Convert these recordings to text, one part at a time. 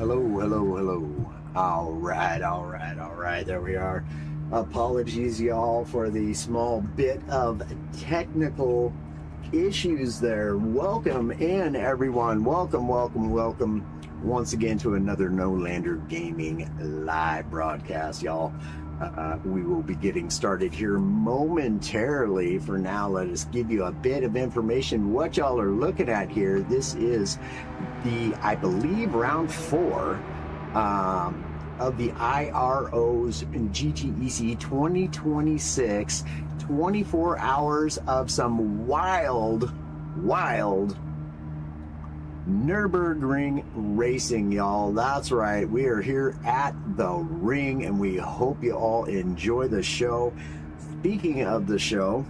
Hello. All right. There we are. Apologies, y'all, for the small bit of technical issues there. Welcome in, everyone. Welcome once again to another No Lander Gaming live broadcast, y'all. We will be getting started here momentarily. For now, let us give you a bit of information what y'all are looking at here. This is I believe, round 4 of the IRO's GTEC 2026. 24 hours of some wild Nürburgring racing, y'all. That's right. We are here at the ring, and we hope you all enjoy the show. Speaking of the show,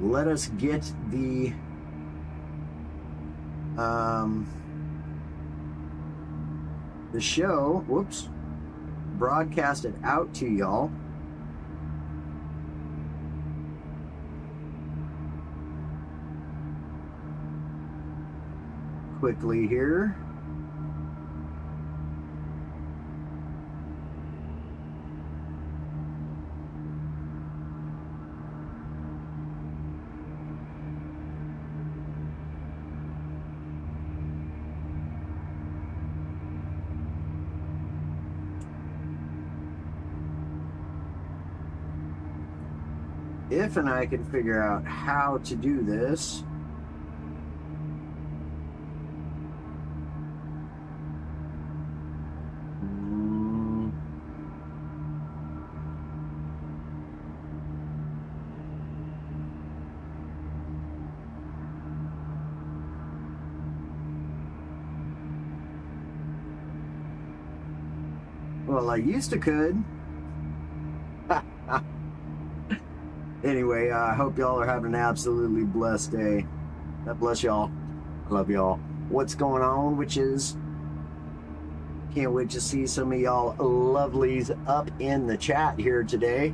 let us get the show, broadcasted out to y'all. Quickly here. If and I can figure out how to do this. Well, I used to could. Anyway, I hope y'all are having an absolutely blessed day. God bless y'all. I love y'all. What's going on, witches? Can't wait to see some of y'all lovelies up in the chat here today.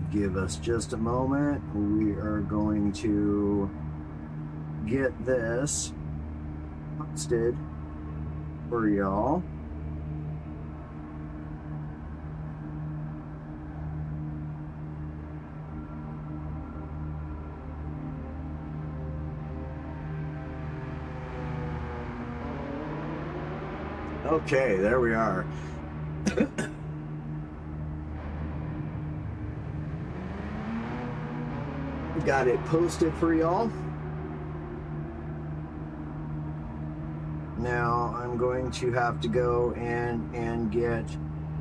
Give us just a moment. We are going to get this posted for y'all. Okay, there we are. Got it posted for y'all. Now I'm going to have to go in and get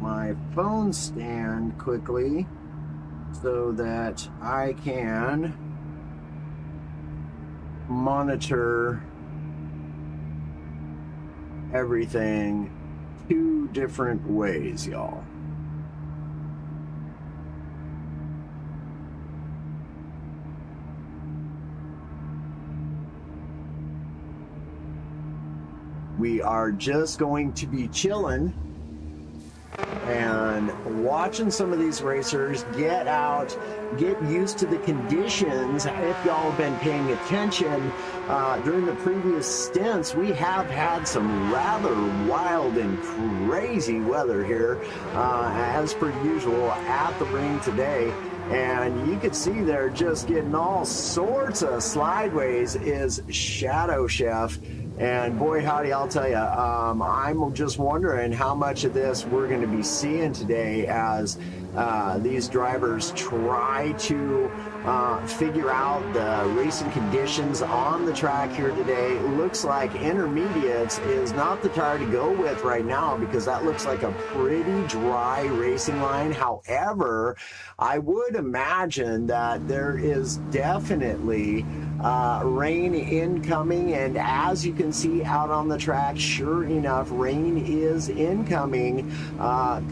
my phone stand quickly so that I can monitor everything 2 different ways, y'all. We are just going to be chilling and watching some of these racers get out, get used to the conditions. If y'all have been paying attention during the previous stints, we have had some rather wild and crazy weather here, as per usual, at the ring today. And you can see they're just getting all sorts of slideways is Shadow Chef. And boy, howdy, I'll tell you, I'm just wondering how much of this we're going to be seeing today as these drivers try to figure out the racing conditions on the track here today. It looks like intermediates is not the tire to go with right now because that looks like a pretty dry racing line. However, I would imagine that there is definitely rain incoming, and as you can see out on the track, sure enough, rain is incoming.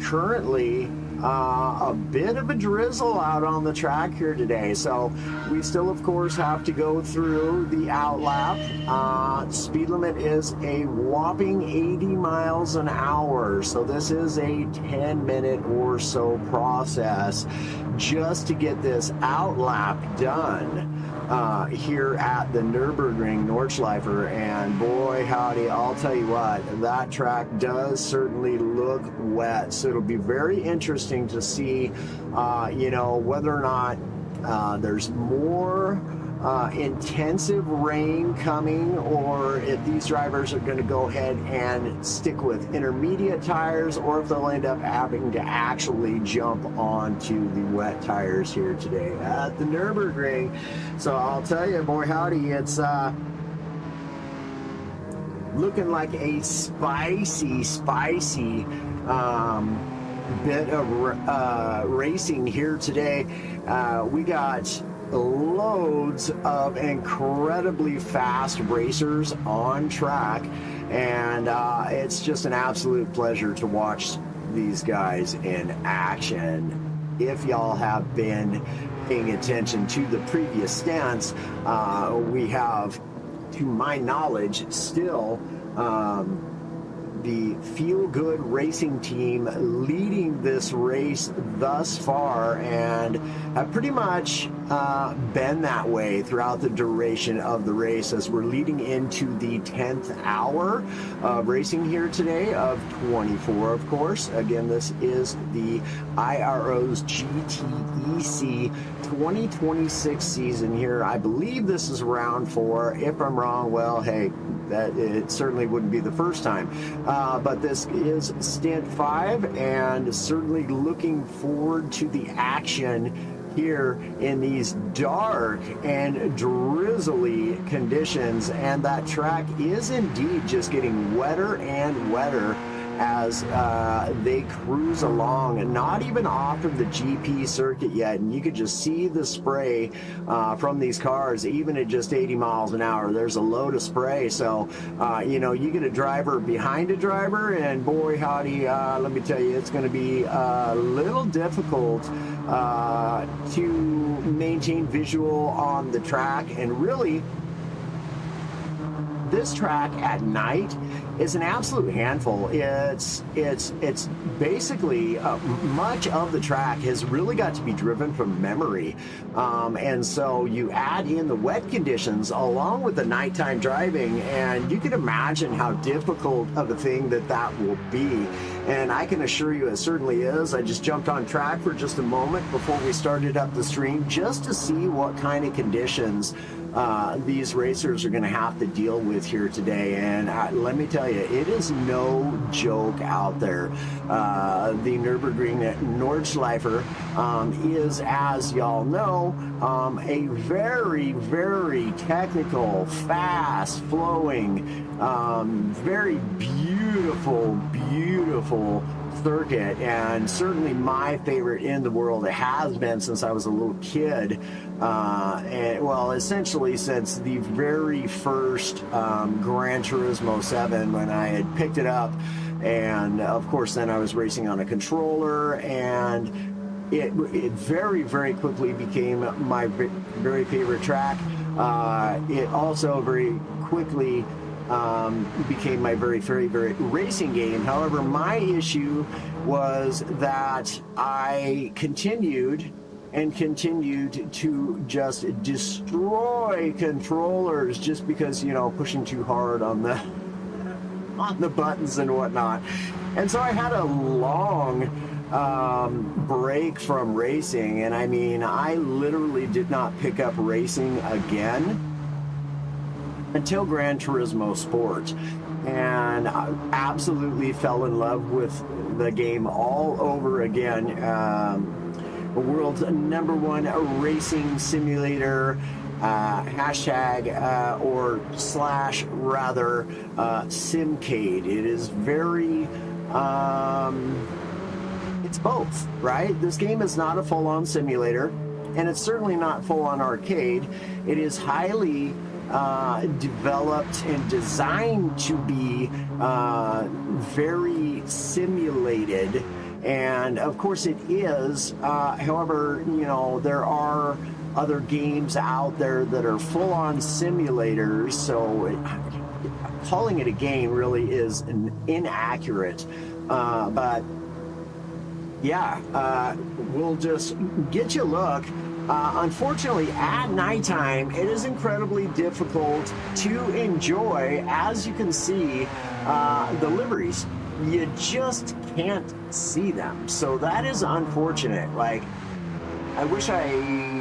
Currently, a bit of a drizzle out on the track here today. So we still, of course, have to go through the outlap. Speed limit is a whopping 80 miles an hour. So this is a 10-minute or so process just to get this outlap done here at the Nürburgring Nordschleife. And boy howdy, I'll tell you what, that track does certainly look wet. So it'll be very interesting to see whether or not there's more intensive rain coming, or if these drivers are going to go ahead and stick with intermediate tires, or if they'll end up having to actually jump onto the wet tires here today at the Nürburgring. So I'll tell you, boy howdy, it's looking like a spicy bit of racing here today. We got loads of incredibly fast racers on track, and it's just an absolute pleasure to watch these guys in action. If y'all have been paying attention to the previous stints, we have, to my knowledge, still the Feel Good Racing team leading this race thus far, and have pretty much been that way throughout the duration of the race as we're leading into the 10th hour of racing here today of 24, of course. Again, this is the IRO's GTEC 2026 season here. I believe this is round 4. If I'm wrong, well, hey, that it certainly wouldn't be the first time. But this is Stint 5, and certainly looking forward to the action here in these dark and drizzly conditions. And that track is indeed just getting wetter and wetter as they cruise along, and not even off of the GP circuit yet, and you could just see the spray from these cars. Even at just 80 miles an hour, there's a load of spray. So you get a driver behind a driver, and boy howdy, let me tell you, it's going to be a little difficult to maintain visual on the track. And really, this track at night is an absolute handful. It's basically much of the track has really got to be driven from memory, and so you add in the wet conditions along with the nighttime driving, and you can imagine how difficult of a thing that will be. And I can assure you it certainly is. I just jumped on track for just a moment before we started up the stream just to see what kind of conditions these racers are going to have to deal with here today. And let me tell you, it is no joke out there. The Nürburgring Nordschleife is, as y'all know, a very, very technical, fast-flowing, very beautiful circuit, and certainly my favorite in the world. It has been since I was a little kid, essentially since the very first Gran Turismo 7 when I had picked it up. And of course then I was racing on a controller, and it very, very quickly became my very favorite track. It also very quickly became my very favorite racing game. However, my issue was that I continued to just destroy controllers just because, pushing too hard on the buttons and whatnot. And so I had a long break from racing, and I mean, I literally did not pick up racing again until Gran Turismo Sport, and I absolutely fell in love with the game all over again. The world's #1 racing simulator, Simcade. It is very, it's both, right? This game is not a full-on simulator, and it's certainly not full-on arcade. It is highly developed and designed to be very simulated, And of course it is. However, you know, there are other games out there that are full-on simulators, so calling it a game really is inaccurate. But yeah, we'll just get you a look. Unfortunately, at nighttime, it is incredibly difficult to enjoy, as you can see, the liveries. You just can't see them. So that is unfortunate. Like, I wish I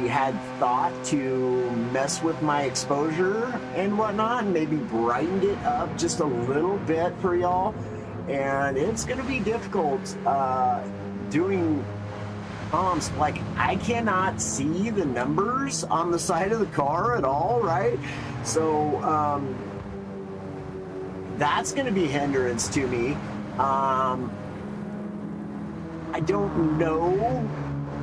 had thought to mess with my exposure and whatnot, and maybe brightened it up just a little bit for y'all. And it's going to be difficult doing comps. Like, I cannot see the numbers on the side of the car at all, right? So that's going to be a hindrance to me. I don't know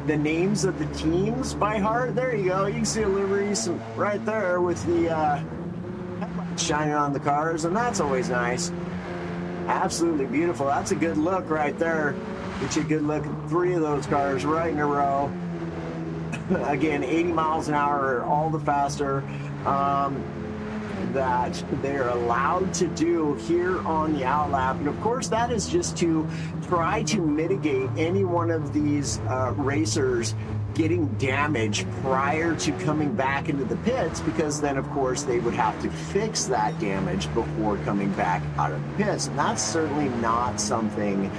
the names of the teams by heart. There you go. You can see the liveries right there with the headlights shining on the cars, and that's always nice. Absolutely beautiful. That's a good look right there. Get you a good look at 3 of those cars right in a row. Again, 80 miles an hour, all the faster that they're allowed to do here on the outlap. And of course, that is just to try to mitigate any one of these racers getting damaged prior to coming back into the pits, because then of course they would have to fix that damage before coming back out of the pits. And that's certainly not something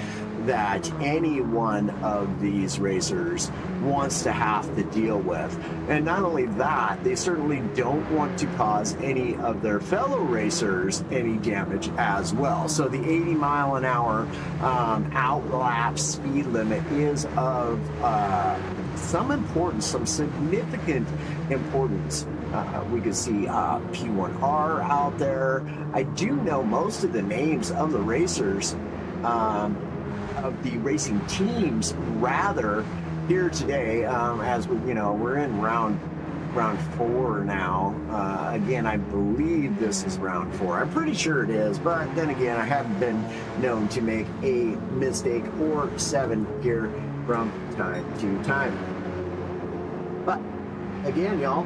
that any one of these racers wants to have to deal with. And not only that, they certainly don't want to cause any of their fellow racers any damage as well. So the 80 mile an hour outlap speed limit is of some importance, some significant importance. We could see P1R out there. I do know most of the names of the racers, of the racing teams rather, here today, as we, you know, we're in round 4 now. Again, I believe this is round 4. I'm pretty sure it is, but then again, I haven't been known to make a mistake or 7 here from time to time. But again, y'all,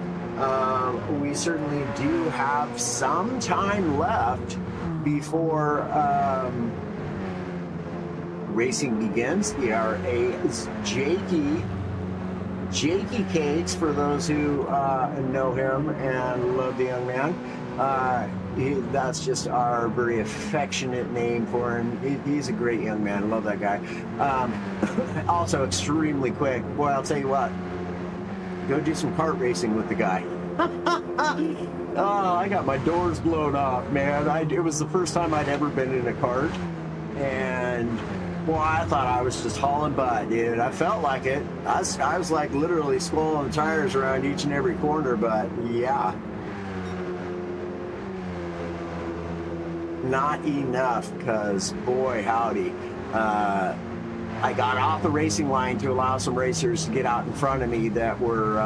we certainly do have some time left before racing begins. The IRO is Jakey Cakes, for those who know him and love the young man. That's just our very affectionate name for him. He's a great young man. I love that guy. Also extremely quick. Boy, I'll tell you what, go do some kart racing with the guy. Oh, I got my doors blown off, man. It was the first time I'd ever been in a kart, and well, I thought I was just hauling butt, dude. I felt like it. I was like literally swirling the tires around each and every corner, but yeah. Not enough, because boy howdy. I got off the racing line to allow some racers to get out in front of me that were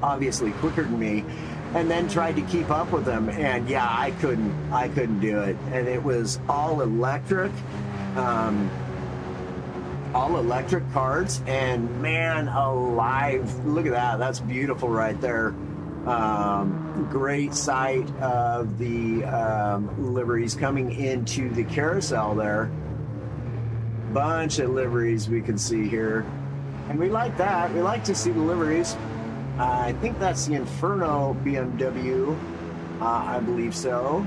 obviously quicker than me, and then tried to keep up with them, and yeah, I couldn't do it. And it was all electric. All electric carts, and man alive, look at that. That's beautiful right there. Great sight of the liveries coming into the carousel there. Bunch of liveries we can see here, and we like that. We like to see the liveries. I think that's the Inferno BMW. I believe so.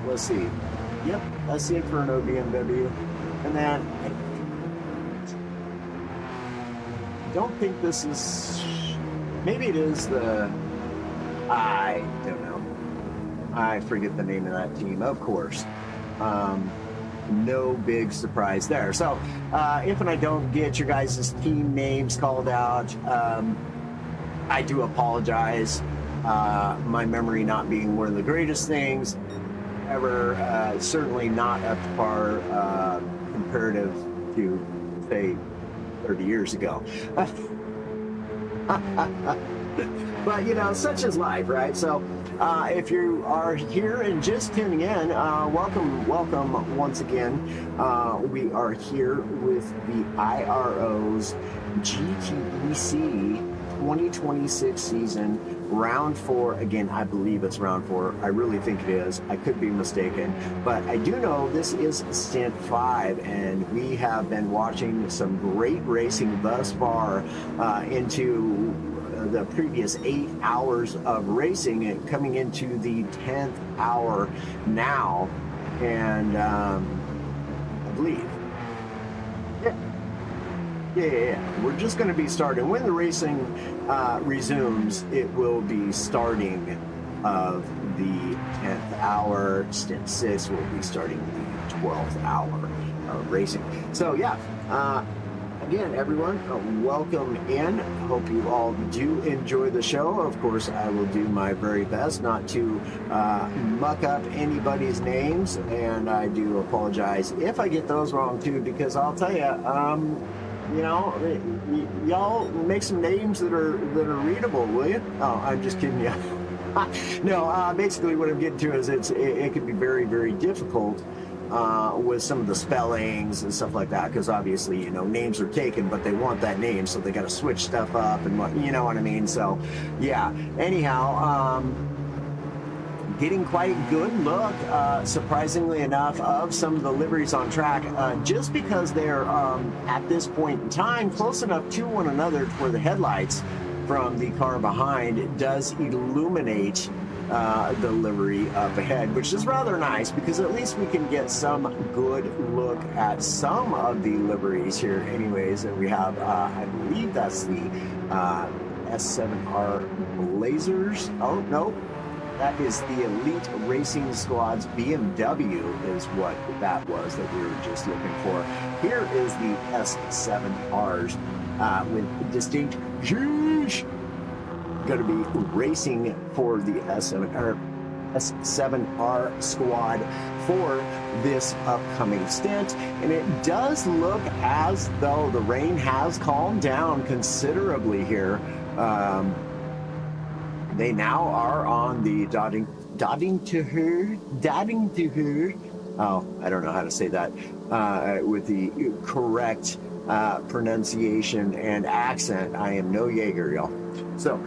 Let's see. Yep, that's the Inferno BMW. And then I don't think this is, maybe it is the, I don't know. I forget the name of that team, of course. No big surprise there. So if I don't get your guys' team names called out, I do apologize. My memory not being one of the greatest things ever, certainly not up to par comparative to, say, 30 years ago. But you know, such is life, right? So If you are here and just tuning in, welcome once again. We are here with the IRO's GTEC 2026 season, round 4. Again, I believe it's round 4. I really think it is. I could be mistaken, but I do know this is Stint 5, and we have been watching some great racing thus far into the previous 8 hours of racing, and coming into the 10th hour now, and I believe. Yeah. We're just going to be starting. When the racing resumes, it will be starting of the 10th hour. Stint 6 will be starting the 12th hour of racing. So, yeah. Again, everyone, welcome in. Hope you all do enjoy the show. Of course, I will do my very best not to muck up anybody's names, and I do apologize if I get those wrong, too, because I'll tell you, you know, y'all make some names that are readable, will you? Oh, I'm just kidding you. No, basically what I'm getting to is it can be very, very difficult with some of the spellings and stuff like that, because obviously, you know, names are taken, but they want that name, so they got to switch stuff up, and what, you know what I mean? So, yeah. Anyhow, getting quite a good look, surprisingly enough, of some of the liveries on track, just because they're at this point in time close enough to one another to where the headlights from the car behind does illuminate the livery up ahead, which is rather nice, because at least we can get some good look at some of the liveries here anyways. And we have, I believe that's the S7R Blazers. Oh, no. That is the Elite Racing Squad's BMW is what that was that we were just looking for. Here is the S7Rs with distinct sheesh. Going to be racing for the S7R squad for this upcoming stint, and it does look as though the rain has calmed down considerably here. They now are on the Dodding to her. Oh, I don't know how to say that with the correct pronunciation and accent. I am no Jaeger, y'all. So,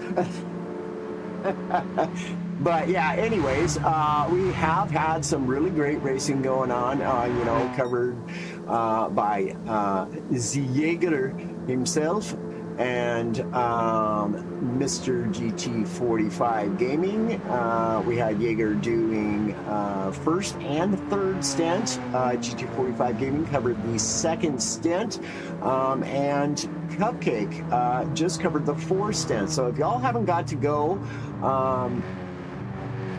but yeah, anyways, we have had some really great racing going on, you know, covered by the Jaeger himself and Mr. GT45 Gaming. We had Jaeger doing first and third stint. GT45 Gaming covered the second stint, and Cupcake just covered the fourth stint. So if y'all haven't got to go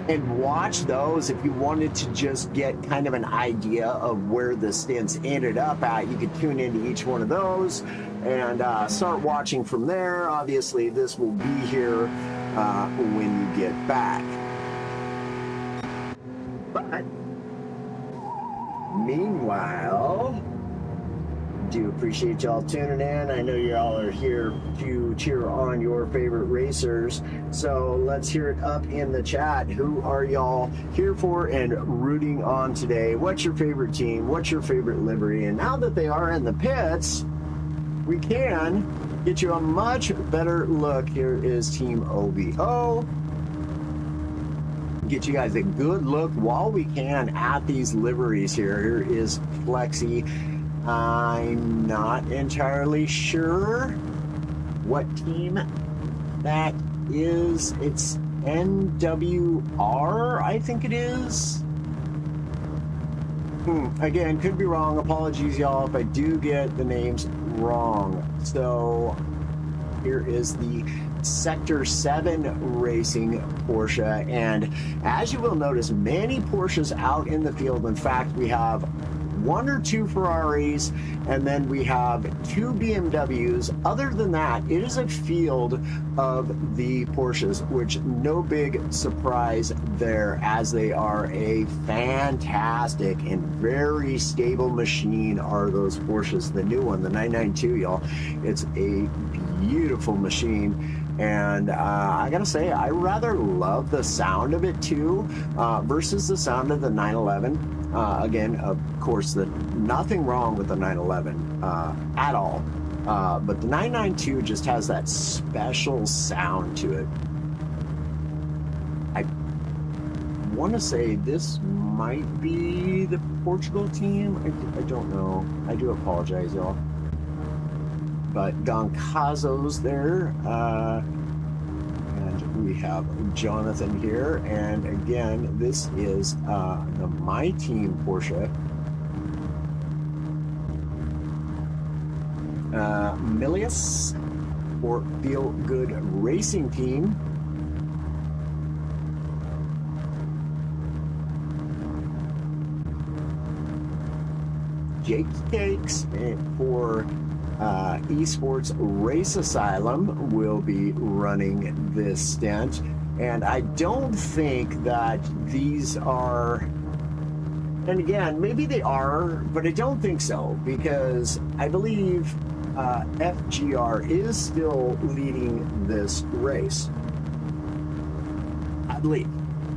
and watch those, if you wanted to just get kind of an idea of where the stints ended up at, you could tune into each one of those and start watching from there. Obviously, this will be here when you get back. But meanwhile, do appreciate y'all tuning in. I know y'all are here to cheer on your favorite racers, so let's hear it up in the chat. Who are y'all here for and rooting on today? What's your favorite team? What's your favorite livery? And now that they are in the pits, we can get you a much better look. Here is Team OVO. Get you guys a good look while we can at these liveries here. Here is Flexi. I'm not entirely sure what team that is. It's NWR, I think it is. Again, could be wrong. Apologies, y'all, if I do get the names wrong. So here is the Sector 7 Racing Porsche, and as you will notice, many Porsches out in the field. In fact, we have 1 or 2 Ferraris, and then we have 2 BMWs. Other than that, it is a field of the Porsches, which no big surprise there, as they are a fantastic and very stable machine are those Porsches. The new one, the 992, y'all, it's a beautiful machine. And I gotta say, I rather love the sound of it too, versus the sound of the 911. Again, of course, nothing wrong with the 911 at all, but the 992 just has that special sound to it. I want to say this might be the Portugal team. I don't know. I do apologize, y'all. But Goncazo's there. And we have Jonathan here. And again, this is the My Team Porsche. Milius for Feel Good Racing Team. GTEC for Esports Race Asylum will be running this stint, and I don't think that these are, and again, maybe they are, but I don't think so, because I believe FGR is still leading this race. I believe.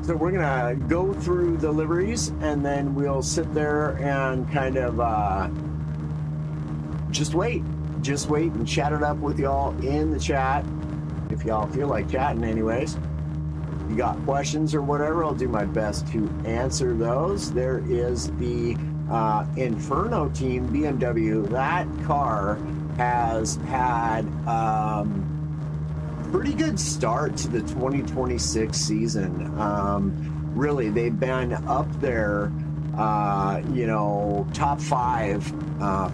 So we're gonna go through the liveries, and then we'll sit there and kind of just wait and chat it up with y'all in the chat, if y'all feel like chatting anyways. You got questions or whatever, I'll do my best to answer those. There is the Inferno team, BMW. That car has had pretty good start to the 2026 season. Really, they've been up there, top 5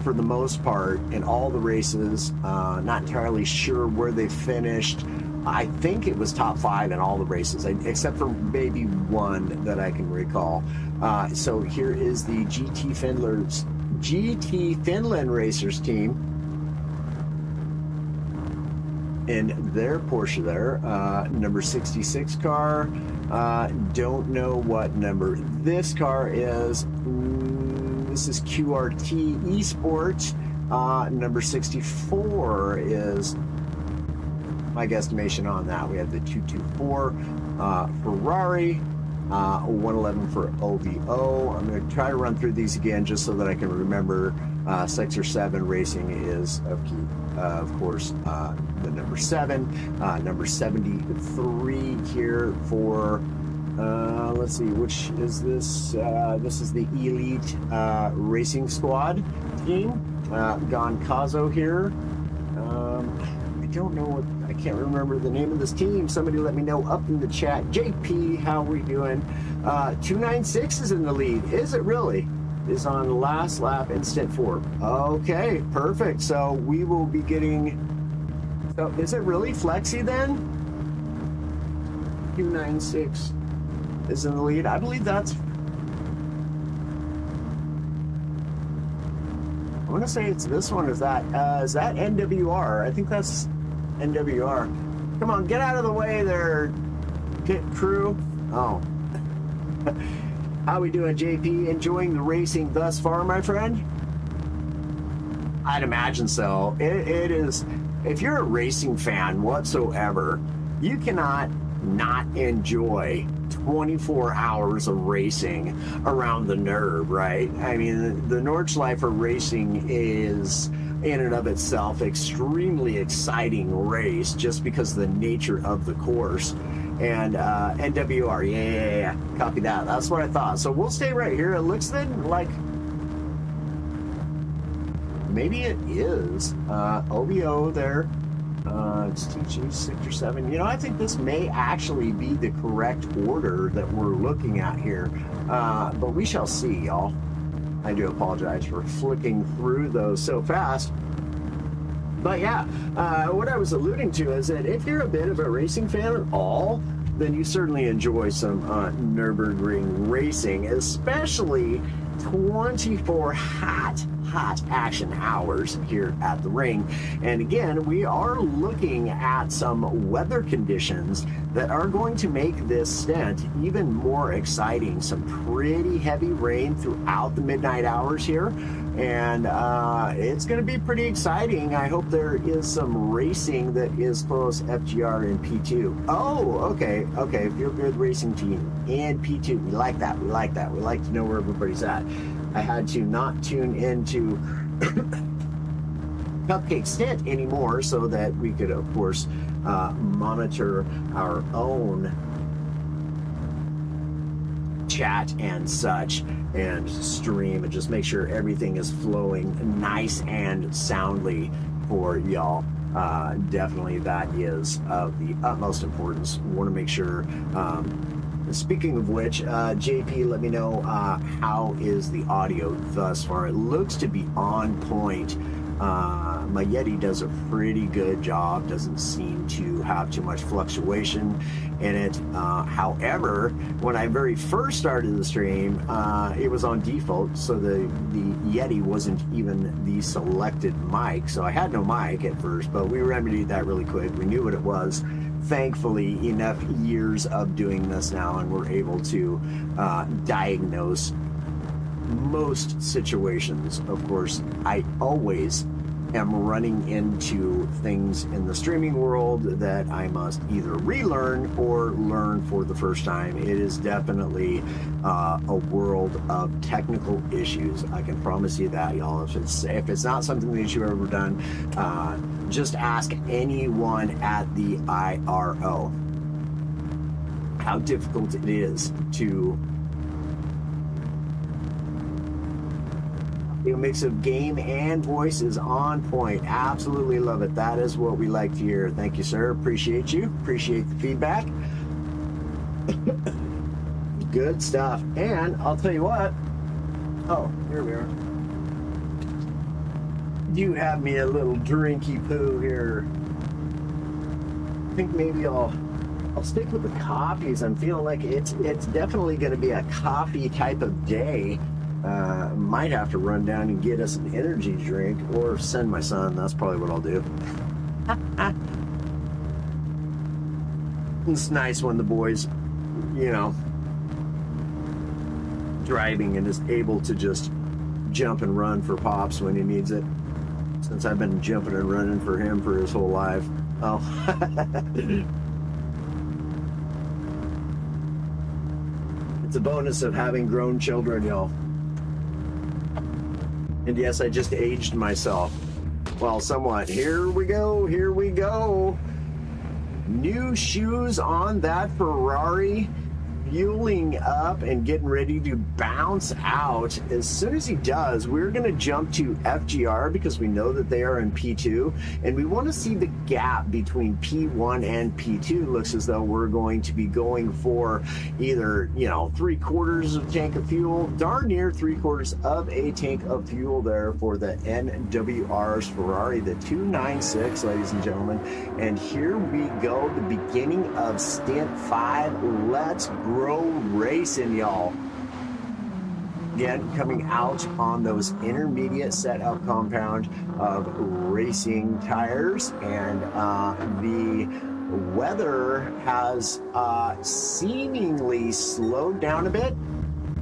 for the most part in all the races. Not entirely sure where they finished. I think it was top 5 in all the races, except for maybe one that I can recall. So here is the GT Finland Racers team in their Porsche there. Number 66 car. Don't know what number this car is. This is QRT Esports. Number 64 is my guesstimation on that. We have the 224 Ferrari, 111 for OVO. I'm going to try to run through these again just so that I can remember. 6 or 7 racing is of course, the number 7. Number 73 here for, let's see, which is this? This is the Elite Racing Squad team. Goncazo here. I don't know what, I can't remember the name of this team. Somebody let me know up in the chat. JP, how we doing? 296 is in the lead. Is it really? Is on the last lap in Stint 4. Okay, perfect. So we will be getting, so is it really Flexi then? 296 is in the lead. I believe that's, I'm gonna say it's this one. Is that NWR? I think that's NWR. Come on, get out of the way there, pit crew. Oh. How we doing, JP? Enjoying the racing thus far, my friend? I'd imagine so. It is, if you're a racing fan whatsoever, you cannot not enjoy 24 hours of racing around the Nurb, right? I mean, the Nordschleifer racing is in and of itself extremely exciting race just because of the nature of the course. And NWR, yeah, copy that. That's what I thought. So we'll stay right here. It looks then like maybe it is OVO there. It's TG 6 or 7. I think this may actually be the correct order that we're looking at here, but we shall see, y'all. I do apologize for flicking through those so fast. But yeah, what I was alluding to is that if you're a bit of a racing fan at all, then you certainly enjoy some Nürburgring racing, especially 24 hot hot action hours here at the ring. And again, we are looking at some weather conditions that are going to make this stint even more exciting. Some pretty heavy rain throughout the midnight hours here, and it's going to be pretty exciting. I hope there is some racing that is close FGR and P2. Oh, okay, Feel Good Racing Team and P2. We like that. We like to know where everybody's at. I had to not tune into Cupcake Stint anymore so that we could, of course, monitor our own chat and such, and stream, and just make sure everything is flowing nice and soundly for y'all. Definitely that is of the utmost importance. We want to make sure. Speaking of which, JP, let me know how is the audio thus far. It looks to be on point. My Yeti does a pretty good job, doesn't seem to have too much fluctuation in it. However, when I very first started the stream, it was on default, so the Yeti wasn't even the selected mic, so I had no mic at first, but we remedied that really quick. We knew what it was. Thankfully, enough years of doing this now, and we're able to diagnose most situations. Of course, I always am running into things in the streaming world that I must either relearn or learn for the first time. It is definitely a world of technical issues. I can promise you that, y'all. If it's not something that you've ever done, just ask anyone at the IRO how difficult it is to a mix of game and voice is on point. Absolutely love it. That is what we like to hear. Thank you, sir. Appreciate you. Appreciate the feedback. Good stuff. And I'll tell you what. Oh, here we are. You have me a little drinky poo here. I think maybe I'll stick with the coffees. I'm feeling like it's definitely going to be a coffee type of day. Might have to run down and get us an energy drink or send my son. That's probably what I'll do. It's nice when the boy's, driving and is able to just jump and run for Pops when he needs it. Since I've been jumping and running for him for his whole life. Oh. It's a bonus of having grown children, y'all. And yes, I just aged myself. Well, somewhat. Here we go. New shoes on that Ferrari. Fueling up and getting ready to bounce out. As soon as he does, we're going to jump to FGR because we know that they are in P2, and we want to see the gap between P1 and P2. Looks as though we're going to be going for either 3/4 of a tank of fuel, darn near 3/4 of a tank of fuel there for the NWR's Ferrari, the 296, ladies and gentlemen. And here we go, the beginning of Stint 5. Let's grow racing, y'all. Again, coming out on those intermediate set of compound of racing tires, and the weather has seemingly slowed down a bit.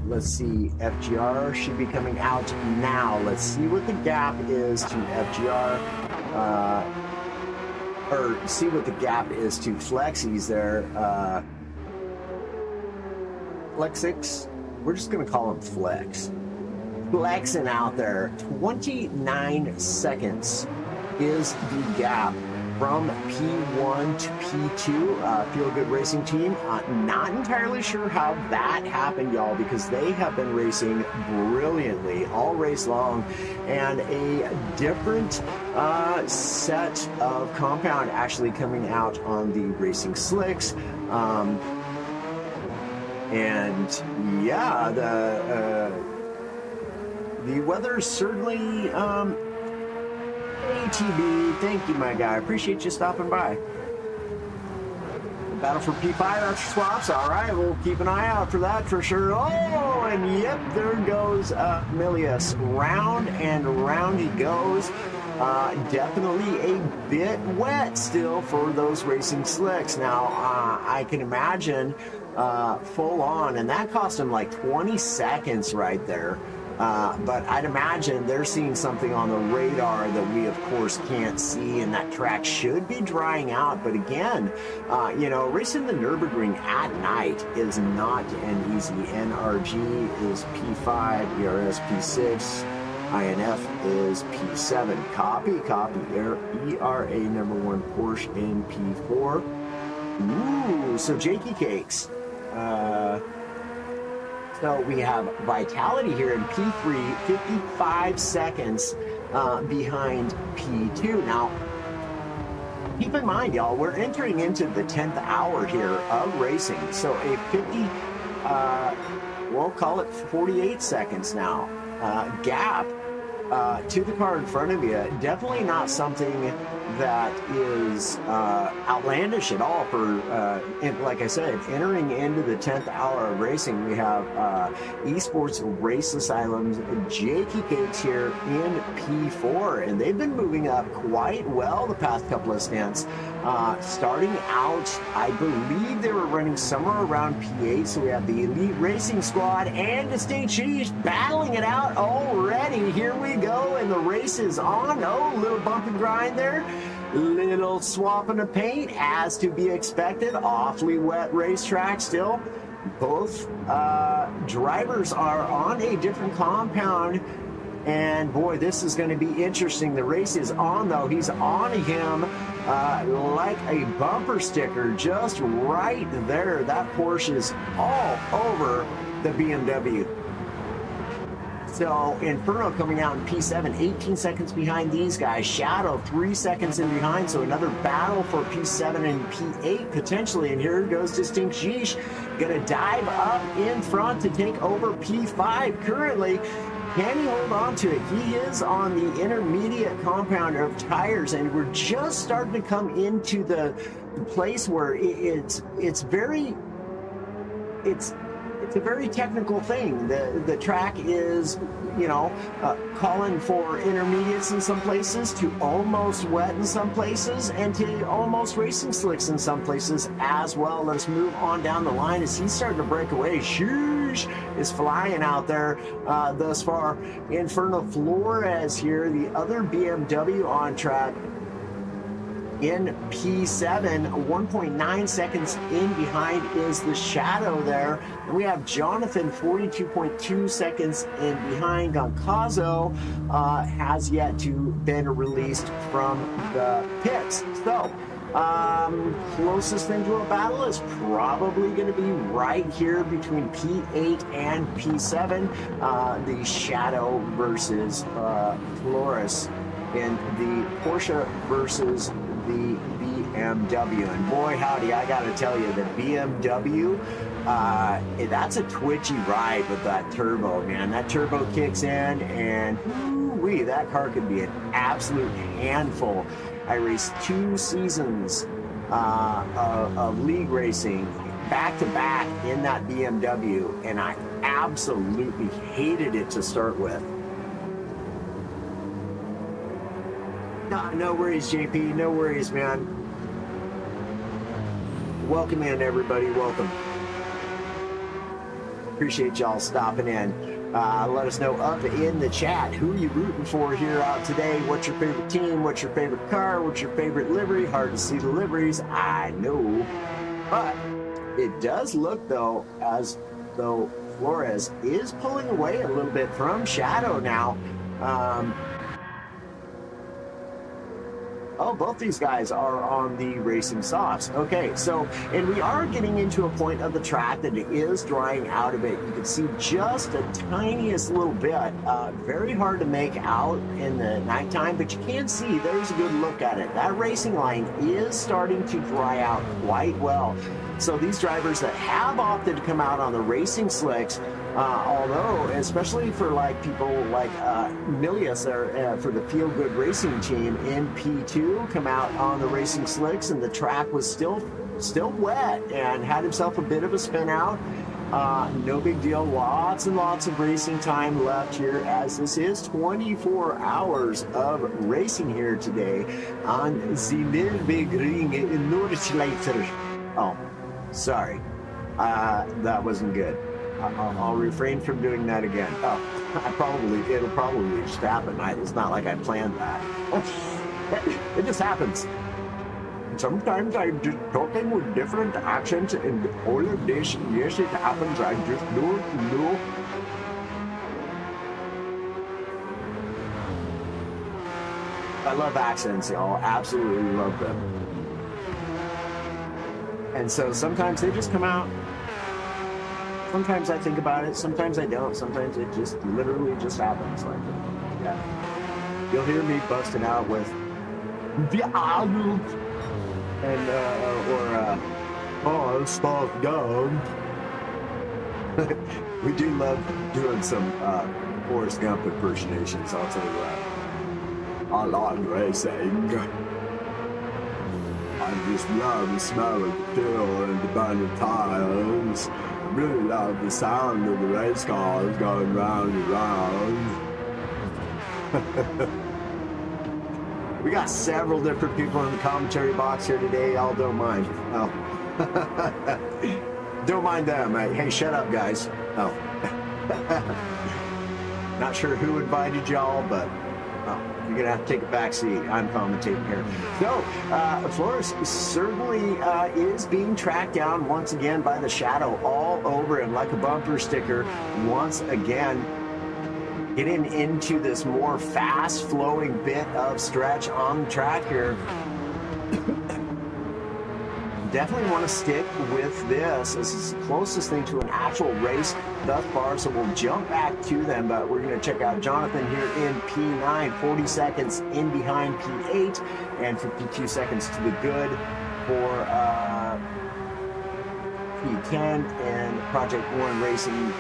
Let's see, FGR should be coming out now. Let's see what the gap is to FGR, or see what the gap is to Flexies there. Flexix, we're just going to call him Flex. Flexing out there. 29 seconds is the gap from P1 to P2. Feel Good Racing Team. Not entirely sure how that happened, y'all, because they have been racing brilliantly all race long, and a different set of compound actually coming out on the racing slicks. And yeah, the weather's certainly ATB. Thank you, my guy. Appreciate you stopping by. Battle for P5 after swaps. All right, we'll keep an eye out for that for sure. Oh, and yep, there goes Milius. Round and round he goes. Definitely a bit wet still for those racing slicks. Now, I can imagine full on, and that cost him like 20 seconds right there. But I'd imagine they're seeing something on the radar that we, of course, can't see, and that track should be drying out. But again, you know, racing the Nürburgring at night is not an easy. NRG is P5, ERS P6, INF is P7. Copy. ERA number 1 Porsche in P4. Ooh, so Jakey Cakes. So we have Vitality here in P3, 55 seconds behind P2. Now, keep in mind, y'all, we're entering into the 10th hour here of racing. So a 50, we'll call it 48 seconds now, gap to the car in front of you. Definitely not something that is outlandish at all for, like I said, entering into the 10th hour of racing. We have Esports Race Asylum's Jakey Cakes here in P4, and they've been moving up quite well the past couple of stints. Starting out, I believe they were running somewhere around P8, so we have the Elite Racing Squad and Distinct Cheese battling it out already. Here we go, and the race is on. Oh, little bump and grind there. Little swapping of paint, as to be expected. Awfully wet racetrack still. Both drivers are on a different compound, and boy, this is going to be interesting. The race is on, though. He's on him like a bumper sticker, just right there. That Porsche is all over the BMW. So Inferno coming out in P7, 18 seconds behind these guys. Shadow 3 seconds in behind, so another battle for P7 and P8 potentially. And here goes Distinct Sheesh, gonna dive up in front to take over P5 currently. Can he hold on to it? He is on the intermediate compound of tires, and we're just starting to come into the place where it's a very technical thing. The track is, you know, calling for intermediates in some places, to almost wet in some places, and to almost racing slicks in some places as well. Let's move on down the line as he's starting to break away. Sheesh is flying out there thus far. Inferno Flores here, the other BMW on track, in P7, 1.9 seconds in behind is the Shadow there. And we have Jonathan, 42.2 seconds in behind. Goncazo has yet to been released from the pits. So, closest thing to a battle is probably going to be right here between P8 and P7. The Shadow versus Flores in the Porsche versus the BMW. And boy howdy, I gotta tell you, the BMW, that's a twitchy ride with that turbo, man. That turbo kicks in, and whoo-wee, that car could be an absolute handful. I raced 2 seasons of league racing back to back in that BMW, and I absolutely hated it to start with. No worries, JP. No worries, man. Welcome in, everybody. Welcome. Appreciate y'all stopping in. Let us know up in the chat, who are you rooting for here out today? What's your favorite team? What's your favorite car? What's your favorite livery? Hard to see the liveries, I know. But it does look, though, as though Flores is pulling away a little bit from Shadow now. Oh, both these guys are on the racing softs. Okay, so, and we are getting into a point of the track that it is drying out a bit. You can see just a tiniest little bit. Very hard to make out in the nighttime, but you can see there's a good look at it. That racing line is starting to dry out quite well. So these drivers that have opted to come out on the racing slicks, although, especially for like people like Milius for the Feel Good Racing team in P2, come out on the racing slicks, and the track was still wet and had himself a bit of a spin out. No big deal. Lots and lots of racing time left here, as this is 24 hours of racing here today on the Nurb24. Oh, sorry. That wasn't good. I'll refrain from doing that again. Oh, it'll probably just happen. It's not like I planned that. It just happens. Sometimes I'm just talking with different accents and all of this. Yes, it happens. I just don't know. I love accents, y'all. Absolutely love them. And so sometimes they just come out. Sometimes I think about it. Sometimes I don't. Sometimes it just literally just happens. Like, yeah. You'll hear me busting out with and oh, stuff gum. We do love doing some Forrest Gump impersonations, I'll tell you that. I like racing. I just love the smell of the fuel and the burning tires. I really love the sound of the race cars going round and round. We got several different people in the commentary box here today. Y'all don't mind. Oh. Don't mind them. Hey, shut up, guys. Oh. Not sure who invited y'all, but you're going to have to take a back seat. I'm commentating here. So, Flores certainly is being tracked down once again by the shadow all over him like a bumper sticker once again. Getting into this more fast-flowing bit of stretch on the track here. Definitely want to stick with this. This is the closest thing to an actual race thus far, so we'll jump back to them, but we're going to check out Jonathan here in P9, 40 seconds in behind P8, and 52 seconds to the good for P10, and Project One Racing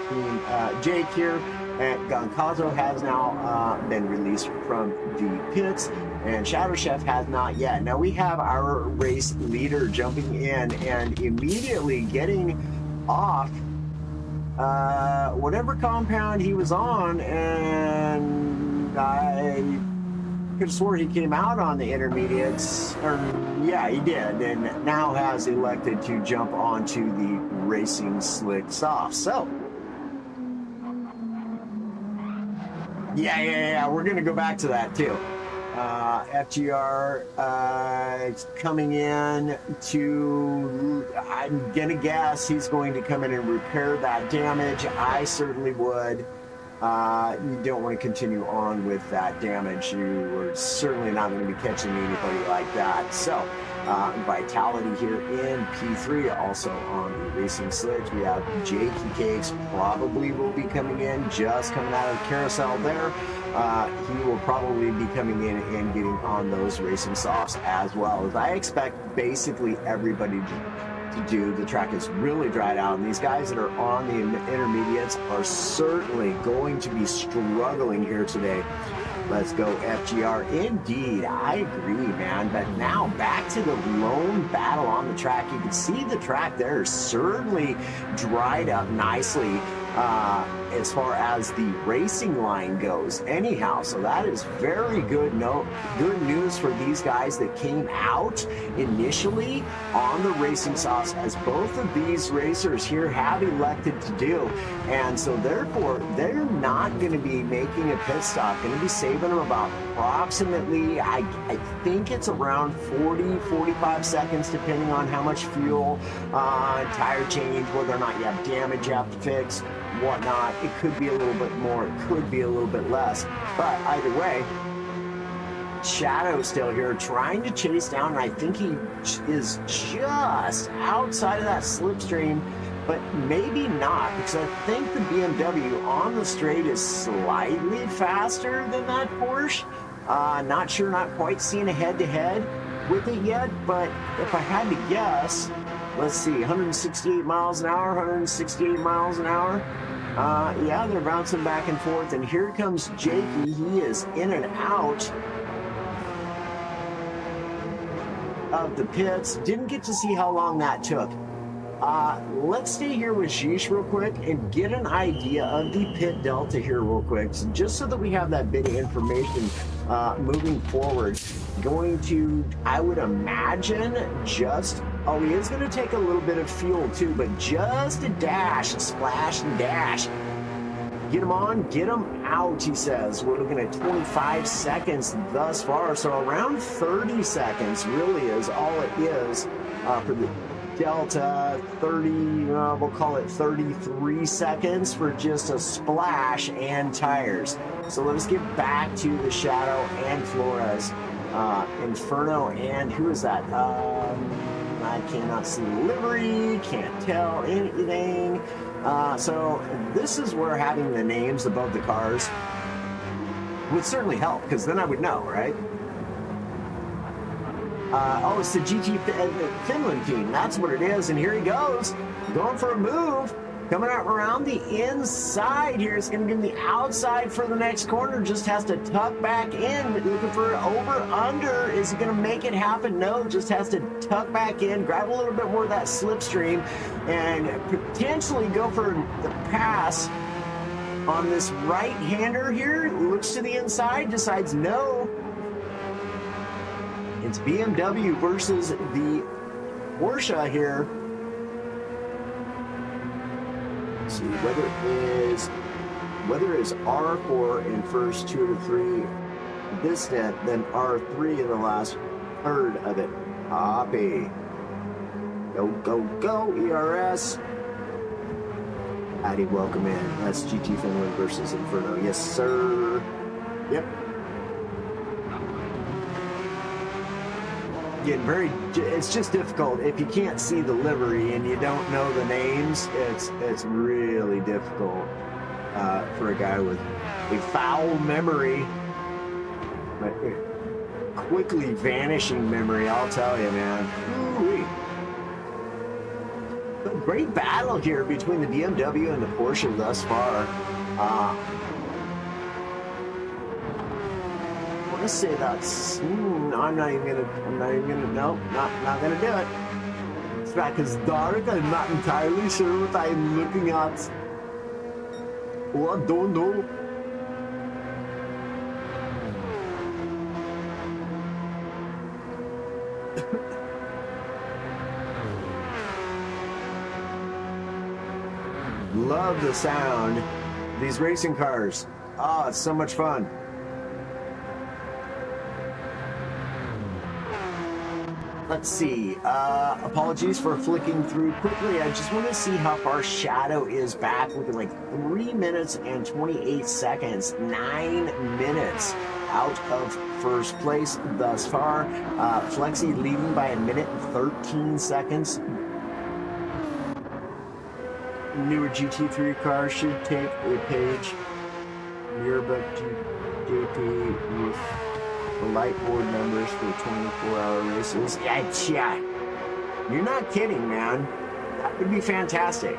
Team Jake here. And Goncazo has now been released from the pits, and Shadow Chef has not yet. Now we have our race leader jumping in and immediately getting off whatever compound he was on, and I could have swore he came out on the intermediates, or yeah, he did, and now has elected to jump onto the racing slick soft. So Yeah, we're going to go back to that too. FGR coming in to, I'm going to guess he's going to come in and repair that damage. I certainly would. You don't want to continue on with that damage. You are certainly not going to be catching anybody like that. So, Vitality here in P3, also on the racing slicks. We have GTEC probably will be coming in, just coming out of the carousel there. He will probably be coming in and getting on those racing softs as well, as I expect basically everybody to do. The track is really dried out, and these guys that are on the intermediates are certainly going to be struggling here today. Let's go FGR. Indeed, I agree, man. But now back to the lone battle on the track. You can see the track there is certainly dried up nicely as far as the racing line goes anyhow. So that is very good news for these guys that came out initially on the racing softs, as both of these racers here have elected to do. And so therefore, they're not going to be making a pit stop. Going to be saving them about approximately, I think it's around 40-45 seconds, depending on how much fuel, tire change, whether or not you have damage you have to fix, whatnot. It could be a little bit more, it could be a little bit less, but either way, Shadow still here trying to chase down, and I think he is just outside of that slipstream, but maybe not, because I think the BMW on the straight is slightly faster than that Porsche. Not sure, not quite seeing a head-to-head with it yet, but if I had to guess, let's see, 168 miles an hour, 168 miles an hour. Yeah, they're bouncing back and forth, and here comes Jakey. He is in and out of the pits. Didn't get to see how long that took. Let's stay here with Sheesh real quick and get an idea of the pit delta here real quick, so just so that we have that bit of information moving forward. Going to, I would imagine, just, oh, he is going to take a little bit of fuel too, but just a dash, a splash and dash. Get him on, get him out, he says. We're looking at 25 seconds thus far, so around 30 seconds really is all it is for the Delta. 30, we'll call it 33 seconds for just a splash and tires. So let us get back to the Shadow and Flores. Inferno and who is that? I cannot see the livery, can't tell anything. So this is where having the names above the cars would certainly help, because then I would know, right? Oh, it's the GT Finland team. That's what it is. And here he goes, going for a move. Coming out around the inside here. It's going to give him the outside for the next corner. Just has to tuck back in. Looking for an over-under. Is he going to make it happen? No, just has to tuck back in, grab a little bit more of that slipstream, and potentially go for the pass on this right-hander here. Looks to the inside, decides no. It's BMW versus the Porsche here. See whether it's R4 in first 2 to 3 this stint, then R3 in the last third of it. Copy. Go, go, go, ERS. Howdy, welcome in. That's GT Finland versus Inferno. Yes, sir. Yep. It's just difficult if you can't see the livery and you don't know the names. It's really difficult for a guy with a foul memory, but quickly vanishing memory. I'll tell you, man. Ooh-wee. But great battle here between the BMW and the Porsche thus far. I say that's I'm not even gonna no, not gonna do it. It's back as dark. I'm not entirely sure what I'm looking at. Oh, I don't know. Love the sound. These racing cars. Oh, it's so much fun. Let's see. Apologies for flicking through quickly. I just want to see how far Shadow is back. Looking like 3 minutes and 28 seconds. 9 minutes out of first place thus far. Flexi leading by 1 minute and 13 seconds. Newer GT3 car should take a page. Nurb24 with the light board numbers for 24-hour races. Yeah, you're not kidding, man. That would be fantastic.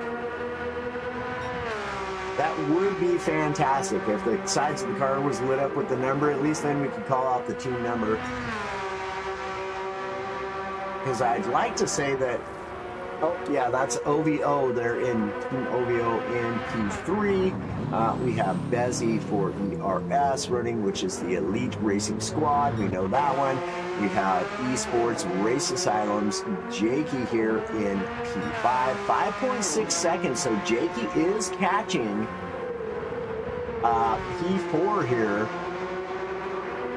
That would be fantastic if the sides of the car was lit up with the number. At least then we could call out the team number. Because I'd like to say that, oh yeah, that's OVO. They're in Team OVO in P3. We have Bezzy for ERS running, which is the Elite Racing Squad. We know that one. We have Esports Race Asylums. Jakey here in P5. 5.6 seconds. So Jakey is catching P4 here.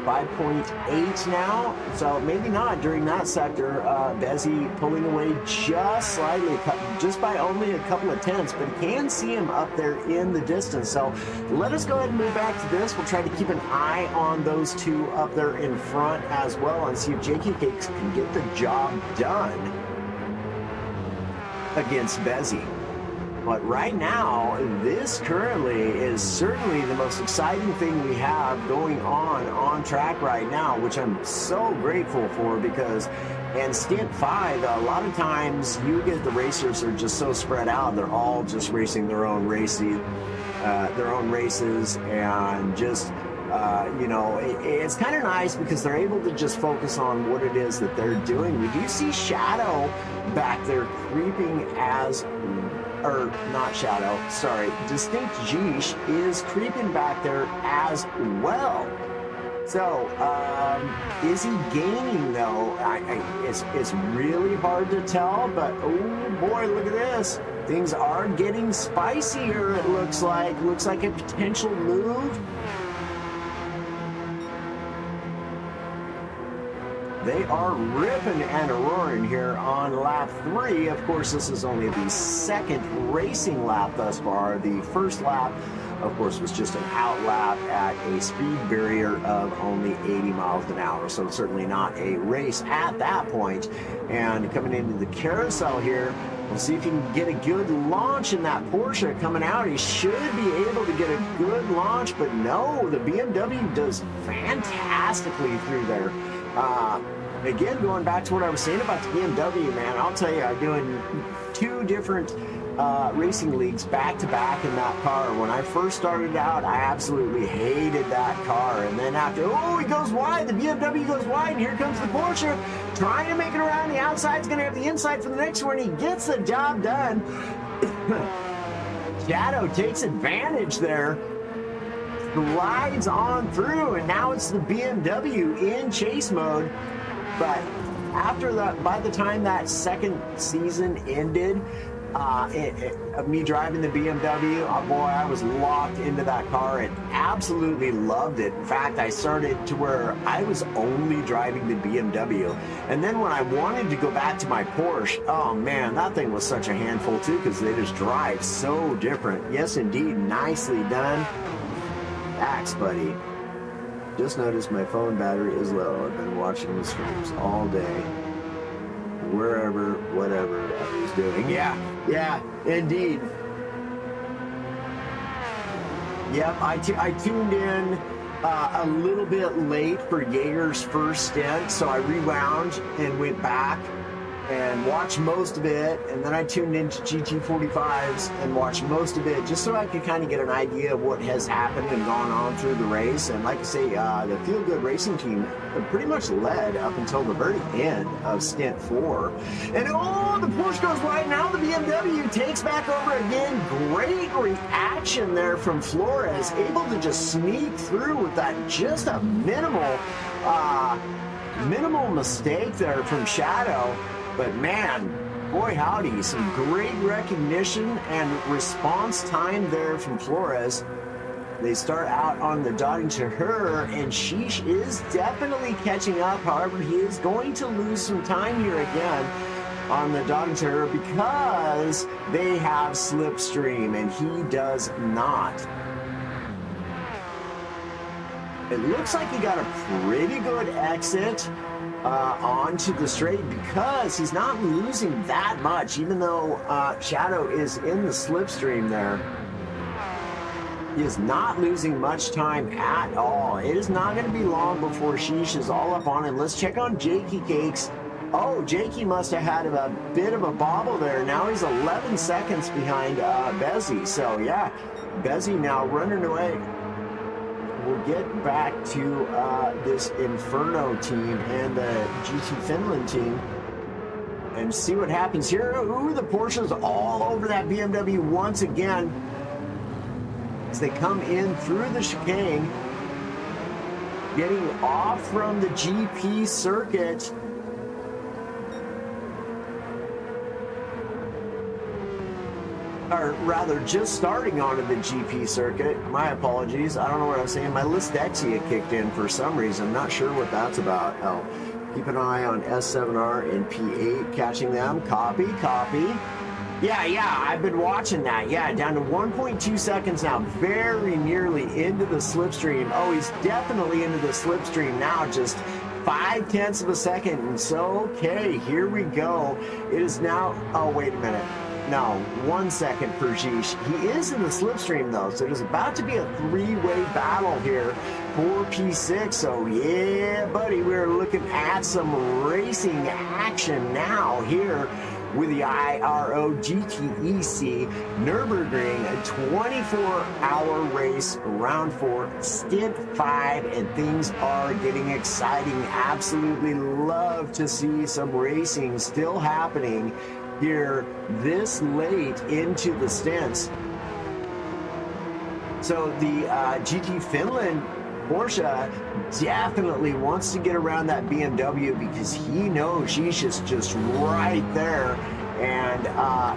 5.8 now, so maybe not during that sector. Bezzy pulling away just slightly, just by only a couple of tenths, but you can see him up there in the distance. So let us go ahead and move back to this. We'll try to keep an eye on those two up there in front as well and see if Jakey Cakes can get the job done against Bezzy. But right now, this currently is certainly the most exciting thing we have going on track right now, which I'm so grateful for, because in Stint 5, a lot of times you get the racers are just so spread out. They're all just racing their own races and just You know, it's kind of nice because they're able to just focus on what it is that they're doing. We do see Shadow back there creeping as, or not Shadow, sorry, Distinct Jeesh is creeping back there as well. So, is he gaining though? It's really hard to tell, but oh boy, look at this. Things are getting spicier, it looks like. Looks like a potential move. They are ripping and roaring here on lap 3. Of course, this is only the second racing lap thus far. The first lap, of course, was just an out lap at a speed barrier of only 80 miles an hour. So certainly not a race at that point. And coming into the carousel here, we'll see if he can get a good launch in that Porsche coming out. He should be able to get a good launch, but no, the BMW does fantastically through there. Again, going back to what I was saying about the BMW, man, I'll tell you, I'm doing 2 different racing leagues back to back in that car. When I first started out, I absolutely hated that car. And then after, oh, he goes wide, the BMW goes wide, and here comes the Porsche trying to make it around the outside. He's going to have the inside for the next one. He gets the job done. Shadow takes advantage there. Glides on through, and now it's the BMW in chase mode. But after that, by the time that second season ended, of me driving the BMW, boy, I was locked into that car and absolutely loved it. In fact, I started to where I was only driving the BMW. And then when I wanted to go back to my Porsche, oh man, that thing was such a handful too, because they just drive so different. Yes, indeed, nicely done. Thanks, buddy. Just noticed my phone battery is low. I've been watching the streams all day. Wherever, whatever I was doing. Yeah, indeed. Yep, I tuned in a little bit late for Jaeger's first stint, so I rewound and went back and watched most of it, and then I tuned into GT45s and watched most of it just so I could kind of get an idea of what has happened and gone on through the race. And like I say, the Feel Good Racing team pretty much led up until the very end of Stint 4. And oh, the Porsche goes wide. Now the BMW takes back over again. Great reaction there from Flores, able to just sneak through with that just a minimal mistake there from Shadow. But man, boy howdy, some great recognition and response time there from Flores. They start out on the dotting to her, and Sheesh is definitely catching up. However, he is going to lose some time here again on the dotting to her because they have slipstream, and he does not. It looks like he got a pretty good exit onto the straight because he's not losing that much, even though Shadow is in the slipstream there. He is not losing much time at all. It is not going to be long before Sheesh is all up on him. Let's check on Jakey Cakes. Oh, Jakey must have had a bit of a bobble there. Now he's 11 seconds behind Bezzy. So yeah, Bezzy now running away. We'll get back to this Inferno team and the GT Finland team and see what happens here. Ooh, the Porsche's all over that BMW once again as they come in through the chicane, getting off from the GP circuit. Or rather, just starting onto the GP circuit. My apologies. I don't know what I'm saying. My Listexia kicked in for some reason. Not sure what that's about. Oh, keep an eye on S7R and P8, catching them. Copy. Yeah, I've been watching that. Yeah, down to 1.2 seconds now. Very nearly into the slipstream. Oh, he's definitely into the slipstream now. Just 0.5 of a second. And so, okay, here we go. It is now, oh, wait a minute. No, 1 second for Jeesh. He is in the slipstream though, so there's about to be a 3-way battle here for P6. So yeah, buddy, we're looking at some racing action now here with the IRO GTEC Nurburgring, a 24-hour race, round 4, Stint 5, and things are getting exciting. Absolutely love to see some racing still happening here this late into the stints. So the GT Finland Porsche definitely wants to get around that BMW because he knows she's just right there, and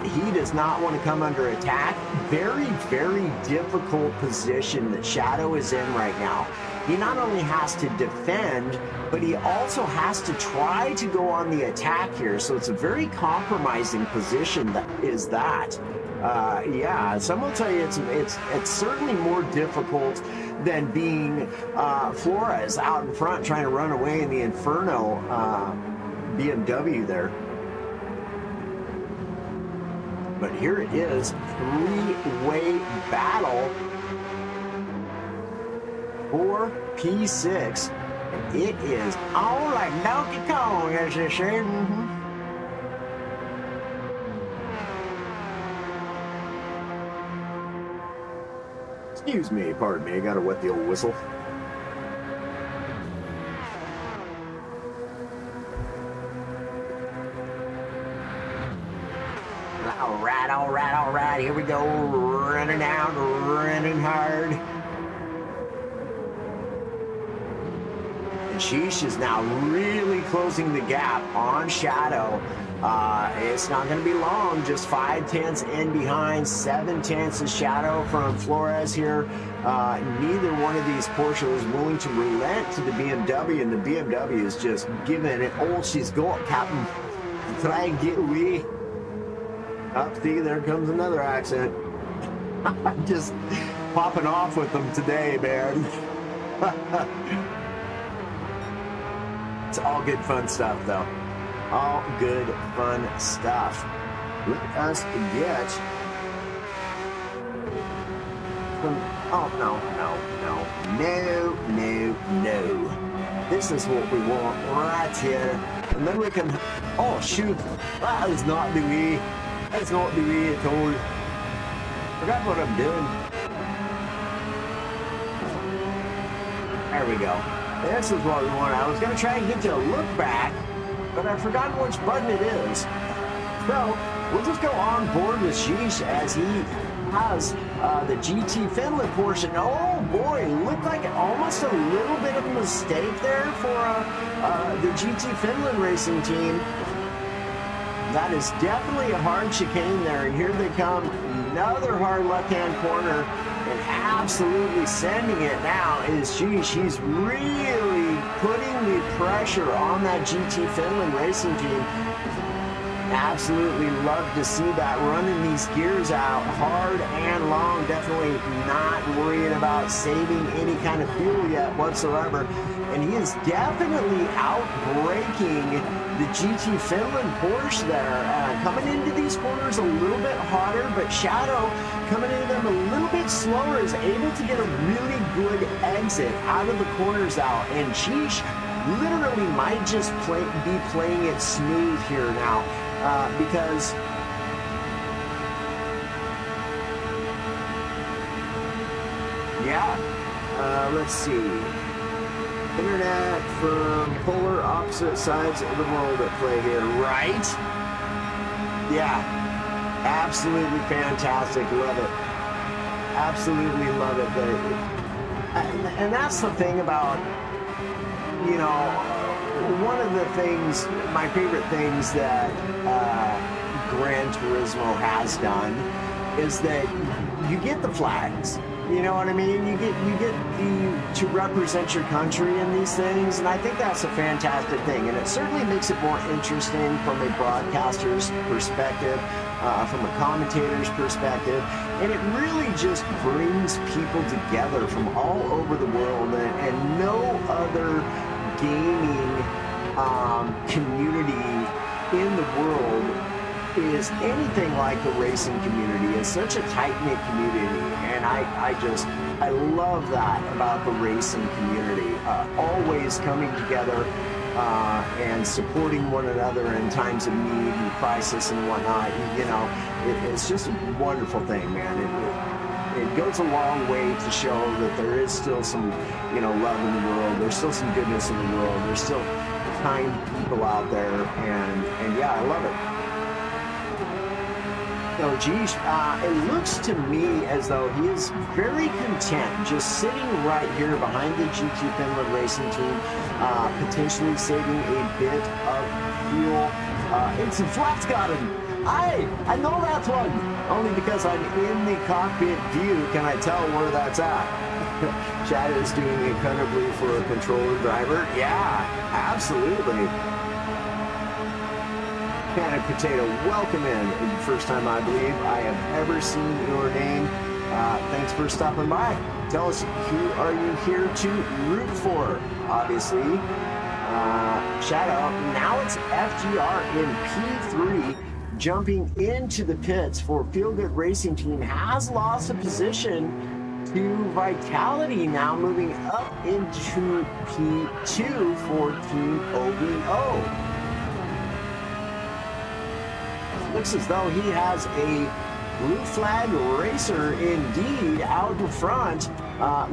he does not want to come under attack. Very, very difficult position that Shadow is in right now. He not only has to defend, but he also has to try to go on the attack here. So it's a very compromising position that is that. Yeah, some will tell you it's certainly more difficult than being Flores out in front trying to run away in the Inferno BMW there. But here it is, three-way battle for P6. And it is on like Donkey Kong, as they say. Excuse me, pardon me, I gotta wet the old whistle. All right, here we go, running out, running hard. And Sheesh is now really closing the gap on Shadow. It's not going to be long, just 5/10 in behind, 7/10 of Shadow from Flores here. Neither one of these Porsche is willing to relent to the BMW, and the BMW is just giving it all she's got, Captain. Try and get away. Up, see, there comes another accent. I'm just popping off with them today, man. It's all good fun stuff, though. All good fun stuff. Let us get some. Oh, no. This is what we want right here. And then we can. Oh, shoot. That is not the way. That's not the way at all. Forgot what I'm doing. There we go. This is what we want. I was going to try and get you to look back, but I've forgotten which button it is. So, we'll just go on board with Sheesh as he has the GT Finland portion. Oh boy, looked like almost a little bit of a mistake there for the GT Finland racing team. That is definitely a hard chicane there, and here they come. Another hard left-hand corner, and absolutely sending it now is Sheesh. He's really putting the pressure on that GT Finland racing team. Absolutely love to see that, running these gears out hard and long. Definitely not worrying about saving any kind of fuel yet whatsoever. And he is definitely outbraking the GT Finland Porsche there. Coming into these corners a little bit hotter, but Shadow coming into them a little bit slower is able to get a really good exit out of the corners out. And Sheesh literally might just be playing it smooth here now. Because let's see, internet from polar opposite sides of the world at play here, right? Yeah, absolutely fantastic, love it, absolutely love it. And that's the thing about, you know, one of the things, my favorite things that Gran Turismo has done is that you get the flags. You know what I mean? You get to represent your country in these things, and I think that's a fantastic thing. And it certainly makes it more interesting from a broadcaster's perspective, from a commentator's perspective, and it really just brings people together from all over the world, and no other gaming community in the world is anything like the racing community. It's such a tight-knit community, and I love that about the racing community. Always coming together and supporting one another in times of need and crisis and whatnot. You know, it's just a wonderful thing, man. It goes a long way to show that there is still some, you know, love in the world. There's still some goodness in the world. There's still kind people out there, and yeah, I love it. So, geez, it looks to me as though he is very content just sitting right here behind the GT Finland racing team, potentially saving a bit of fuel. It's a flat's got him. I know that one, only because I'm in the cockpit view. Can I tell where that's at? Chad is doing incredibly for a controller driver. Yeah, absolutely. Can of Potato, welcome in. First time I believe I have ever seen your name. Thanks for stopping by. Tell us, who are you here to root for? Obviously, shout out. Now it's FGR in P3, jumping into the pits for Feel Good Racing Team. Has lost a position to Vitality, now moving up into P2 for Team OVO. Looks as though he has a blue flag racer indeed out in front.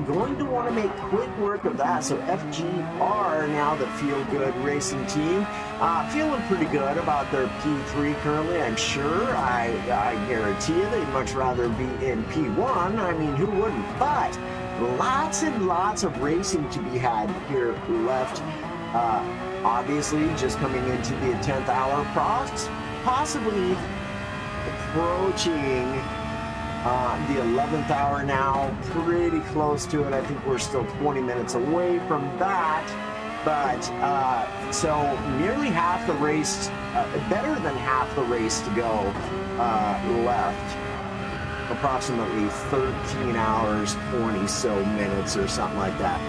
Going to want to make quick work of that. So FGR, now the Feel Good Racing Team, feeling pretty good about their P3 currently, I'm sure. I guarantee you they'd much rather be in P1. I mean, who wouldn't? But lots and lots of racing to be had here left. Obviously, just coming into the 10th hour, possibly approaching the 11th hour now, pretty close to it. I think we're still 20 minutes away from that, but so nearly half the race, better than half the race to go left. Approximately 13 hours, 20 so minutes or something like that.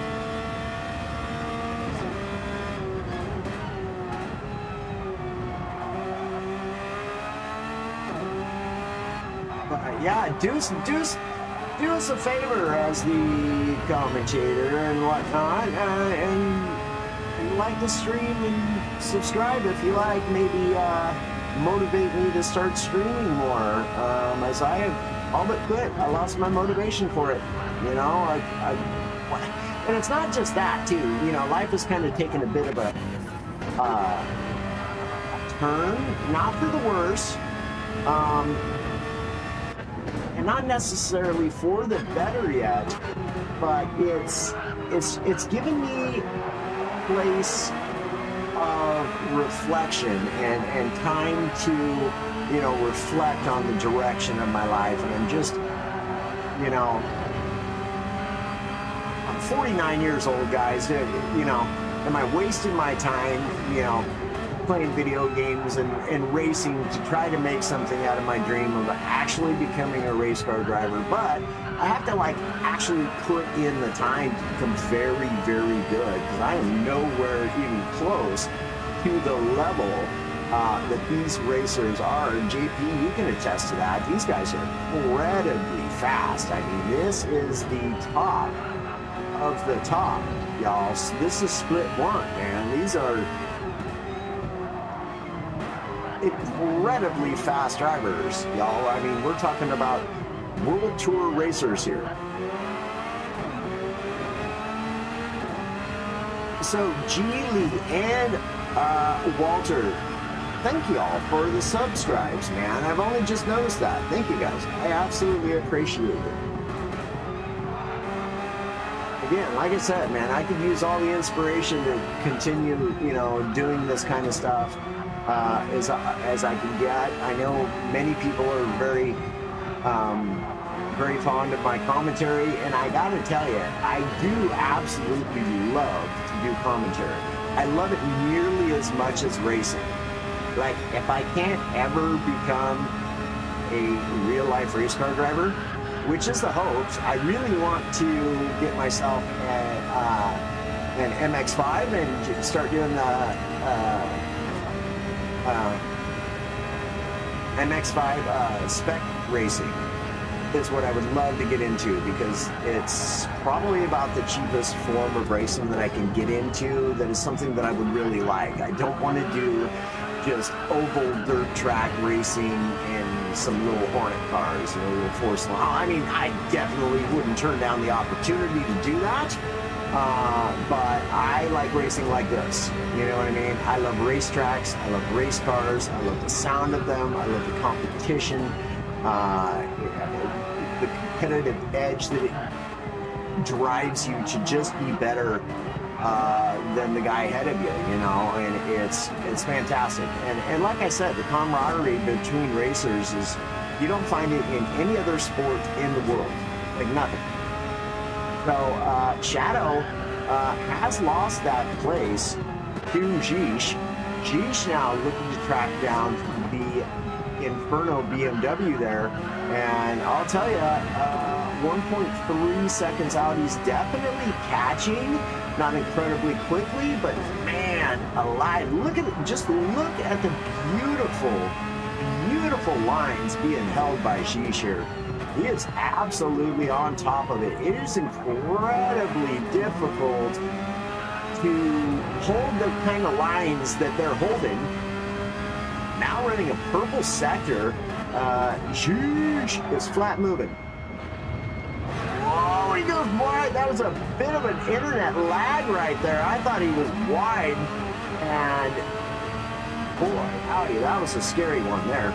Yeah, do us a favor as the commentator and whatnot, and like the stream and subscribe if you like. Maybe motivate me to start streaming more. As I have all but quit, I lost my motivation for it. You know, and it's not just that too. You know, life has kind of taken a bit of a turn, not for the worse. And not necessarily for the better yet, but it's given me a place of reflection and time to, you know, reflect on the direction of my life. And I'm just, you know, I'm 49 years old, guys. You know, am I wasting my time, you know, playing video games and racing to try to make something out of my dream of actually becoming a race car driver? But I have to like actually put in the time to become very, very good, because I am nowhere even close to the level that these racers are. And JP, you can attest to that. These guys are incredibly fast. I mean, this is the top of the top, y'all. So this is split one, man. These are incredibly fast drivers, y'all. I mean, we're talking about World Tour racers here. So, Geely and Walter, thank you all for the subscribes, man. I've only just noticed that. Thank you, guys. I absolutely appreciate it. Again, like I said, man, I could use all the inspiration to continue, you know, doing this kind of stuff as I can get. I know many people are very fond of my commentary, and I gotta tell you, I do absolutely love to do commentary. I love it nearly as much as racing. Like, if I can't ever become a real-life race car driver, which is the hopes, I really want to get myself an MX-5 and start doing the MX-5 spec racing. is what I would love to get into, because it's probably about the cheapest form of racing that I can get into that is something that I would really like. I don't want to do just oval dirt track racing in some little Hornet cars, little force line. I mean, I definitely wouldn't turn down the opportunity to do that, but I like racing like this. You know what I mean? I love racetracks, I love race cars, I love the sound of them, I love the competition, the competitive edge that it drives you to just be better than the guy ahead of you, you know, and it's fantastic. And like I said, the camaraderie between racers is, you don't find it in any other sport in the world, like nothing. So Shadow has lost that place to Jish. Jish now looking to track down the Inferno BMW there, and I'll tell you, 1.3 seconds out, he's definitely catching, not incredibly quickly, but man alive, look at it, just look at the beautiful lines being held by Jish here. He is absolutely on top of it. It is incredibly difficult to hold the kind of lines that they're holding. Now running a purple sector, Jish is flat moving. Oh, he goes wide. That was a bit of an internet lag right there. I thought he was wide, and boy, howdy, that was a scary one there.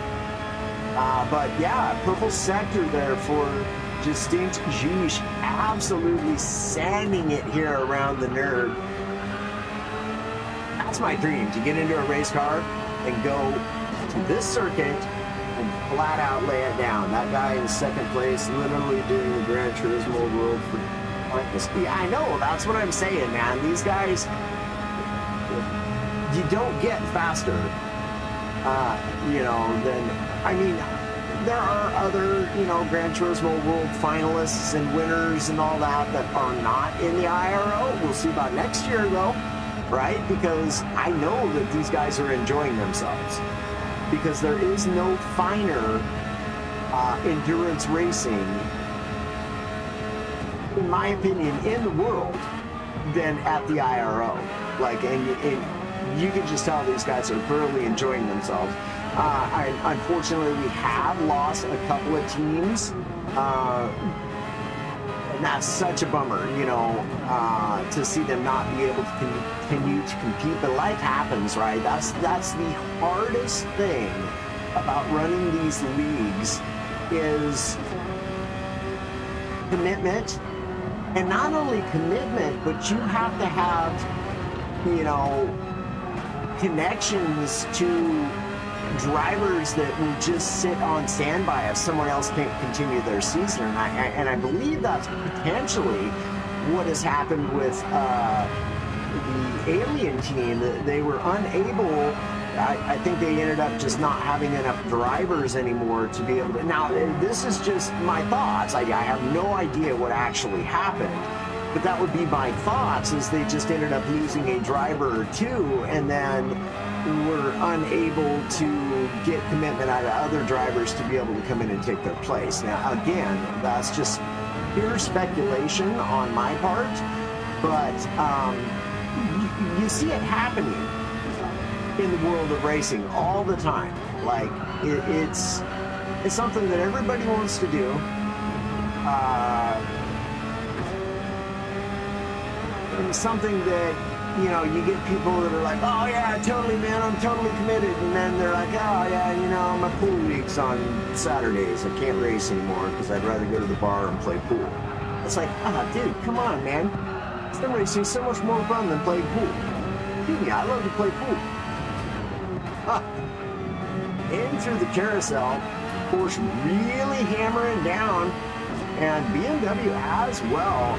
But yeah, purple sector there for Stint. Jish absolutely sanding it here around the Nurb. That's my dream, to get into a race car and go to this circuit and flat out lay it down. That guy in second place, literally doing the Gran Turismo world for pointless. Yeah, I know, that's what I'm saying, man. These guys, you don't get faster, you know, than, I mean, there are other, you know, Gran Turismo world finalists and winners and all that that are not in the IRO. We'll see about next year, though, right? Because I know that these guys are enjoying themselves, because there is no finer endurance racing, in my opinion, in the world than at the IRO. Like, and you can just tell these guys are thoroughly enjoying themselves. Unfortunately, we have lost a couple of teams, and that's such a bummer, you know, to see them not be able to continue to compete. But life happens, right? That's the hardest thing about running these leagues, is commitment. And not only commitment, but you have to have, you know, connections to drivers that will just sit on standby if someone else can't continue their season. And I believe that's potentially what has happened with the Alien team. They were unable, I think they ended up just not having enough drivers anymore to be able to. Now, this is just my thoughts. I have no idea what actually happened, but that would be my thoughts, is they just ended up losing a driver or two, and then were unable to get commitment out of other drivers to be able to come in and take their place. Now, again, that's just pure speculation on my part, but you see it happening in the world of racing all the time. Like, it's something that everybody wants to do. And something that, you know, you get people that are like, oh yeah, totally, man, I'm totally committed. And then they're like, oh yeah, you know, my pool league's on Saturdays. I can't race anymore because I'd rather go to the bar and play pool. It's like, dude, come on, man. Sim racing is so much more fun than playing pool. Excuse me, I love to play pool. In through the carousel, Porsche really hammering down, and BMW as well,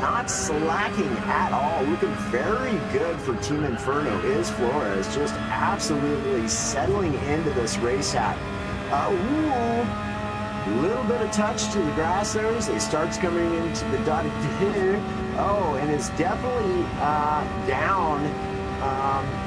not slacking at all. Looking very good for Team Inferno. Is Flores just absolutely settling into this race hat. Little bit of touch to the grass there as he starts coming into the dotted. Oh, and is definitely down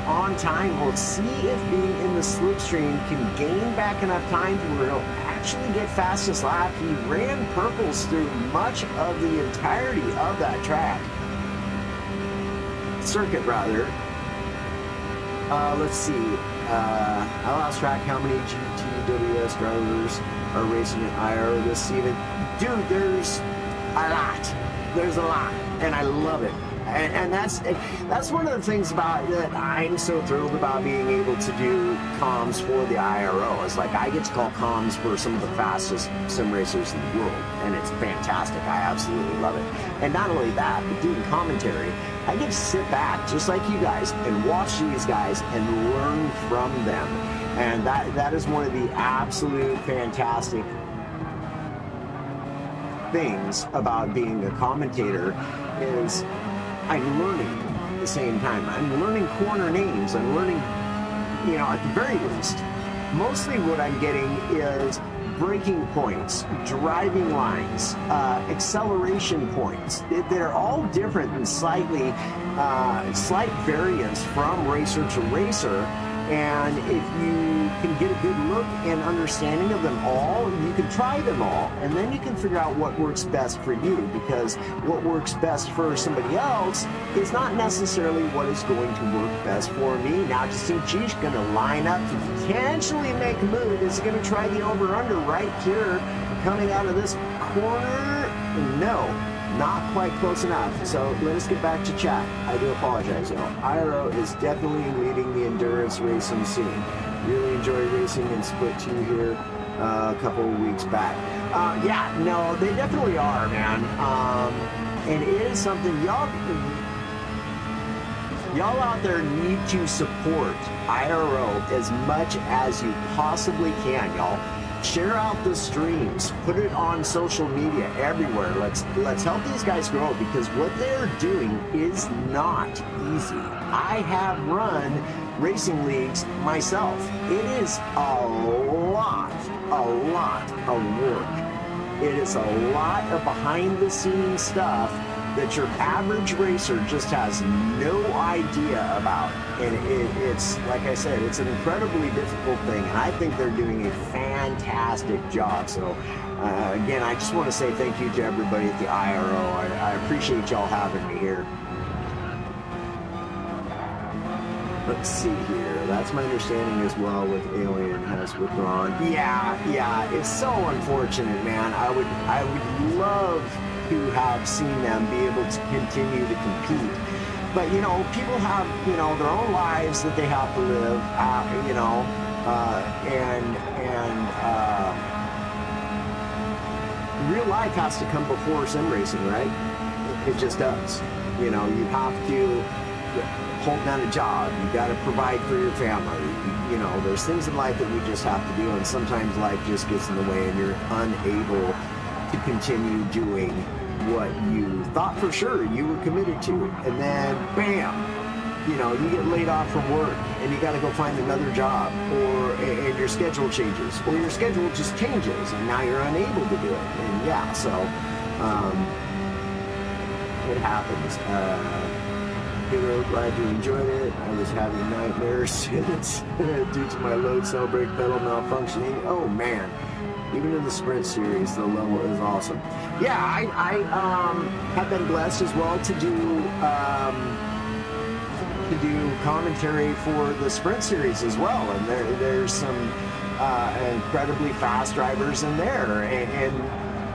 on time. We'll see if being in the slipstream can gain back enough time to where he'll actually get fastest lap. He ran purples through much of the entirety of that track. Circuit, rather. Let's see. I lost track how many GTWS drivers are racing at IRO this season. Dude, there's a lot. There's a lot, and I love it. And that's one of the things about that I'm so thrilled about being able to do comms for the IRO. It's like I get to call comms for some of the fastest sim racers in the world, and it's fantastic. I absolutely love it. And not only that, but doing commentary, I get to sit back just like you guys and watch these guys and learn from them. And that is one of the absolute fantastic things about being a commentator is I'm learning at the same time. I'm learning corner names. I'm learning, at the very least. Mostly what I'm getting is braking points, driving lines, acceleration points. They're all different and slight variance from racer to racer. And if you can get a good look and understanding of them all, you can try them all, and then you can figure out what works best for you, because what works best for somebody else is not necessarily what is going to work best for me. Now, Justin G's going to line up to potentially make a move. Is he going to try the over-under right here coming out of this corner? No. Not quite close enough. So let us get back to chat. I do apologize, y'all. IRO is definitely leading the endurance racing scene. Really enjoy racing in Split 2 here a couple of weeks back. Yeah, no, they definitely are, man. And it is something y'all out there need to support IRO as much as you possibly can, y'all. Share out the streams, put it on social media everywhere. Let's help these guys grow, because what they're doing is not easy. I have run racing leagues myself. It is a lot of work. It is a lot of behind the scenes stuff that your average racer just has no idea about. And it's, like I said, it's an incredibly difficult thing. And I think they're doing a fantastic job. So, again, I just want to say thank you to everybody at the IRO. I appreciate y'all having me here. Let's see here. That's my understanding as well with Alien has withdrawn. Yeah, it's so unfortunate, man. I would love to have seen them be able to continue to compete. But, people have, their own lives that they have to live, real life has to come before sim racing, right? It just does. You have to hold down a job. You got to provide for your family. There's things in life that we just have to do, and sometimes life just gets in the way and you're unable to continue doing what you thought for sure you were committed to, and then bam, you get laid off from work and you got to go find another job, and your schedule changes, or your schedule just changes and now you're unable to do it. And yeah, so it happens. Hero, glad you enjoyed it. I was having nightmares since due to my load cell brake pedal malfunctioning. Oh man. Even in the sprint series, the level is awesome. Yeah, I have been blessed as well to do commentary for the sprint series as well, and there's some incredibly fast drivers in there, and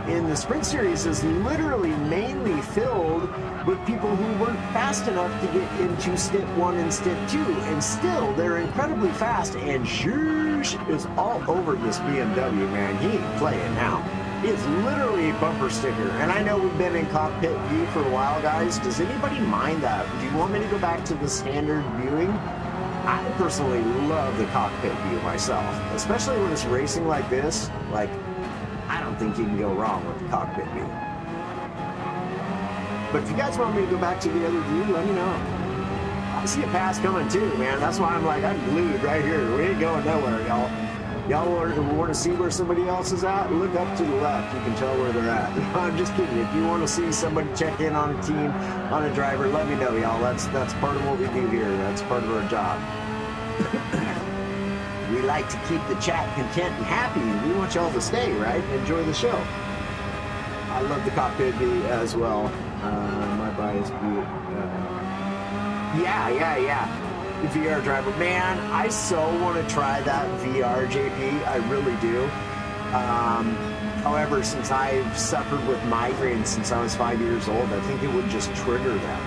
in the sprint series is literally mainly filled with people who weren't fast enough to get into Stint 1 and Stint 2, and still they're incredibly fast, and Zhuzh is all over this BMW, man. He ain't playing now. It's literally a bumper sticker. And I know we've been in cockpit view for a while, guys. Does anybody mind that? Do you want me to go back to the standard viewing? I personally love the cockpit view myself, especially when it's racing like this. Like, I don't think you can go wrong with the cockpit view. But if you guys want me to go back to the other view, let me know. I see a pass coming too, man. That's why I'm glued right here. We ain't going nowhere, y'all. Y'all want to see where somebody else is at? Look up to the left. You can tell where they're at. I'm just kidding. If you want to see somebody check in on a team, on a driver, let me know, y'all. That's part of what we do here. That's part of our job. We like to keep the chat content and happy. We want y'all to stay, right? Enjoy the show. I love the cockpit view as well. My bias view. Yeah. VR driver. Man, I so want to try that VR, JP. I really do. However, since I've suffered with migraines since I was 5 years old, I think it would just trigger them.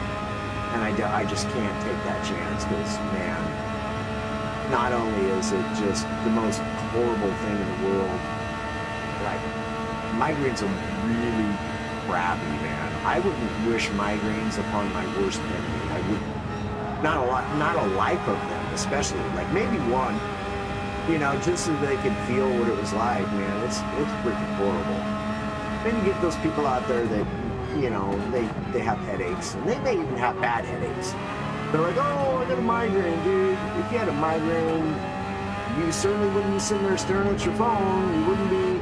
And I just can't take that chance because, man, not only is it just the most horrible thing in the world, like, migraines are really crappy, man. I wouldn't wish migraines upon my worst enemy. I wouldn't. Not a life of them, especially. Like, maybe one, you know, just so they could feel what it was like, man. It's freaking horrible. Then you get those people out there that, you know, they have headaches, and they may even have bad headaches. They're like, oh, I got a migraine, dude. If you had a migraine, you certainly wouldn't be sitting there staring at your phone. You wouldn't be,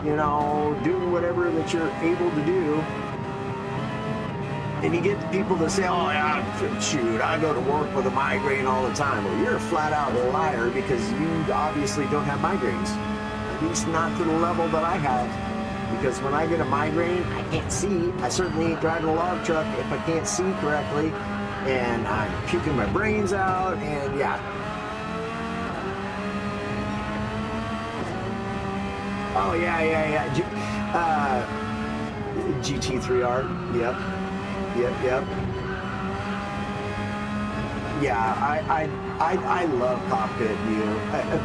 you know, doing whatever that you're able to do. And you get the people that say, oh, yeah, shoot, I go to work with a migraine all the time. Well, you're a flat-out liar because you obviously don't have migraines. At least not to the level that I have. Because when I get a migraine, I can't see. I certainly ain't driving a log truck if I can't see correctly. And I'm puking my brains out, and yeah. Oh, yeah. GT3R, yep. Yeah, I love cockpit view.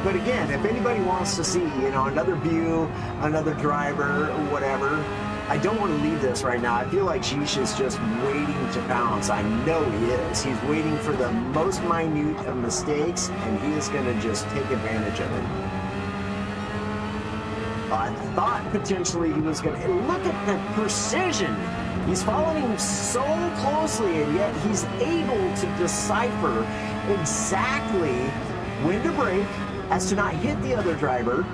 But again, if anybody wants to see, you know, another view, another driver, whatever, I don't want to leave this right now. I feel like Sheesh is just waiting to pounce. I know he is. He's waiting for the most minute of mistakes, and he is going to just take advantage of it. I thought potentially he was going to... Look at the precision. He's following so closely, and yet he's able to decipher exactly when to brake as to not hit the other driver.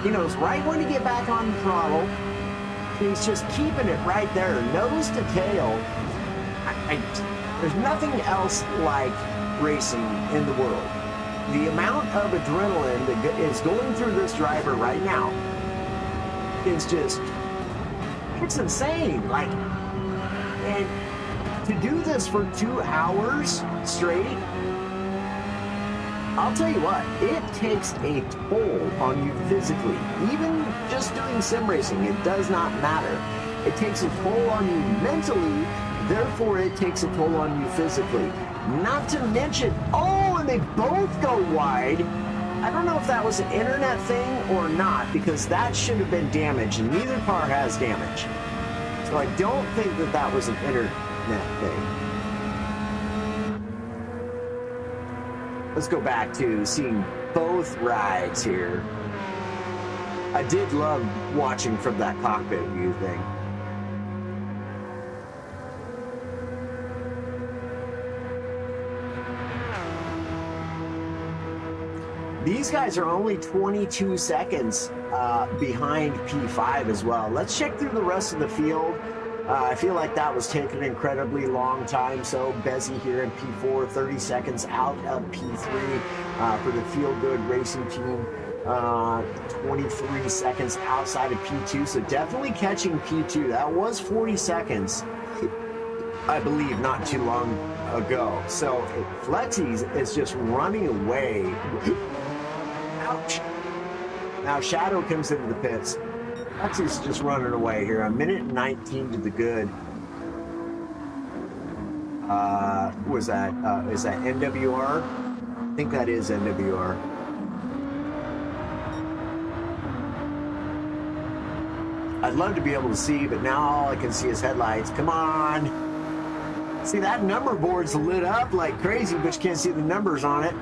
He knows right when to get back on the throttle. He's just keeping it right there, nose to tail. There's nothing else like racing in the world. The amount of adrenaline that is going through this driver right now is just, it's insane. Like, and to do this for 2 hours straight, I'll tell you what, it takes a toll on you physically. Even just doing sim racing, it does not matter. It takes a toll on you mentally, therefore it takes a toll on you physically. Not to mention, oh, and they both go wide. I don't know if that was an internet thing or not, because that should have been damaged, and neither car has damage. So I don't think that that was an internet thing. Let's go back to seeing both rides here. I did love watching from that cockpit view thing. These guys are only 22 seconds behind P5 as well. Let's check through the rest of the field. I feel like that was taking an incredibly long time. So Bezzy here in P4, 30 seconds out of P3 for the Feel Good Racing Team. 23 seconds outside of P2. So definitely catching P2. That was 40 seconds, I believe, not too long ago. So Flexi's is just running away. Ouch. Now Shadow comes into the pits. Lexi's just running away here. 1:19 to the good. Was that is that NWR? I think that is NWR. I'd love to be able to see, but now all I can see is headlights. Come on. See, that number board's lit up like crazy, but you can't see the numbers on it.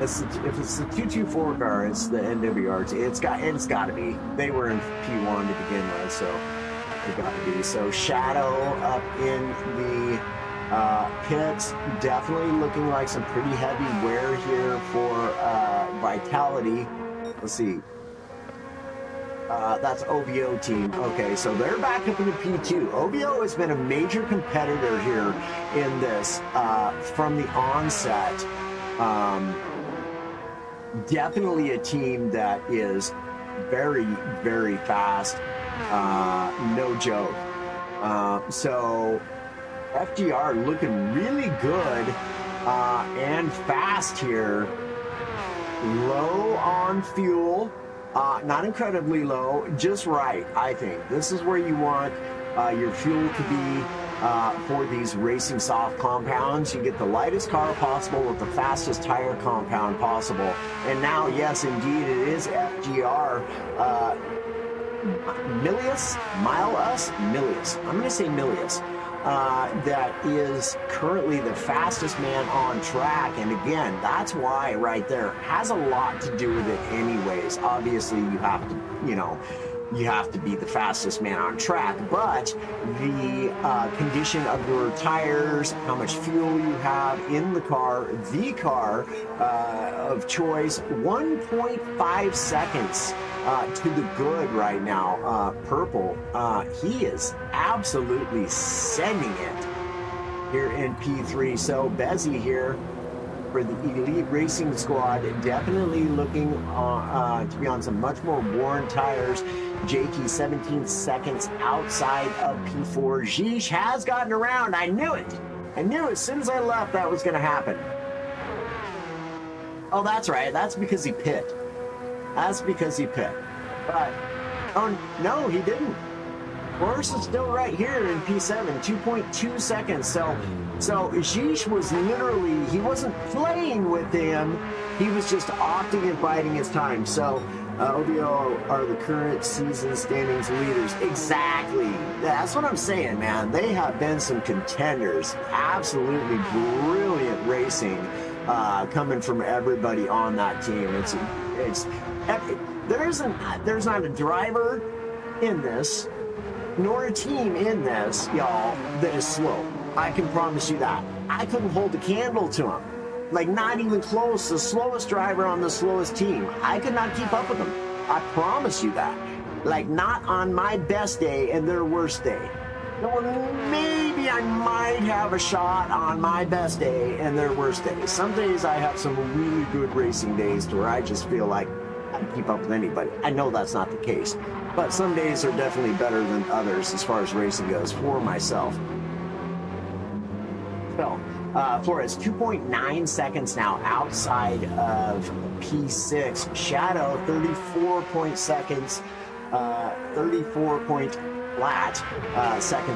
If it's the 224 car, it's the NWR. It's got to be. They were in P1 to begin with, so it got to be. So Shadow up in the pits, definitely looking like some pretty heavy wear here for Vitality. let's see. That's OVO team. Okay, so they're back up into P2. OVO has been a major competitor here in this from the onset. Definitely a team that is very, very fast. No joke. So FGR looking really good and fast here. Low on fuel. Not incredibly low, just right, I think. This is where you want your fuel to be for these racing soft compounds. You get the lightest car possible with the fastest tire compound possible. And now, yes, indeed, it is FGR. Milius? I'm going to say Milius. That is currently the fastest man on track, and again, that's why right there has a lot to do with it anyways. Obviously, you have to, you have to be the fastest man on track, but the condition of your tires, how much fuel you have in the car of choice, 1.5 seconds to the good right now. Purple, he is absolutely sending it here in P3. So Bezzy here for the Elite Racing Squad, definitely looking to be on some much more worn tires. JT 17 seconds outside of P4. Zhish has gotten around. I knew it. I knew as soon as I left that was going to happen. Oh, that's right. That's because he pit. But, oh, no, he didn't. Morris is still right here in P7, 2.2 seconds. So Zhish was literally, he wasn't playing with him. He was just opting and biding his time. So OVO are the current season standings leaders. Exactly. That's what I'm saying, man. They have been some contenders. Absolutely brilliant racing coming from everybody on that team. There's not a driver in this, nor a team in this, y'all, that is slow. I can promise you that. I couldn't hold a candle to him. Like, not even close. The slowest driver on the slowest team. I could not keep up with them. I promise you that. Like, not on my best day and their worst day. Well, maybe I might have a shot on my best day and their worst day. Some days I have some really good racing days to where I just feel like I can keep up with anybody. I know that's not the case. But some days are definitely better than others as far as racing goes for myself. So, Flores, 2.9 seconds now outside of P6. Shadow, 34 seconds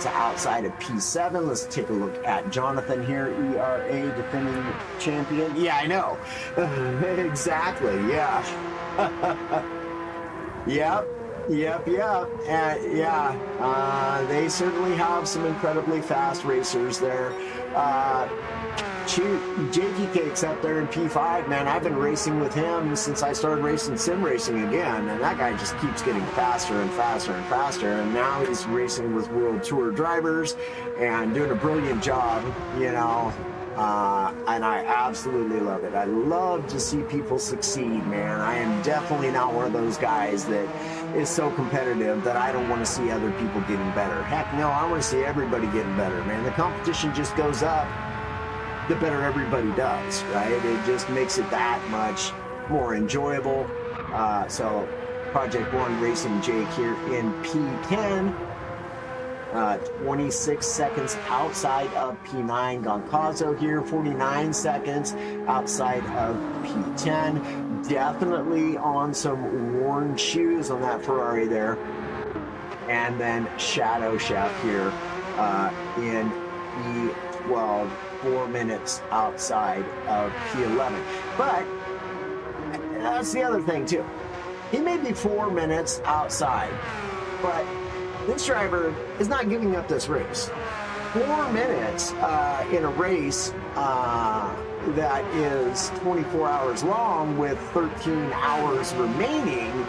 outside of P7. Let's take a look at Jonathan here, ERA defending champion. Yeah, I know. Exactly, yeah. Yep. They certainly have some incredibly fast racers there. GTEC's up there in P5, man. I've been racing with him since I started racing sim racing again, and that guy just keeps getting faster and faster and faster, and now he's racing with World Tour drivers and doing a brilliant job, and I absolutely love it. I love to see people succeed, man. I am definitely not one of those guys that is so competitive that I don't want to see other people getting better. Heck no, I want to see everybody getting better, man. The competition just goes up the better everybody does, right? It just makes it that much more enjoyable. So Project One Racing Jake here in P10. 26 seconds outside of P9. Goncazo here, 49 seconds outside of P10. Definitely on some worn shoes on that Ferrari there. And then Shadow Chef here in P12, 4 minutes outside of P11. But that's the other thing too. He may be 4 minutes outside, but this driver is not giving up this race. 4 minutes in a race that is 24 hours long with 13 hours remaining,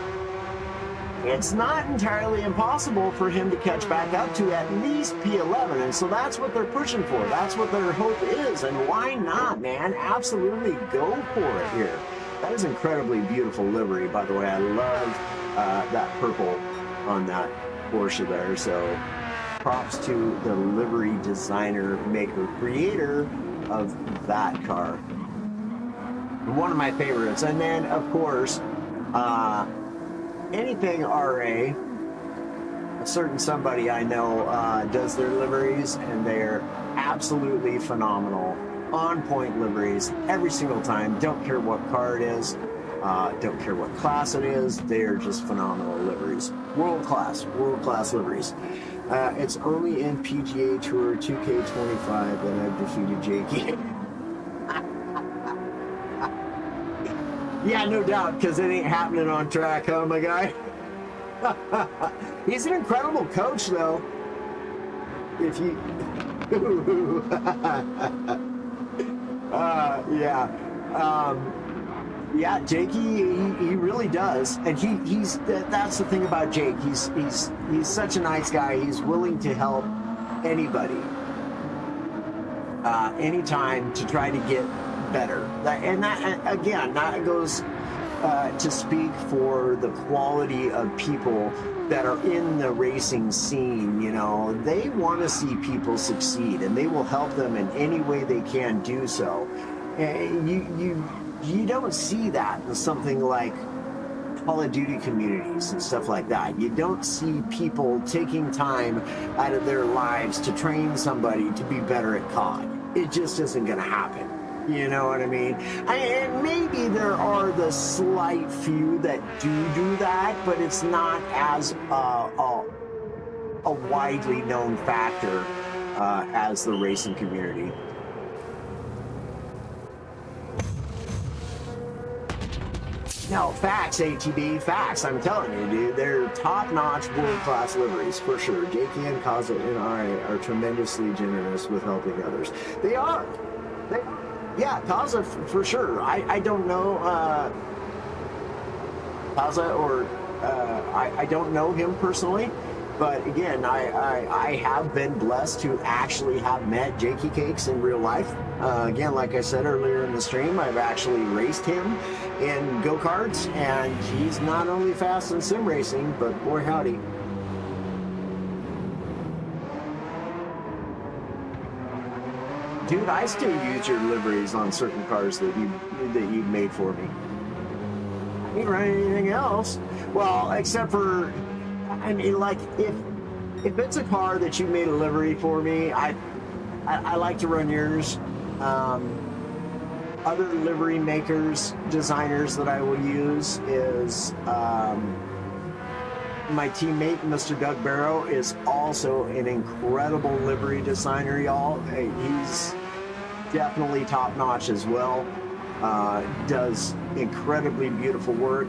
it's not entirely impossible for him to catch back up to at least P11. And so that's what they're pushing for. That's what their hope is. And why not, man? Absolutely go for it here. That is incredibly beautiful livery, by the way. I love that purple on that Porsche there. So props to the livery designer, maker, creator of that car. One of my favorites. And then, of course, anything RA, a certain somebody I know does their liveries, and they're absolutely phenomenal. On point liveries every single time. Don't care what car it is, don't care what class it is, they're just phenomenal liveries. World class liveries. It's only in PGA Tour 2K25 that I've defeated Jakey. Yeah, no doubt, because it ain't happening on track, huh, my guy? He's an incredible coach, though. If you... yeah, Jakey, he really does, and that's the thing about Jake. He's such a nice guy. He's willing to help anybody, anytime, to try to get better. That goes to speak for the quality of people that are in the racing scene. You know, they want to see people succeed, and they will help them in any way they can do so. And you don't see that in something like Call of Duty communities and stuff like that. You don't see people taking time out of their lives to train somebody to be better at COD. It just isn't going to happen. You know what I mean? And maybe there are the slight few that do that, but it's not as a widely known factor as the racing community. No, facts, ATB, facts. I'm telling you, dude, they're top-notch, world-class liveries, for sure. Jakey and Kaza and I are tremendously generous with helping others. They are. Yeah, Kaza, for sure. I don't know Kaza, or I don't know him personally, but again, I have been blessed to actually have met Jakey Cakes in real life. Again, like I said earlier in the stream, I've actually raced him in go-karts, and he's not only fast in sim racing, but boy howdy. Dude, I still use your liveries on certain cars that you've made for me. I didn't run anything else. Well, except for, I mean, like, if it's a car that you made a livery for me, I like to run yours. Other livery makers, designers that I will use is my teammate, Mr. Doug Barrow, is also an incredible livery designer, y'all. He's definitely top-notch as well. Does incredibly beautiful work.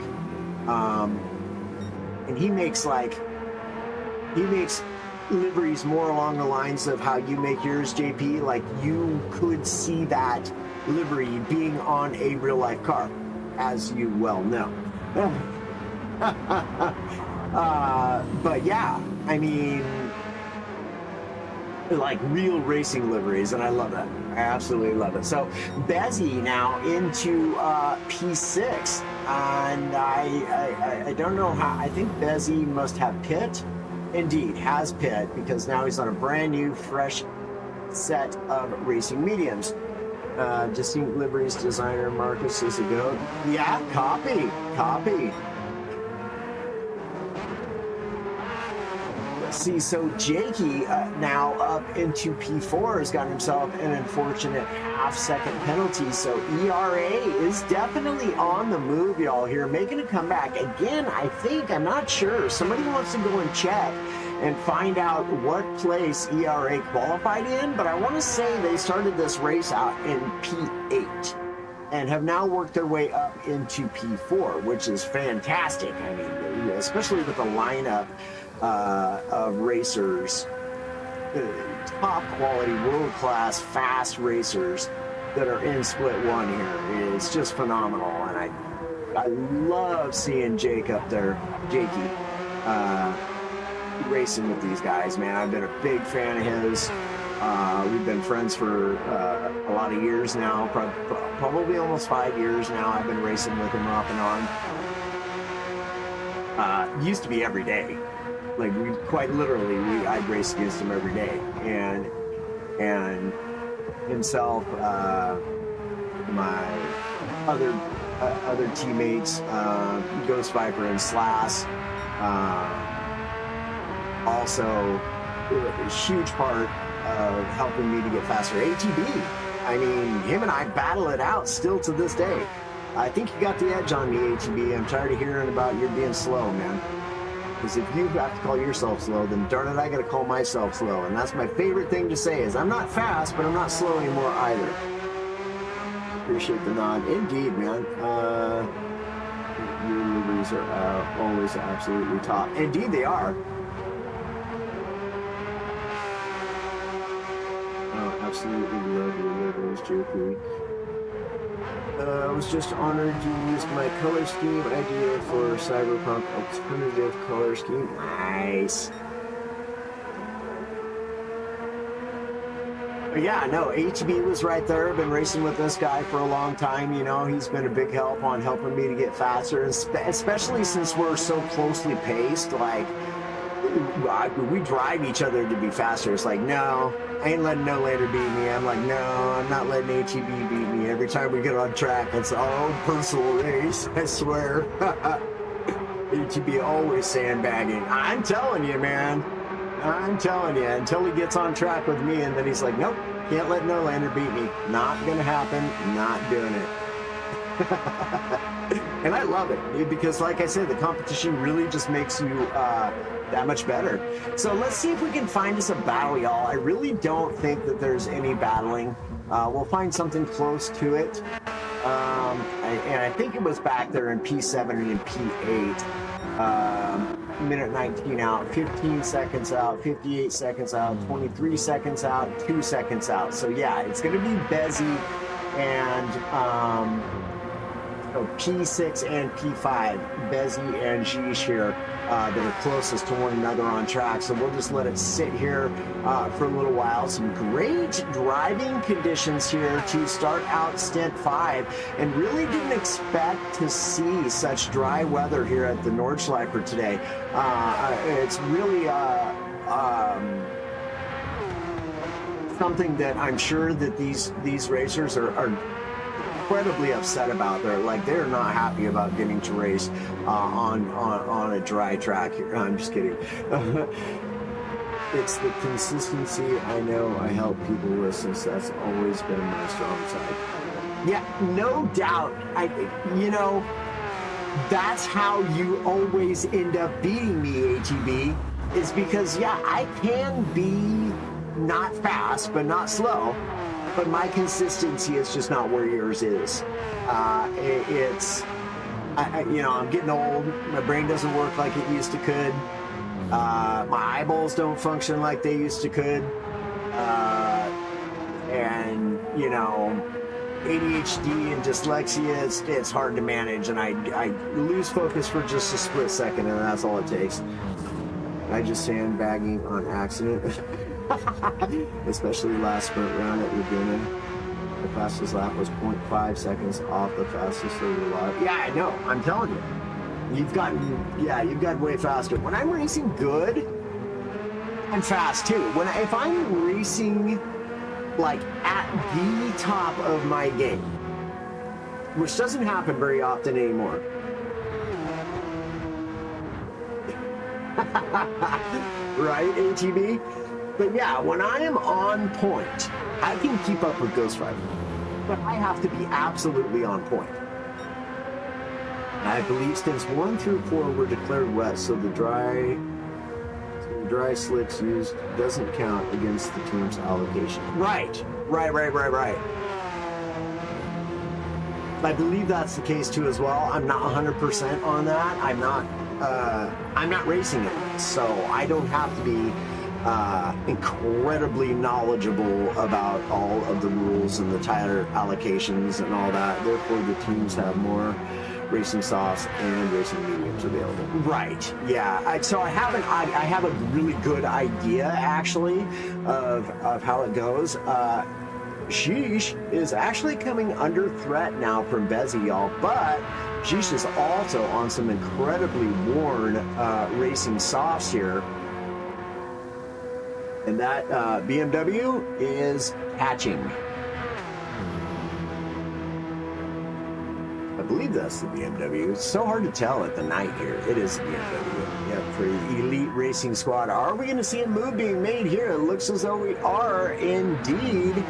And he makes liveries more along the lines of how you make yours, JP. Like, you could see that livery being on a real-life car, as you well know. But yeah, I mean, like real racing liveries, and I love that. I absolutely love it. So Bezzy now into P6, and I don't know how. I think Bezzy must have pit. Indeed, has pit, because now he's on a brand new, fresh set of racing mediums. Distinct liveries designer Marcus is a goat. Yeah, copy. See, so Jakey now up into P4 has got himself an unfortunate half-second penalty. So ERA is definitely on the move, y'all, here, making a comeback. Again, I think, I'm not sure, somebody wants to go and check and find out what place ERA qualified in, but I want to say they started this race out in P8 and have now worked their way up into P4, which is fantastic. I mean, especially with the lineup of racers, top quality, world-class, fast racers that are in split one here. It's just phenomenal, and I love seeing Jake up there, Jakey, racing with these guys, man. I've been a big fan of his. We've been friends for a lot of years now, probably almost 5 years now. I've been racing with him off and on. Used to be every day. Like, we quite literally, I'd race against him every day. And himself, my other teammates, Ghost Viper and Slash, also a huge part of helping me to get faster. ATB, I mean, him and I battle it out still to this day. I think you got the edge on me, ATB. I'm tired of hearing about you being slow, man. Because if you have to call yourself slow, then darn it, I got to call myself slow. And that's my favorite thing to say is I'm not fast, but I'm not slow anymore either. Appreciate the nod. Indeed, man. Your movies are always absolutely top. Indeed, they are. Oh, absolutely love your logos, JP. I was just honored you used my color scheme idea for Cyberpunk alternative color scheme. Nice. But yeah, no, HB was right there. I've been racing with this guy for a long time. You know, he's been a big help on helping me to get faster, especially since we're so closely paced. Like, we drive each other to be faster. It's like, no, I ain't letting no later beat me. I'm like, no, I'm not letting HEB beat me. Every time we get on track, it's our own personal race, I swear. HEB always sandbagging. I'm telling you, man. I'm telling you, until he gets on track with me, and then he's like, nope, can't let no lander beat me. Not gonna happen, not doing it. And I love it, dude, because like I said, the competition really just makes you that much better. So let's see if we can find us a battle, y'all. I really don't think that there's any battling. We'll find something close to it. And I think it was back there in P7 and in P8. Minute 19 out, 15 seconds out, 58 seconds out, 23 seconds out, 2 seconds out. So yeah, it's going to be Bezzy and P6 and P5, Bezzy and Jish here, that are closest to one another on track. So we'll just let it sit here for a little while. Some great driving conditions here to start out Stint 5, and really didn't expect to see such dry weather here at the Nordschleifer today. It's really something that I'm sure that these racers are incredibly upset about. They're not happy about getting to race on a dry track here. I'm just kidding. It's the consistency. I know I help people with, since that's always been my strong side. Yeah, no doubt. You know, that's how you always end up beating me, ATB, is because, yeah, I can be not fast, but not slow. But my consistency is just not where yours is. You know, I'm getting old. My brain doesn't work like it used to could. My eyeballs don't function like they used to could. And, you know, ADHD and dyslexia, it's hard to manage. And I lose focus for just a split second, and that's all it takes. I just sandbagging on accident. Especially last sprint round at Laguna. The fastest lap was 0.5 seconds off the fastest of the lap. Yeah, I know. I'm telling you. You've gotten way faster. When I'm racing good, I'm fast too. If I'm racing like at the top of my game, which doesn't happen very often anymore. Right, ATB? But yeah, when I am on point, I can keep up with Ghost Rider. But I have to be absolutely on point. I believe stints 1 through 4 were declared wet, so the dry slicks used doesn't count against the team's allocation. Right. I believe that's the case too as well. I'm not 100% on that. I'm not racing it, so I don't have to be incredibly knowledgeable about all of the rules and the tire allocations and all that. Therefore, the teams have more racing softs and racing mediums available. Right. Yeah. So I have a really good idea actually of how it goes. Sheesh is actually coming under threat now from Bezzy, y'all, but Sheesh is also on some incredibly worn racing softs here. And that BMW is catching. I believe that's the BMW. It's so hard to tell at the night here. It is the BMW. Yeah, for the Elite Racing Squad. Are we going to see a move being made here? It looks as though we are indeed.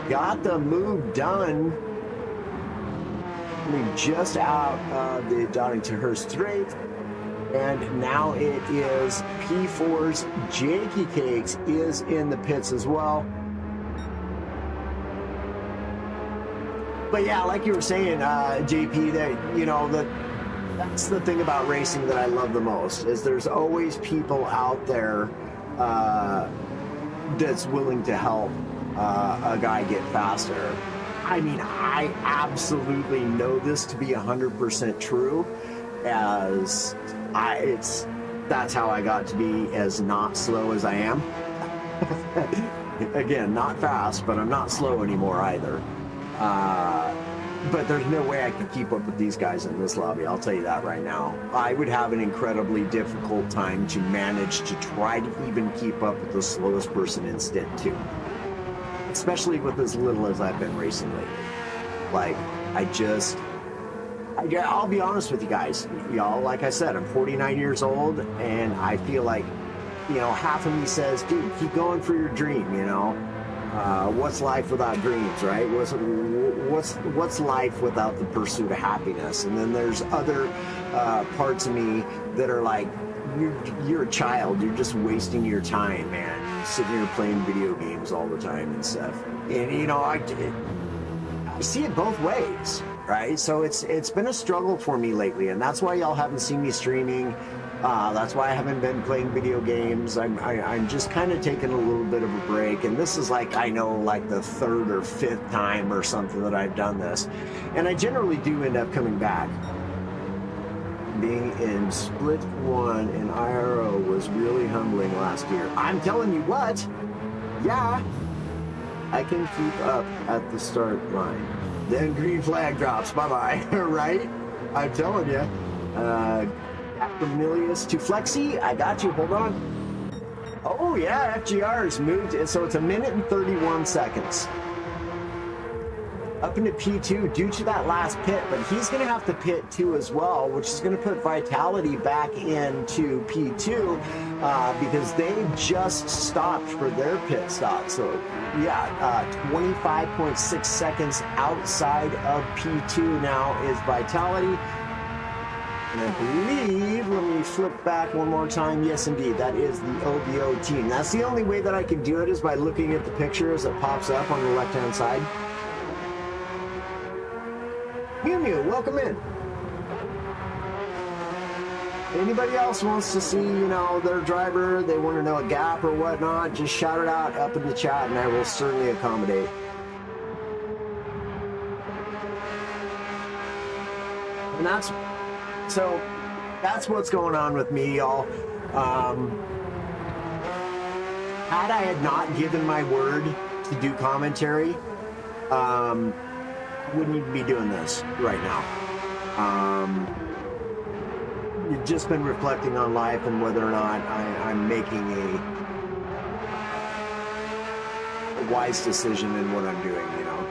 Got the move done. I mean, just out of the Donington-Hurst Strait. And now it is P4's Jakey Cakes is in the pits as well. But yeah, like you were saying, JP, that, you know, that's the thing about racing that I love the most, is there's always people out there that's willing to help a guy get faster. I mean, I absolutely know this to be 100% true, as that's how I got to be as not slow as I am. Again, not fast, but I'm not slow anymore either. But there's no way I could keep up with these guys in this lobby, I'll tell you that right now. I would have an incredibly difficult time to manage to try to even keep up with the slowest person in Stint 2. Especially with as little as I've been racing lately. Like, I'll be honest with you guys, y'all, like I said, I'm 49 years old, and I feel like, you know, half of me says, dude, keep going for your dream, you know? What's life without dreams, right? What's life without the pursuit of happiness? And then there's other parts of me that are like, you're a child, you're just wasting your time, man. Sitting here playing video games all the time and stuff. And, you know, I see it both ways, right? So it's been a struggle for me lately, and that's why y'all haven't seen me streaming. That's why I haven't been playing video games. I'm just kind of taking a little bit of a break, and this is like, I know, like the 3rd or 5th time or something that I've done this, and I generally do end up coming back. Being in Split 1 in IRO was really humbling last year. I'm telling you what, yeah, I can keep up at the start line. Then green flag drops, bye-bye, right? I'm telling you. Familius to Flexi, I got you, hold on. Oh yeah, FGR has moved, so it's 1 minute and 31 seconds. Up into P2 due to that last pit, but he's going to have to pit 2 as well, which is going to put Vitality back into P2 because they just stopped for their pit stop. So yeah, 25.6 seconds outside of P2 now is Vitality. And I believe, let me flip back one more time. Yes, indeed, that is the OVO team. That's the only way that I can do it, is by looking at the picture as it pops up on the left-hand side. Mew, welcome in. Anybody else wants to see, you know, their driver, they want to know a gap or whatnot, just shout it out up in the chat and I will certainly accommodate. And that's what's going on with me, y'all. Had I had not given my word to do commentary, wouldn't even be doing this right now. You've just been reflecting on life and whether or not I'm making a wise decision in what I'm doing, you know.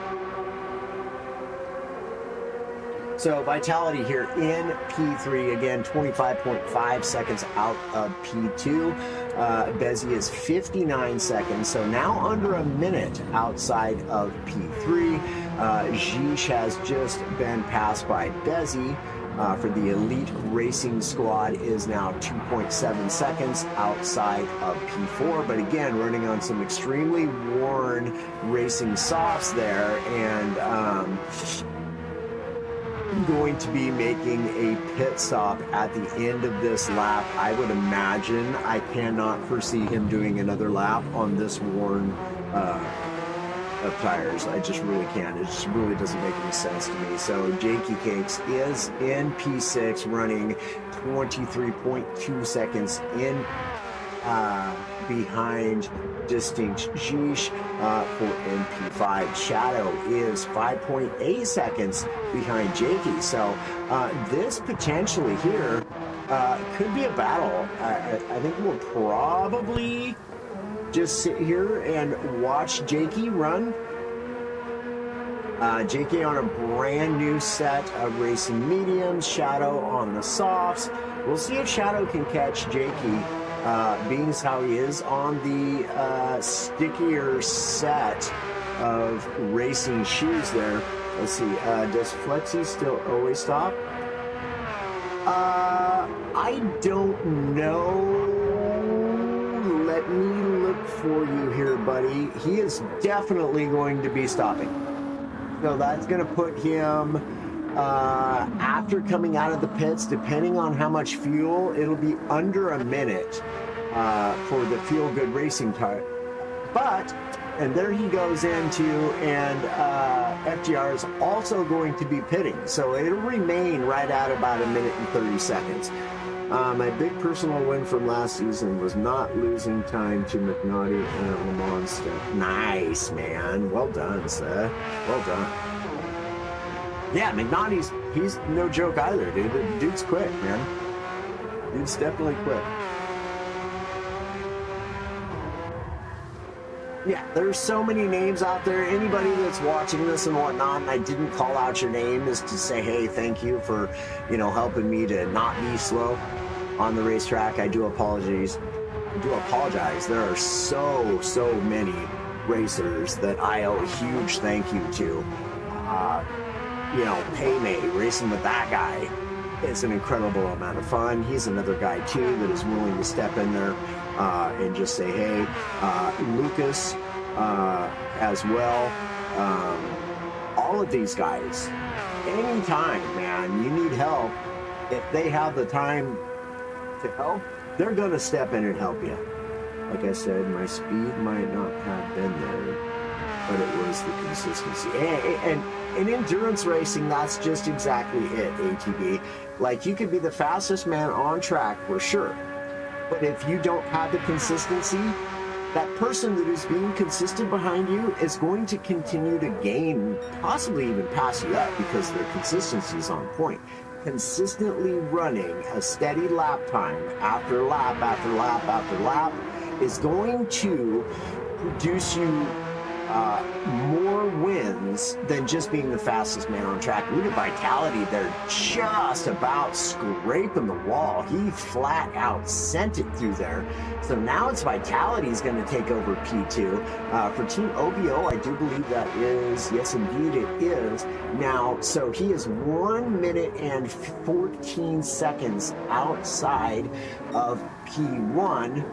So Vitality here in P3, again, 25.5 seconds out of P2. Bezzy is 59 seconds, so now under a minute outside of P3. Jish has just been passed by Bezzy. For the Elite Racing Squad is now 2.7 seconds outside of P4, but again, running on some extremely worn racing softs there, and going to be making a pit stop at the end of this lap. I would imagine, I cannot foresee him doing another lap on this worn of tires. I just really can't. It just really doesn't make any sense to me. So Jakey Cakes is in P6 running 23.2 seconds in behind Distinct Jish for MP5. Shadow is 5.8 seconds behind Jakey. So this potentially here could be a battle. I think we'll probably just sit here and watch Jakey run. Jakey on a brand new set of racing mediums, Shadow on the softs. We'll see if Shadow can catch Jakey, being as how he is on the stickier set of racing shoes there. Let's see, does Flexi still always stop? I don't know. Let me look for you here, buddy. He is definitely going to be stopping. So that's going to put him, after coming out of the pits, depending on how much fuel, it'll be under a minute for the Feel Good Racing tire. But, and there he goes into, and FGR is also going to be pitting. So it'll remain right at about 1 minute and 30 seconds. My big personal win from last season was not losing time to McNaughty and Le Mans step. Nice, man. Well done, sir. Well done. Yeah, McNaughty's, he's no joke either, dude. The dude's quick, man. Dude's definitely quick. Yeah, there's so many names out there. Anybody that's watching this and whatnot, and I didn't call out your name, is to say, hey, thank you for, you know, helping me to not be slow on the racetrack. I do apologize. There are so many racers that I owe a huge thank you to. You know, Paymay, racing with that guy, it's an incredible amount of fun. He's another guy too that is willing to step in there and just say, hey, Lucas as well. All of these guys, anytime, man, you need help, if they have the time to help, they're going to step in and help you. Like I said, my speed might not have been there, but it was the consistency. And in endurance racing, that's just exactly it, ATB. Like, you could be the fastest man on track for sure, but if you don't have the consistency, that person that is being consistent behind you is going to continue to gain, possibly even pass you up, because their consistency is on point. Consistently running a steady lap time after lap after lap after lap is going to produce you more wins than just being the fastest man on track. Look at Vitality, they're just about scraping the wall. He flat out sent it through there. So now it's Vitality's going to take over P2. For Team OVO, I do believe that is, yes indeed it is. Now, so he is 1 minute and 14 seconds outside of P1.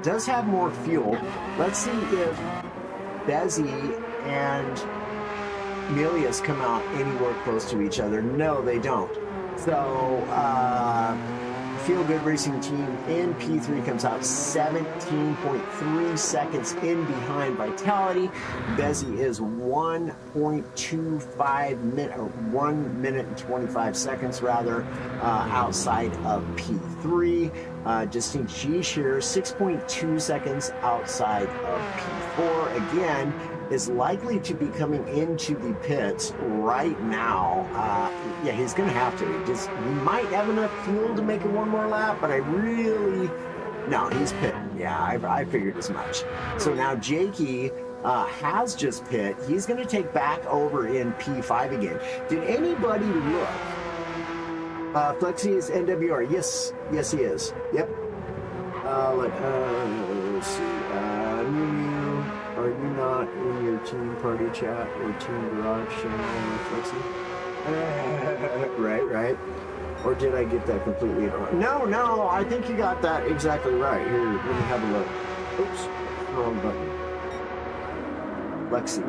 Does have more fuel. Let's see if Bezzy and Milius come out anywhere close to each other. No, they don't. So, Feel Good Racing Team in P3 comes out 17.3 seconds in behind Vitality. Bezzy is 1.25 minute, or 1 minute and 25 seconds rather, outside of P3. Distinct G-Share 6.2 seconds outside of P4. Again, is likely to be coming into the pits right now. Yeah, he's going to have to. He might have enough fuel to make it one more lap, but no, he's pitting. Yeah, I figured as much. So now Jakey has just pit. He's going to take back over in P5 again. Did anybody look? Flexi is NWR. Yes, he is. Yep. Let's see. Are you not in your team party chat or team garage channel, Flexi? Right. Or did I get that completely wrong? No, I think you got that exactly right. Here, let me have a look. Oops, wrong button. Flexi.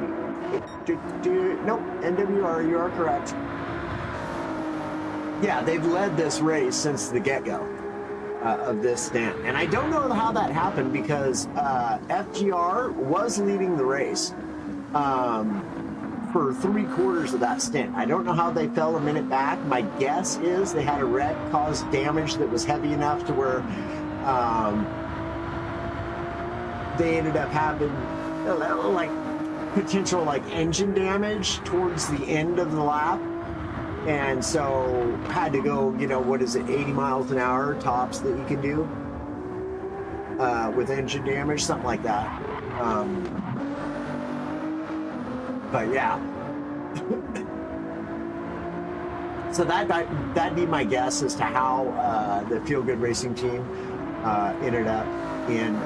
Nope, NWR, you are correct. Yeah, they've led this race since the get-go. of this stint. And I don't know how that happened because FGR was leading the race for 3/4 of that stint. I don't know how they fell a minute back. My guess is they had a wreck cause damage that was heavy enough to where they ended up having like potential like engine damage towards the end of the lap, and so had to go, you know, what is it, 80 miles an hour tops that you can do with engine damage, something like that. But yeah. So that'd be my guess as to how the Feel Good Racing team ended up in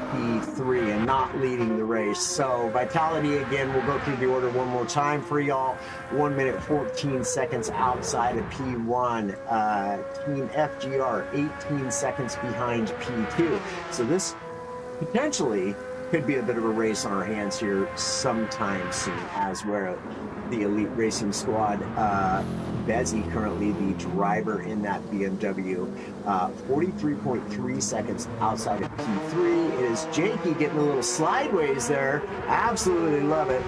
P3 and not leading the race. So Vitality, again, we'll go through the order one more time for y'all. 1 minute 14 seconds outside of P1. Team FGR 18 seconds behind P2. So this potentially could be a bit of a race on our hands here sometime soon, as we're the Elite Racing Squad. Bezzy, currently the driver in that BMW, 43.3 seconds outside of P3. It is Jakey getting a little sideways there. Absolutely love it.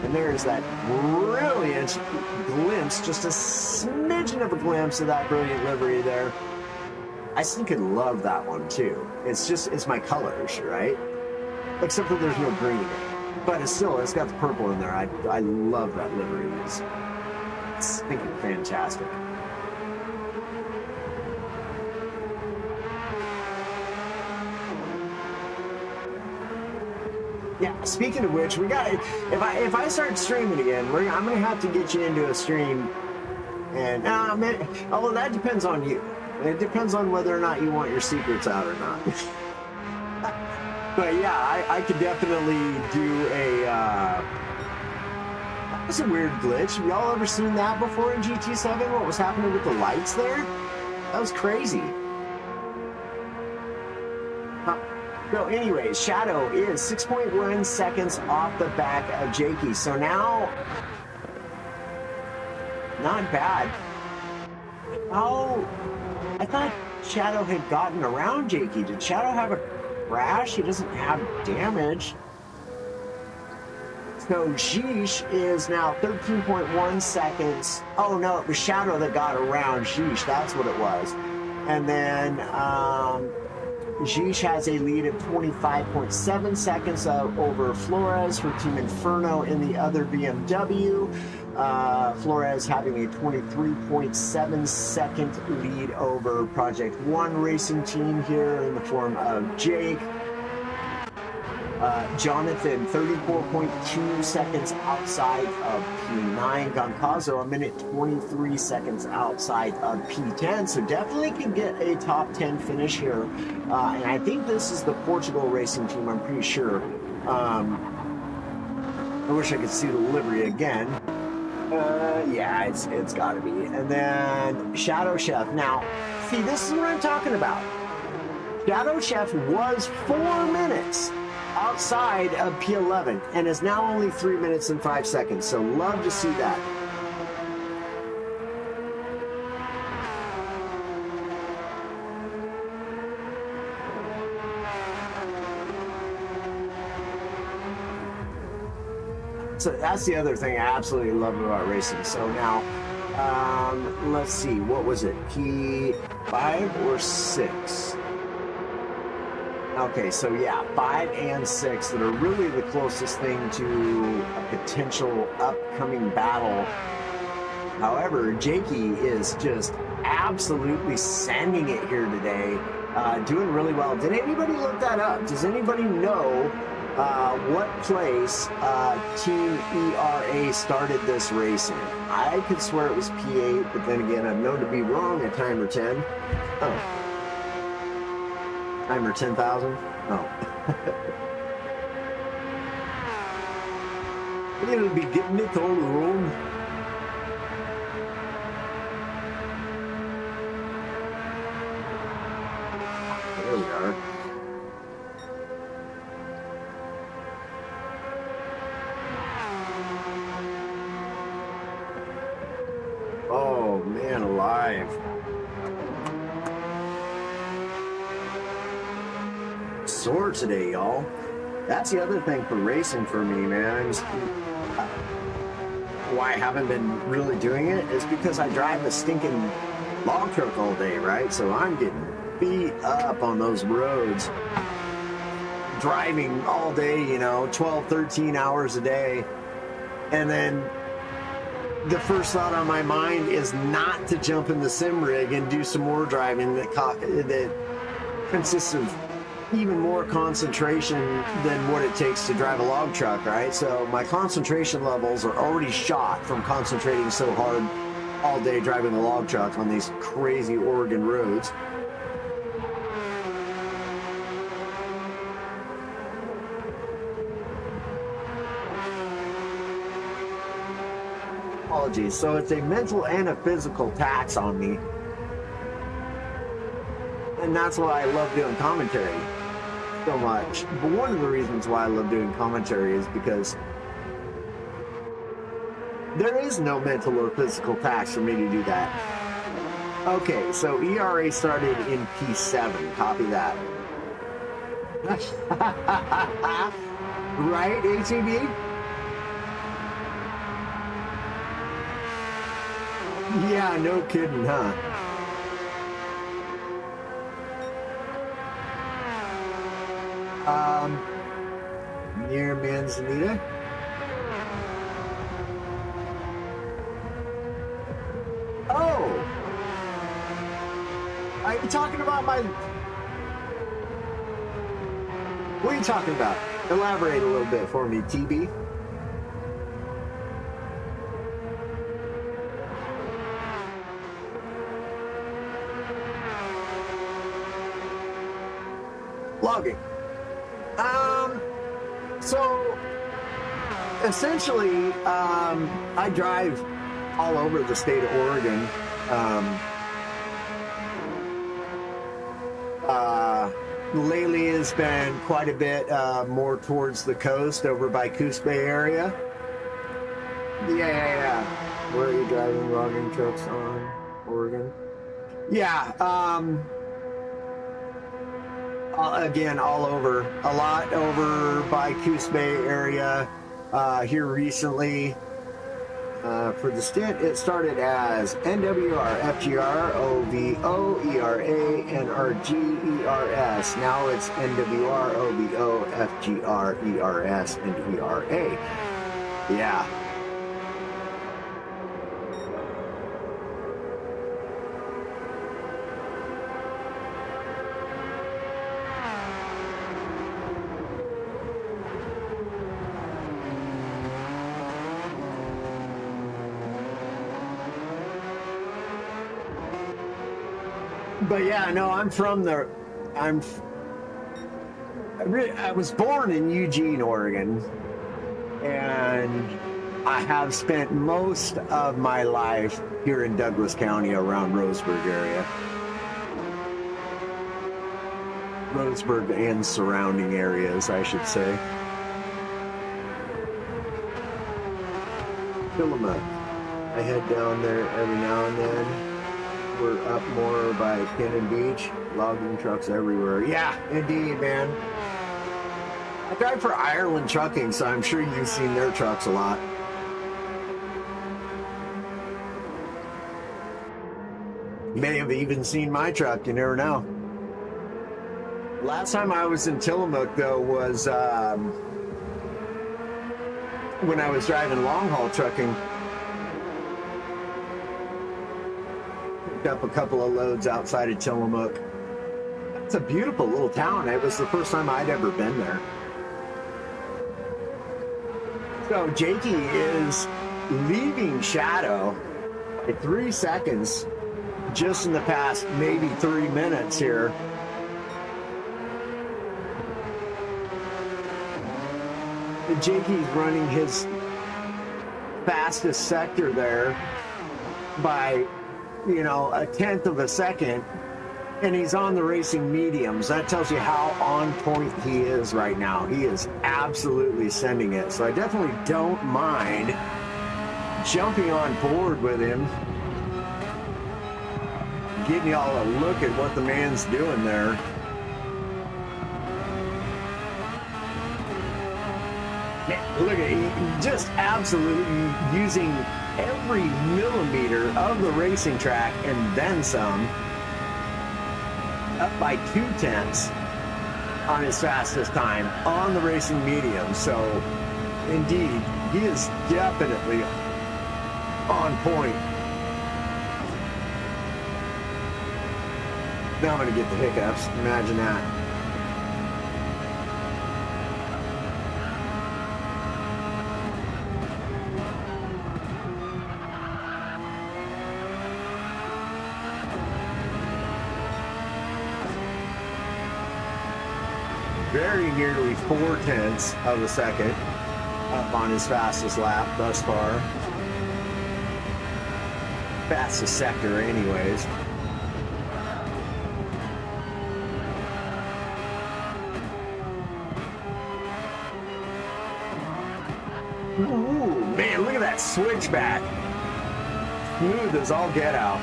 And there's that brilliant glimpse, just a smidgen of a glimpse of that brilliant livery there. I stinking love that one too. It's my colors, right? Except that there's no green in it. But it's got the purple in there. I love that livery. It's thinking fantastic. Yeah, speaking of which, we got, if I start streaming again, I'm gonna have to get you into a stream. And well, that depends on you. It depends on whether or not you want your secrets out or not. But yeah, I could definitely do a, that was a weird glitch. Have y'all ever seen that before in GT7? What was happening with the lights there? That was crazy. So anyways, Shadow is 6.1 seconds off the back of Jakey. So now, not bad. Oh, I thought Shadow had gotten around Jakey. Did Shadow have a crash? He doesn't have damage. So Sheesh is now 13.1 seconds. Oh no, it was Shadow that got around Sheesh. That's what it was. And then Sheesh has a lead of 25.7 seconds over Flores for Team Inferno in the other BMW. Flores having a 23.7 second lead over Project One Racing Team here in the form of Jake. Jonathan 34.2 seconds outside of P9. Goncazo 1 minute 23 seconds outside of P10. So definitely can get a top 10 finish here. And I think this is the Portugal Racing Team, I'm pretty sure. I wish I could see the livery again. Yeah, it's got to be. And then Shadow Chef. Now, see, this is what I'm talking about. Shadow Chef was 4 minutes outside of P11 and is now only 3 minutes and 5 seconds. So love to see that. So that's the other thing I absolutely love about racing. So now, let's see, what was it? P5 or 6? Okay, so yeah, 5 and 6 that are really the closest thing to a potential upcoming battle. However, Jakey is just absolutely sending it here today, doing really well. Did anybody look that up? Does anybody know what place Team ERA started this race in? I could swear it was P8, but then again, I'm known to be wrong at timer 10. Oh. Timer 10,000? Oh. It'll be getting it all wrong. There we are. Oh, man alive. hours a day, y'all. That's the other thing for racing for me, man. Why I haven't been really doing it is because I drive a stinking log truck all day, right? So I'm getting beat up on those roads, driving all day, you know, 12, 13 hours a day. And then the first thought on my mind is not to jump in the sim rig and do some more driving that consists of even more concentration than what it takes to drive a log truck, right? So my concentration levels are already shot from concentrating so hard all day driving a log truck on these crazy Oregon roads. Apologies. So it's a mental and a physical tax on me. And that's why I love doing commentary so much. But one of the reasons why I love doing commentary is because there is no mental or physical tax for me to do that. Okay, so ERA started in P7. Copy that. Right, ATV? Yeah, no kidding, huh? Near Manzanita. Oh! Are you talking about my... What are you talking about? Elaborate a little bit for me, TB. Logging. So essentially, I drive all over the state of Oregon. Lately has been quite a bit more towards the coast over by Coos Bay area. Yeah. Where are you driving logging trucks on Oregon? Yeah. Again, all over. A lot over by Coos Bay area. Here recently, for the stint, it started as NWR, FGR, OVO, ERA, NRG, ERS. Now it's NWR, OVO, FGR, ERS, and ERA. Yeah. But yeah, no, I'm from the, I was born in Eugene, Oregon, and I have spent most of my life here in Douglas County around Roseburg area. Roseburg and surrounding areas, I should say. Tillamook. I head down there every now and then. We're up more by Cannon Beach, logging trucks everywhere. Yeah, indeed, man. I drive for Ireland Trucking, so I'm sure you've seen their trucks a lot. You may have even seen my truck, you never know. Last time I was in Tillamook, though, was when I was driving long haul trucking. Up a couple of loads outside of Tillamook. It's a beautiful little town. It was the first time I'd ever been there. So Jakey is leaving Shadow by 3 seconds just in the past maybe 3 minutes here. Jakey's running his fastest sector there by, you know, 1/10 of a second, and he's on the racing mediums. That tells you how on point he is right now. He is absolutely sending it. So I definitely don't mind jumping on board with him, getting y'all a look at what the man's doing there. Man, look at it, just absolutely using every millimeter of the racing track and then some, up by 2/10 on his fastest time on the racing medium. So indeed, he is definitely on point. Now I'm going to get the hiccups. Imagine that. Very nearly 4/10 of a second up on his fastest lap thus far. Fastest sector anyways. Ooh, man, look at that switchback. Smooth as all get out.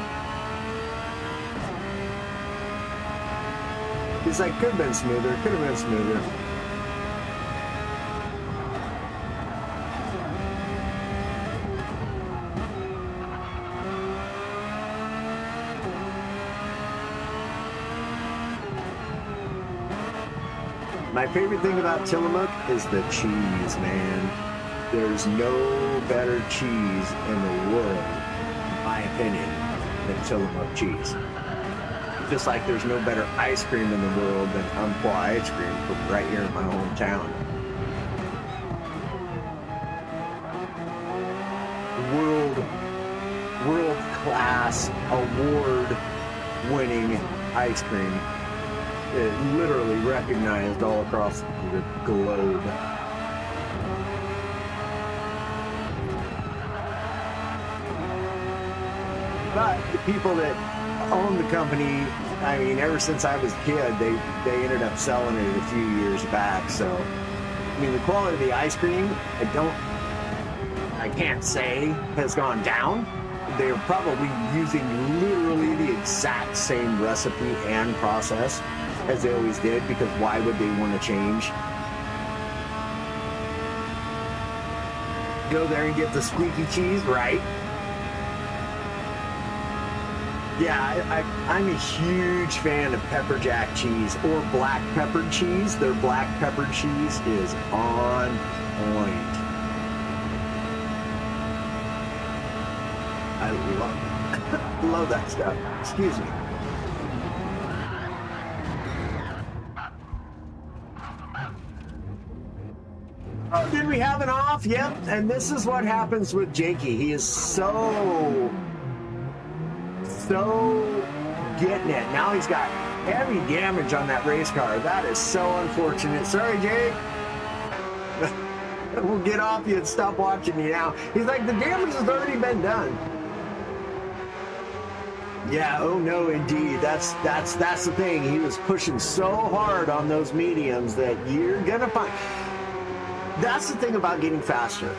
He's like, could have been smoother, could have been smoother. My favorite thing about Tillamook is the cheese, man. There's no better cheese in the world, in my opinion, than Tillamook cheese. Just like there's no better ice cream in the world than Umpqua ice cream from right here in my hometown. World class, award winning ice cream. It literally recognized all across the globe. But the people that own the company, I mean, ever since I was a kid, they ended up selling it a few years back. So, I mean, the quality of the ice cream, I can't say has gone down. They're probably using literally the exact same recipe and process as they always did, because why would they want to change? Go there and get the squeaky cheese, right? Yeah, I'm a huge fan of pepper jack cheese or black peppered cheese. Their black peppered cheese is on point. I love that stuff. Excuse me. Oh, did we have an off? Yep. And this is what happens with Jakey. He is so getting it. Now he's got heavy damage on that race car. That is so unfortunate. Sorry, Jake. We'll get off you and stop watching you now. He's like, the damage has already been done. Yeah, oh no, indeed. That's the thing. He was pushing so hard on those mediums that you're gonna find. That's the thing about getting faster.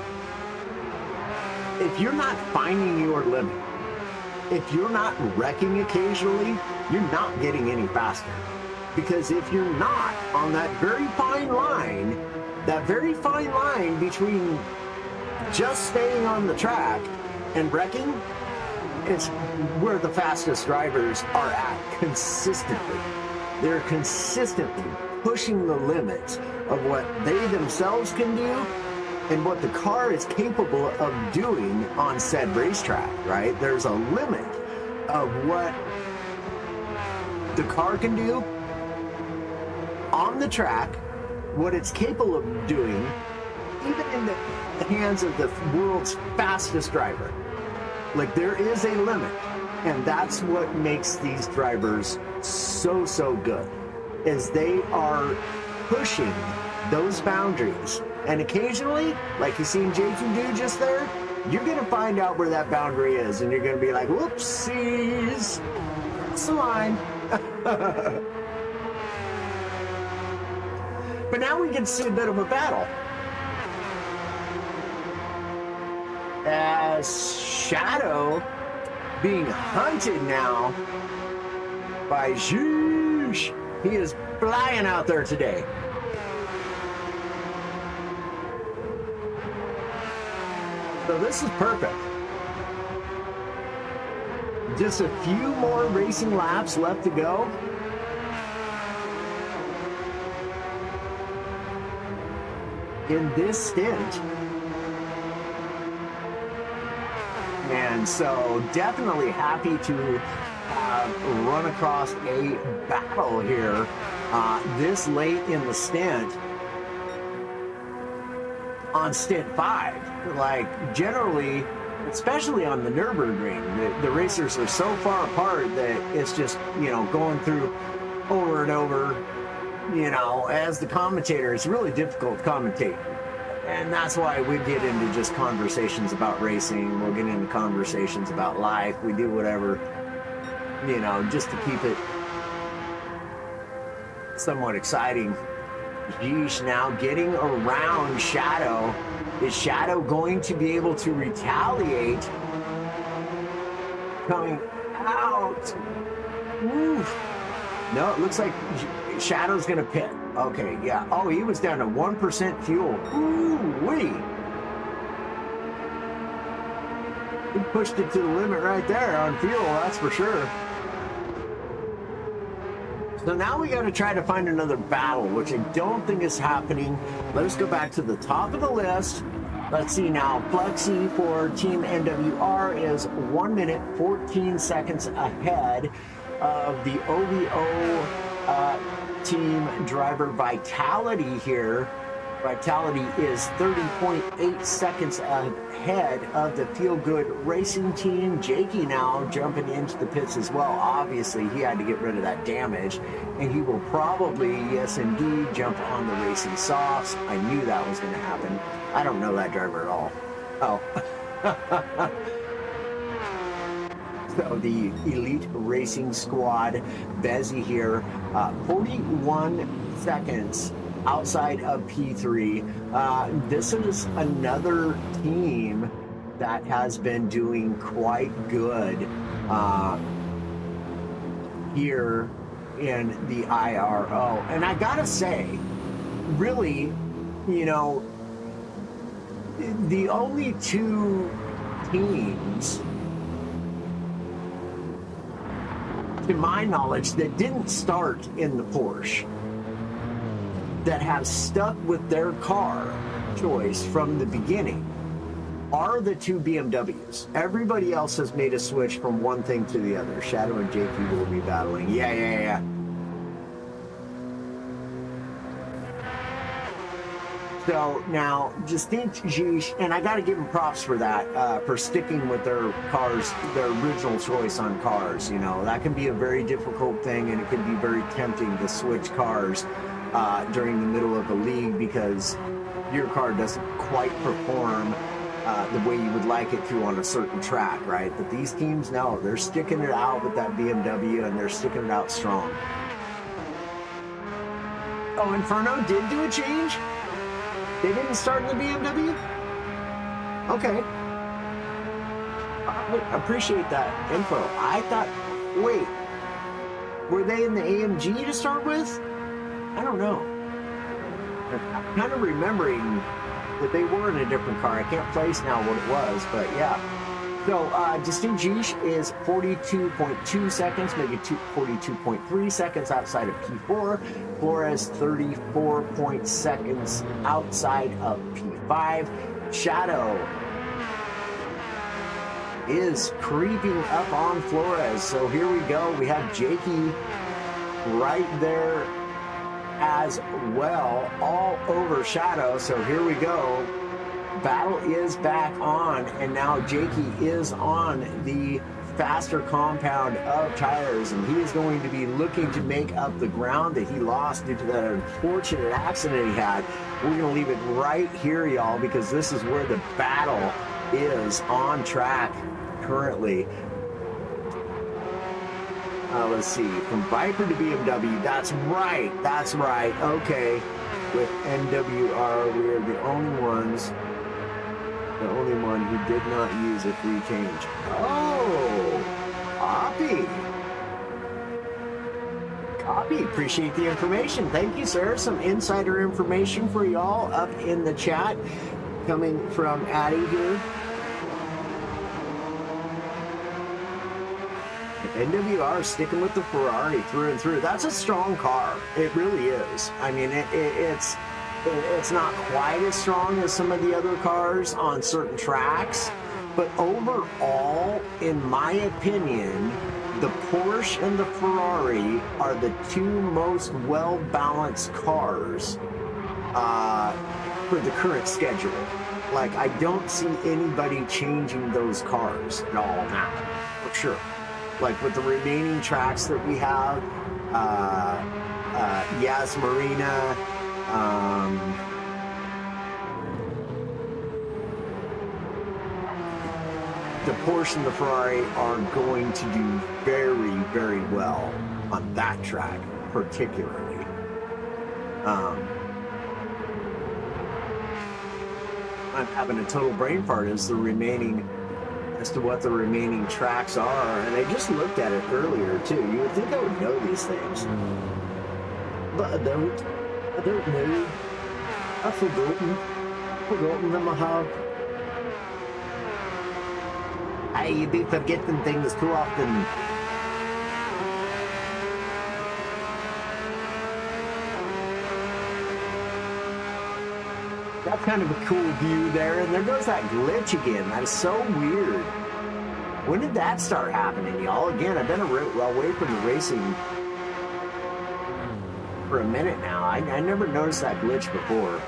If you're not finding your limit, if you're not wrecking occasionally, you're not getting any faster. Because if you're not on that very fine line between just staying on the track and wrecking, it's where the fastest drivers are at consistently. They're consistently pushing the limits of what they themselves can do and what the car is capable of doing on said racetrack, right? There's a limit of what the car can do on the track, what it's capable of doing, even in the hands of the world's fastest driver. Like, there is a limit, and that's what makes these drivers so good, is they are pushing those boundaries. And occasionally, like you seen Jason do just there, you're going to find out where that boundary is, and you're going to be like, whoopsies, that's the line. But now we get to see a bit of a battle. As Shadow being hunted now by Zhoosh. He is flying out there today. So this is perfect. Just a few more racing laps left to go. In this stint. And so definitely happy to run across a battle here this late in the stint on stint 5. Like generally, especially on the Nürburgring, the racers are so far apart that it's just, you know, going through over and over. You know, as the commentator, it's really difficult to commentate. And that's why we get into just conversations about racing. We'll get into conversations about life. We do whatever, you know, just to keep it somewhat exciting. Yeesh, now getting around Shadow. Is Shadow going to be able to retaliate? Coming out. Oof. No, it looks like Shadow's going to pit. Okay, yeah. Oh, he was down to 1% fuel. Ooh-wee. He pushed it to the limit right there on fuel, that's for sure. So now we got to try to find another battle, which I don't think is happening. Let us go back to the top of the list. Let's see now. Flexi for Team NWR is 1 minute 14 seconds ahead of the OVO team driver Vitality here. Vitality is 30.8 seconds ahead of the Feel Good Racing team. Jakey now jumping into the pits as well. Obviously, he had to get rid of that damage, and he will probably, yes indeed, jump on the racing softs. I knew that was going to happen. I don't know that driver at all. Oh. So the Elite Racing Squad, Bezzy here, 41 seconds outside of P3. This is another team that has been doing quite good here in the IRO. And I gotta say, really, you know, the only two teams, to my knowledge, that didn't start in the Porsche, that have stuck with their car choice from the beginning, are the two BMWs. Everybody else has made a switch from one thing to the other. Shadow and JP will be battling. Yeah. So now, Stint, and I got to give them props for that, for sticking with their cars, their original choice on cars. You know, that can be a very difficult thing, and it can be very tempting to switch cars during the middle of a league because your car doesn't quite perform the way you would like it to on a certain track, right? But these teams, no, they're sticking it out with that BMW, and they're sticking it out strong. Oh, Inferno did do a change? They didn't start in the BMW? Okay. I appreciate that info. I thought, wait, were they in the AMG to start with? I don't know. I'm kind of remembering that they were in a different car. I can't place now what it was, but yeah. So, Justin Jish is 42.2 seconds, maybe 42.3 seconds outside of P4. Flores, 34 seconds outside of P5. Shadow is creeping up on Flores. So here we go. We have Jakey right there as well, all over Shadow. So here we go. Battle is back on, and now Jakey is on the faster compound of tires, and he is going to be looking to make up the ground that he lost due to that unfortunate accident he had. We're going to leave it right here, y'all, because this is where the battle is on track currently. Let's see, from Viper to BMW, that's right, okay. With NWR, we are the only one who did not use a free change. Oh, copy. Appreciate the information. Thank you, sir. Some insider information for y'all up in the chat, coming from Addy here. NWR sticking with the Ferrari through and through. That's a strong car. It really is. I mean, it's not quite as strong as some of the other cars on certain tracks, but overall, in my opinion, the Porsche and the Ferrari are the two most well-balanced cars for the current schedule. Like, I don't see anybody changing those cars at all now, for sure. Like, with the remaining tracks that we have, Yas Marina, the Porsche and the Ferrari are going to do very, very well on that track, particularly. I'm having a total brain fart as to what the remaining tracks are, and I just looked at it earlier too. You would think I would know these things, but I don't know. I've forgotten them. I have. You be forgetting things too often. That's kind of a cool view there, and there goes that glitch again. That is so weird. When did that start happening, y'all? Again, I've been away from the racing for a minute now. I never noticed that glitch before.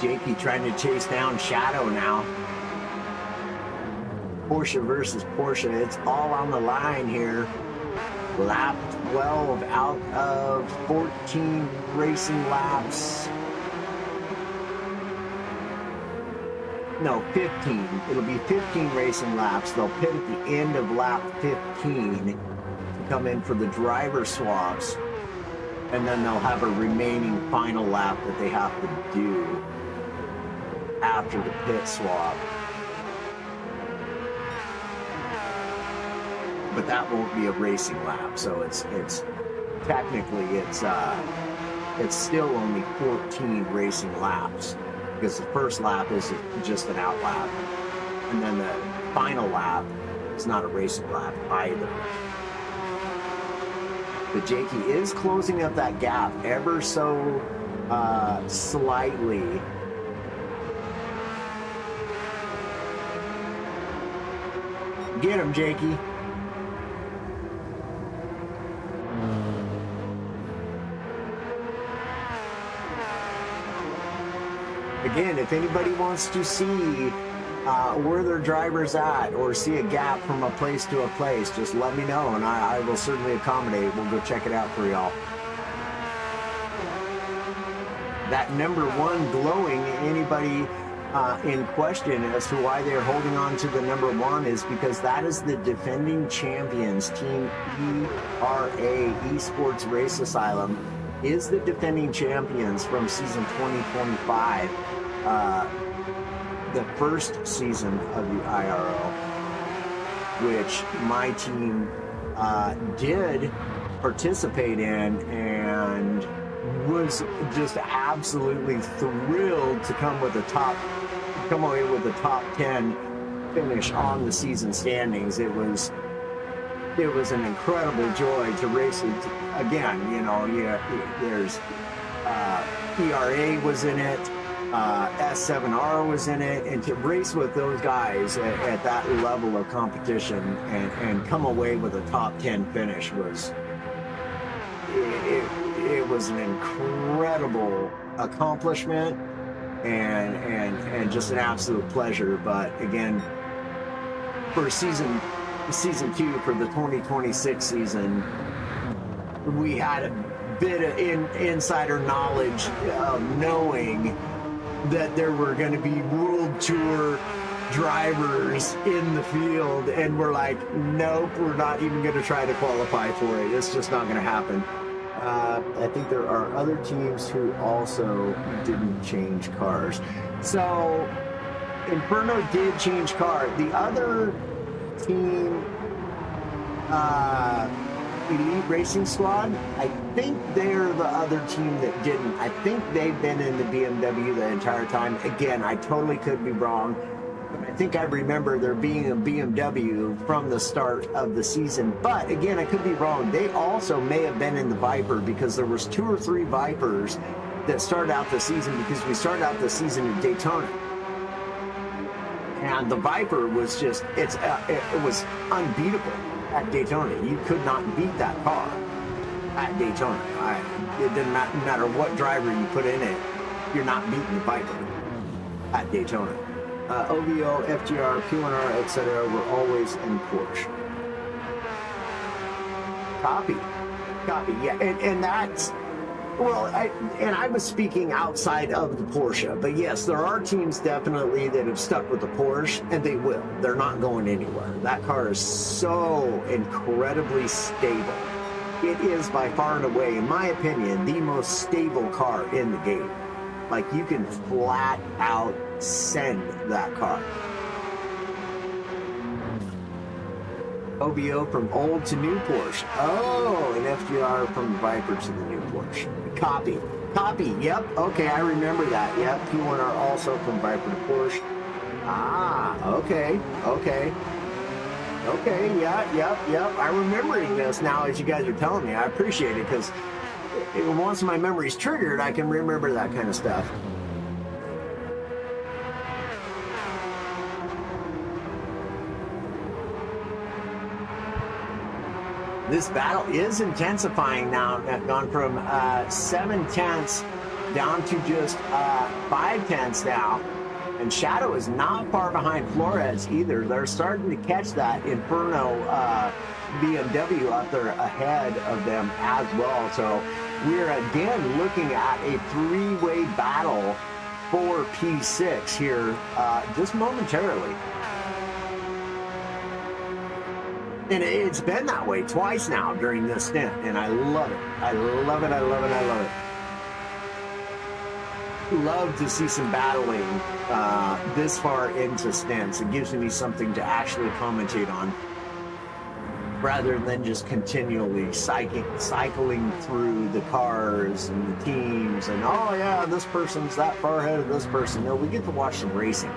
Jakey trying to chase down Shadow now. Porsche versus Porsche. It's all on the line here. Lap 12 out of 14 racing laps. No, 15. It'll be 15 racing laps. They'll pit at the end of lap 15 to come in for the driver swaps. And then they'll have a remaining final lap that they have to do after the pit swap. But that won't be a racing lap, so it's technically it's still only 14 racing laps, because the first lap is just an out lap, and then the final lap is not a racing lap either. But Jakey is closing up that gap ever so slightly. Get him, Jakey. Again, if anybody wants to see where their driver's at or see a gap from a place to a place, just let me know and I will certainly accommodate. We'll go check it out for y'all. That number one glowing, anybody in question as to why they're holding on to the number one is because that is the defending champions. Team ERA, Esports Race Asylum, is the defending champions from season 2025, the first season of the IRO, which my team did participate in and was just absolutely thrilled to come away with the top 10 finish on the season standings. It was an incredible joy to race it again. You know, there's ERA was in it, S7R was in it, and to race with those guys at that level of competition and come away with a top 10 finish it was an incredible accomplishment and just an absolute pleasure. But again, for season 2 for the 2026 season, we had a bit of insider knowledge of knowing that there were going to be World Tour drivers in the field, and we're like, nope, we're not even going to try to qualify for it. It's just not going to happen. I think there are other teams who also didn't change cars. So Inferno did change car. The other team, Elite Racing Squad, I think they're the other team that didn't. I think they've been in the BMW the entire time. Again, I totally could be wrong. I think I remember there being a BMW from the start of the season, but again, I could be wrong. They also may have been in the Viper, because there was 2 or 3 Vipers that started out the season, because we started out the season in Daytona. And the Viper was just, it was unbeatable at Daytona. You could not beat that car at Daytona. It didn't matter what driver you put in it, you're not beating the Viper at Daytona. OVO, FGR, P1R, etc. were always in Porsche. Copy, yeah, and that's, well, I was speaking outside of the Porsche, but yes, there are teams definitely that have stuck with the Porsche, and they will. They're not going anywhere. That car is so incredibly stable. It is by far and away, in my opinion, the most stable car in the game. Like, you can flat out send that car. OVO from old to new Porsche. Oh, and FGR from Viper to the new Porsche. Copy, yep, okay, I remember that. Yep, P1R also from Viper to Porsche. Ah, okay, yep, I'm remembering this now as you guys are telling me. I appreciate it, because once my memory's triggered, I can remember that kind of stuff. This battle is intensifying now. Gone from 7/10 down to just 5/10 now. And Shadow is not far behind Flores either. They're starting to catch that Inferno BMW up there ahead of them as well. So we're again looking at a 3-way battle for P6 here just momentarily. And it's been that way twice now during this stint, and I love it. I love it. Love to see some battling this far into stints. It gives me something to actually commentate on, rather than just continually cycling through the cars and the teams and, oh yeah, this person's that far ahead of this person. No, we get to watch some racing.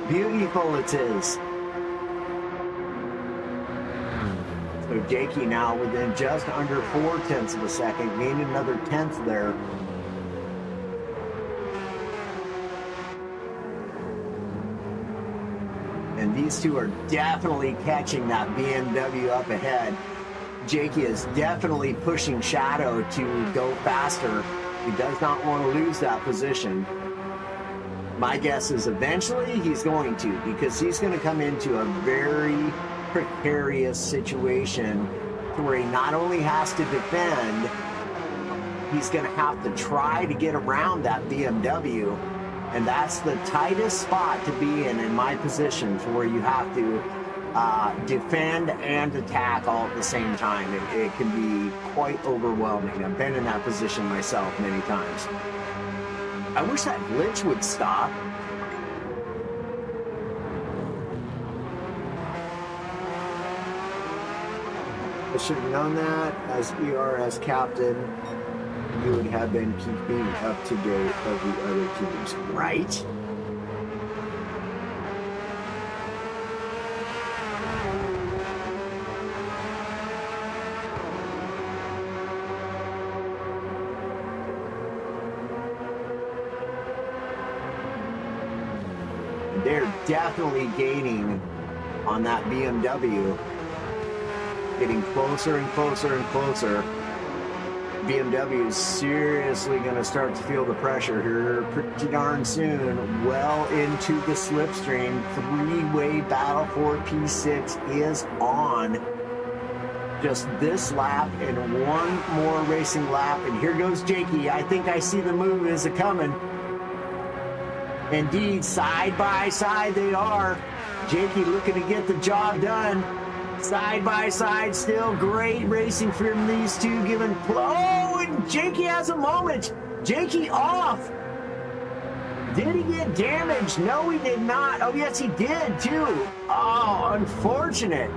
Beautiful it is. So Jakey now within just under 0.4 of a second, gained another 1/10 there. And these two are definitely catching that BMW up ahead. Jakey is definitely pushing Shadow to go faster. He does not want to lose that position. My guess is eventually he's going to, because he's going to come into a very precarious situation where he not only has to defend, he's going to have to try to get around that BMW, and that's the tightest spot to be in my position, for where you have to defend and attack all at the same time. It can be quite overwhelming. I've been in that position myself many times. I wish that glitch would stop. I should have known that. As ERS captain, you would have been keeping up to date of the other teams, right? They're definitely gaining on that BMW. Getting closer and closer and closer. BMW is seriously going to start to feel the pressure here pretty darn soon. Well into the slipstream. 3-way battle for P6 is on. Just this lap and one more racing lap. And here goes Jakey. I think I see the move is a coming. Indeed, side by side they are. Jakey looking to get the job done. Side by side still. Great racing from these two giving... Oh, and Jakey has a moment. Jakey off. Did he get damaged? No, he did not. Oh, yes, he did, too. Oh, unfortunate.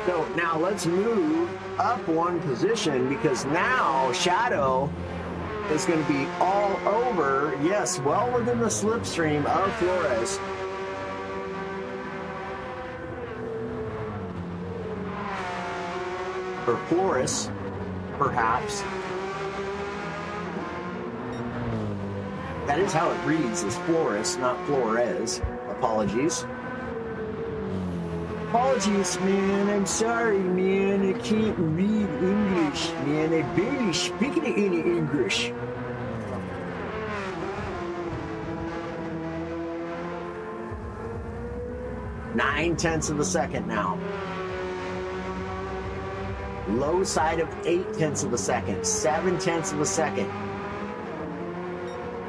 So now let's move up one position because now Shadow is going to be all over, yes, well within the slipstream of Flores. Or Flores, perhaps. That is how it reads, is Flores, not Flores. Apologies. Apologies, man. I'm sorry, man. I can't read English, man. I barely speak any English. Nine-tenths of a second now. Low side of 8/10 of a second. 7/10 of a second.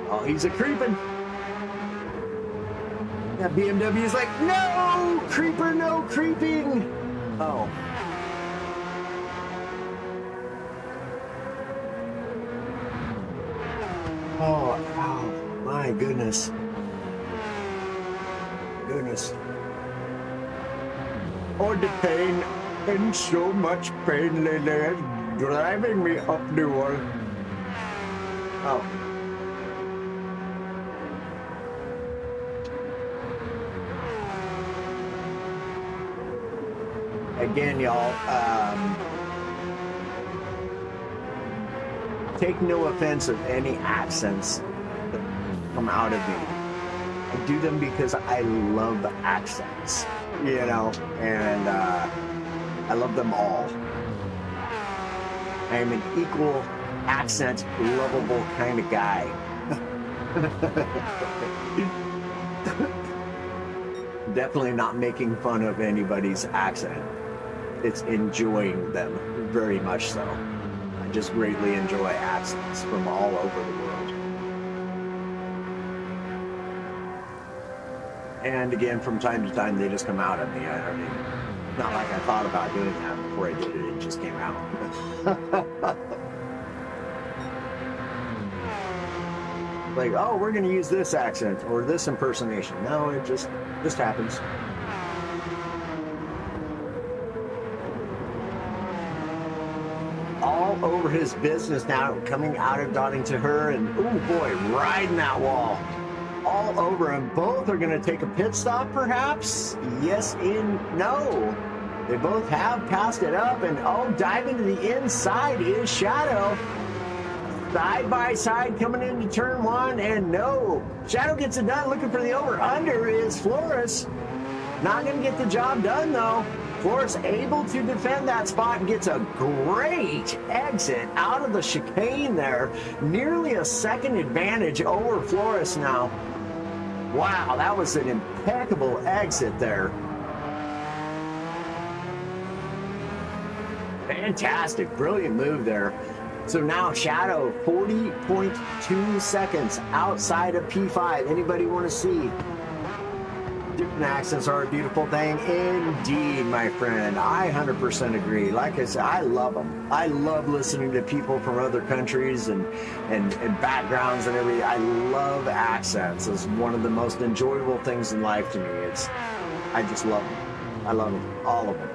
Oh, he's a creeping. That BMW is like, no, creeper, no creeping. Oh. Oh, ow, my goodness. Goodness. Oh, the pain, and so much pain lately, driving me up the wall. Oh. Again, y'all, take no offense of any accents that come out of me. I do them because I love accents, you know, and I love them all. I am an equal accent, lovable kind of guy. Definitely not making fun of anybody's accent. It's enjoying them, very much so. I just greatly enjoy accents from all over the world. And again, from time to time, they just come out at me. I mean, not like I thought about doing that before I did it, it just came out. Like, oh, we're going to use this accent or this impersonation. No, it just happens. All over his business now, coming out of Donning to her, and oh boy, riding that wall. All over him. Both are going to take a pit stop, perhaps? Yes and no. They both have passed it up, and oh, diving to the inside is Shadow. Side by side coming into turn one, and no. Shadow gets it done. Looking for the over-under is Flores. Not going to get the job done, though. Flores able to defend that spot and gets a great exit out of the chicane there. Nearly a second advantage over Flores now. Wow, that was an impeccable exit there. Fantastic, brilliant move there. So now Shadow, 40.2 seconds outside of P5. Anybody want to see? Different accents are a beautiful thing indeed, my friend. I 100% agree. Like I said, I love them. I love listening to people from other countries and backgrounds and everything. I love accents. It's one of the most enjoyable things in life to me. I just love them. I love them, all of them.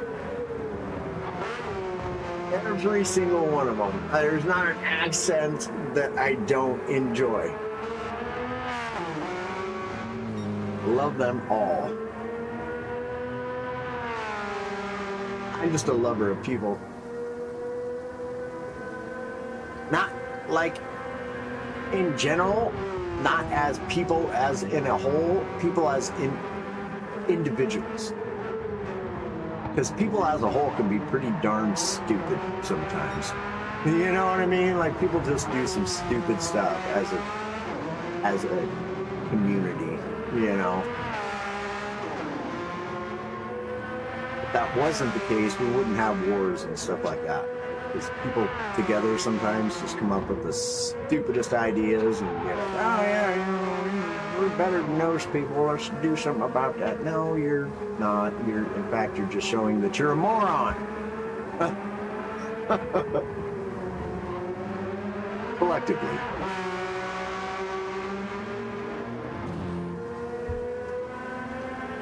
Every single one of them. There's not an accent that I don't enjoy. Love them all. I'm just a lover of people. Not like in general, not as people as in a whole, people as in individuals. Because people as a whole can be pretty darn stupid sometimes. You know what I mean? Like people just do some stupid stuff as a community, you know. If that wasn't the case, we wouldn't have wars and stuff like that. Because people together sometimes just come up with the stupidest ideas and get, oh yeah, you know, we're better than those people. Let's do something about that. No, you're not. In fact, you're just showing that you're a moron. Collectively.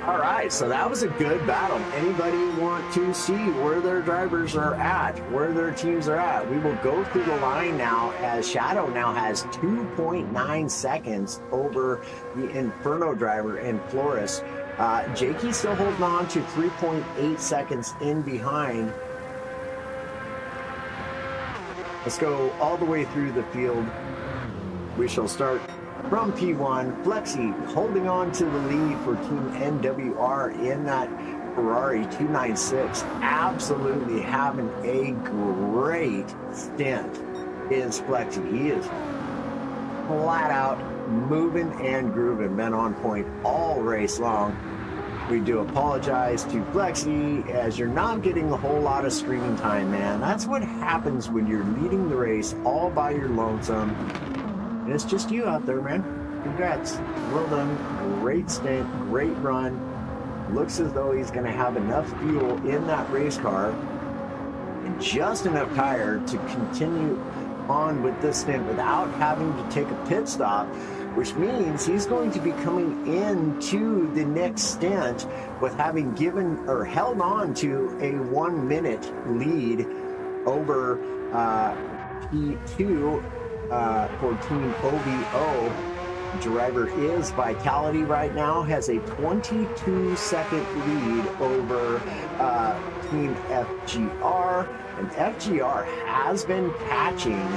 All right, so that was a good battle. Anybody want to see where their drivers are at, where their teams are at? We will go through the line now, as Shadow now has 2.9 seconds over the Inferno driver and Flores. Jakey still holding on to 3.8 seconds in behind. Let's go all the way through the field. We shall start from P1, Flexi holding on to the lead for Team NWR in that Ferrari 296. Absolutely having a great stint is Flexi. He is flat out moving and grooving, been on point all race long. We do apologize to Flexi, as you're not getting a whole lot of screen time, man. That's what happens when you're leading the race all by your lonesome. And it's just you out there, man. Congrats. Well done. Great stint. Great run. Looks as though he's going to have enough fuel in that race car and just enough tire to continue on with this stint without having to take a pit stop, which means he's going to be coming into the next stint with having given or held on to a 1 minute lead over P2 for Team OVO. Driver is Vitality right now, has a 22-second lead over Team FGR, and FGR has been catching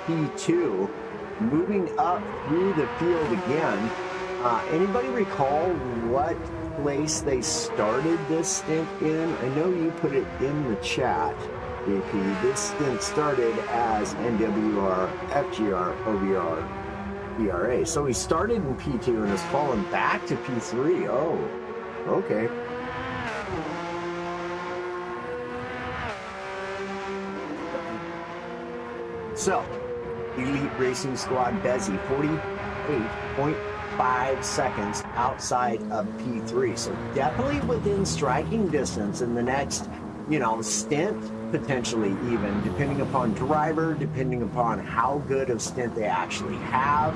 P2, moving up through the field again. Anybody recall what place they started this stint in? I know you put it in the chat. This stint started as NWR, FGR, OVR, ERA. So he started in P2 and has fallen back to P3. Oh, okay. So, Elite Racing Squad Bezzy, 48.5 seconds outside of P3. So definitely within striking distance in the next, stint. Potentially even, depending upon driver, depending upon how good of stint they actually have.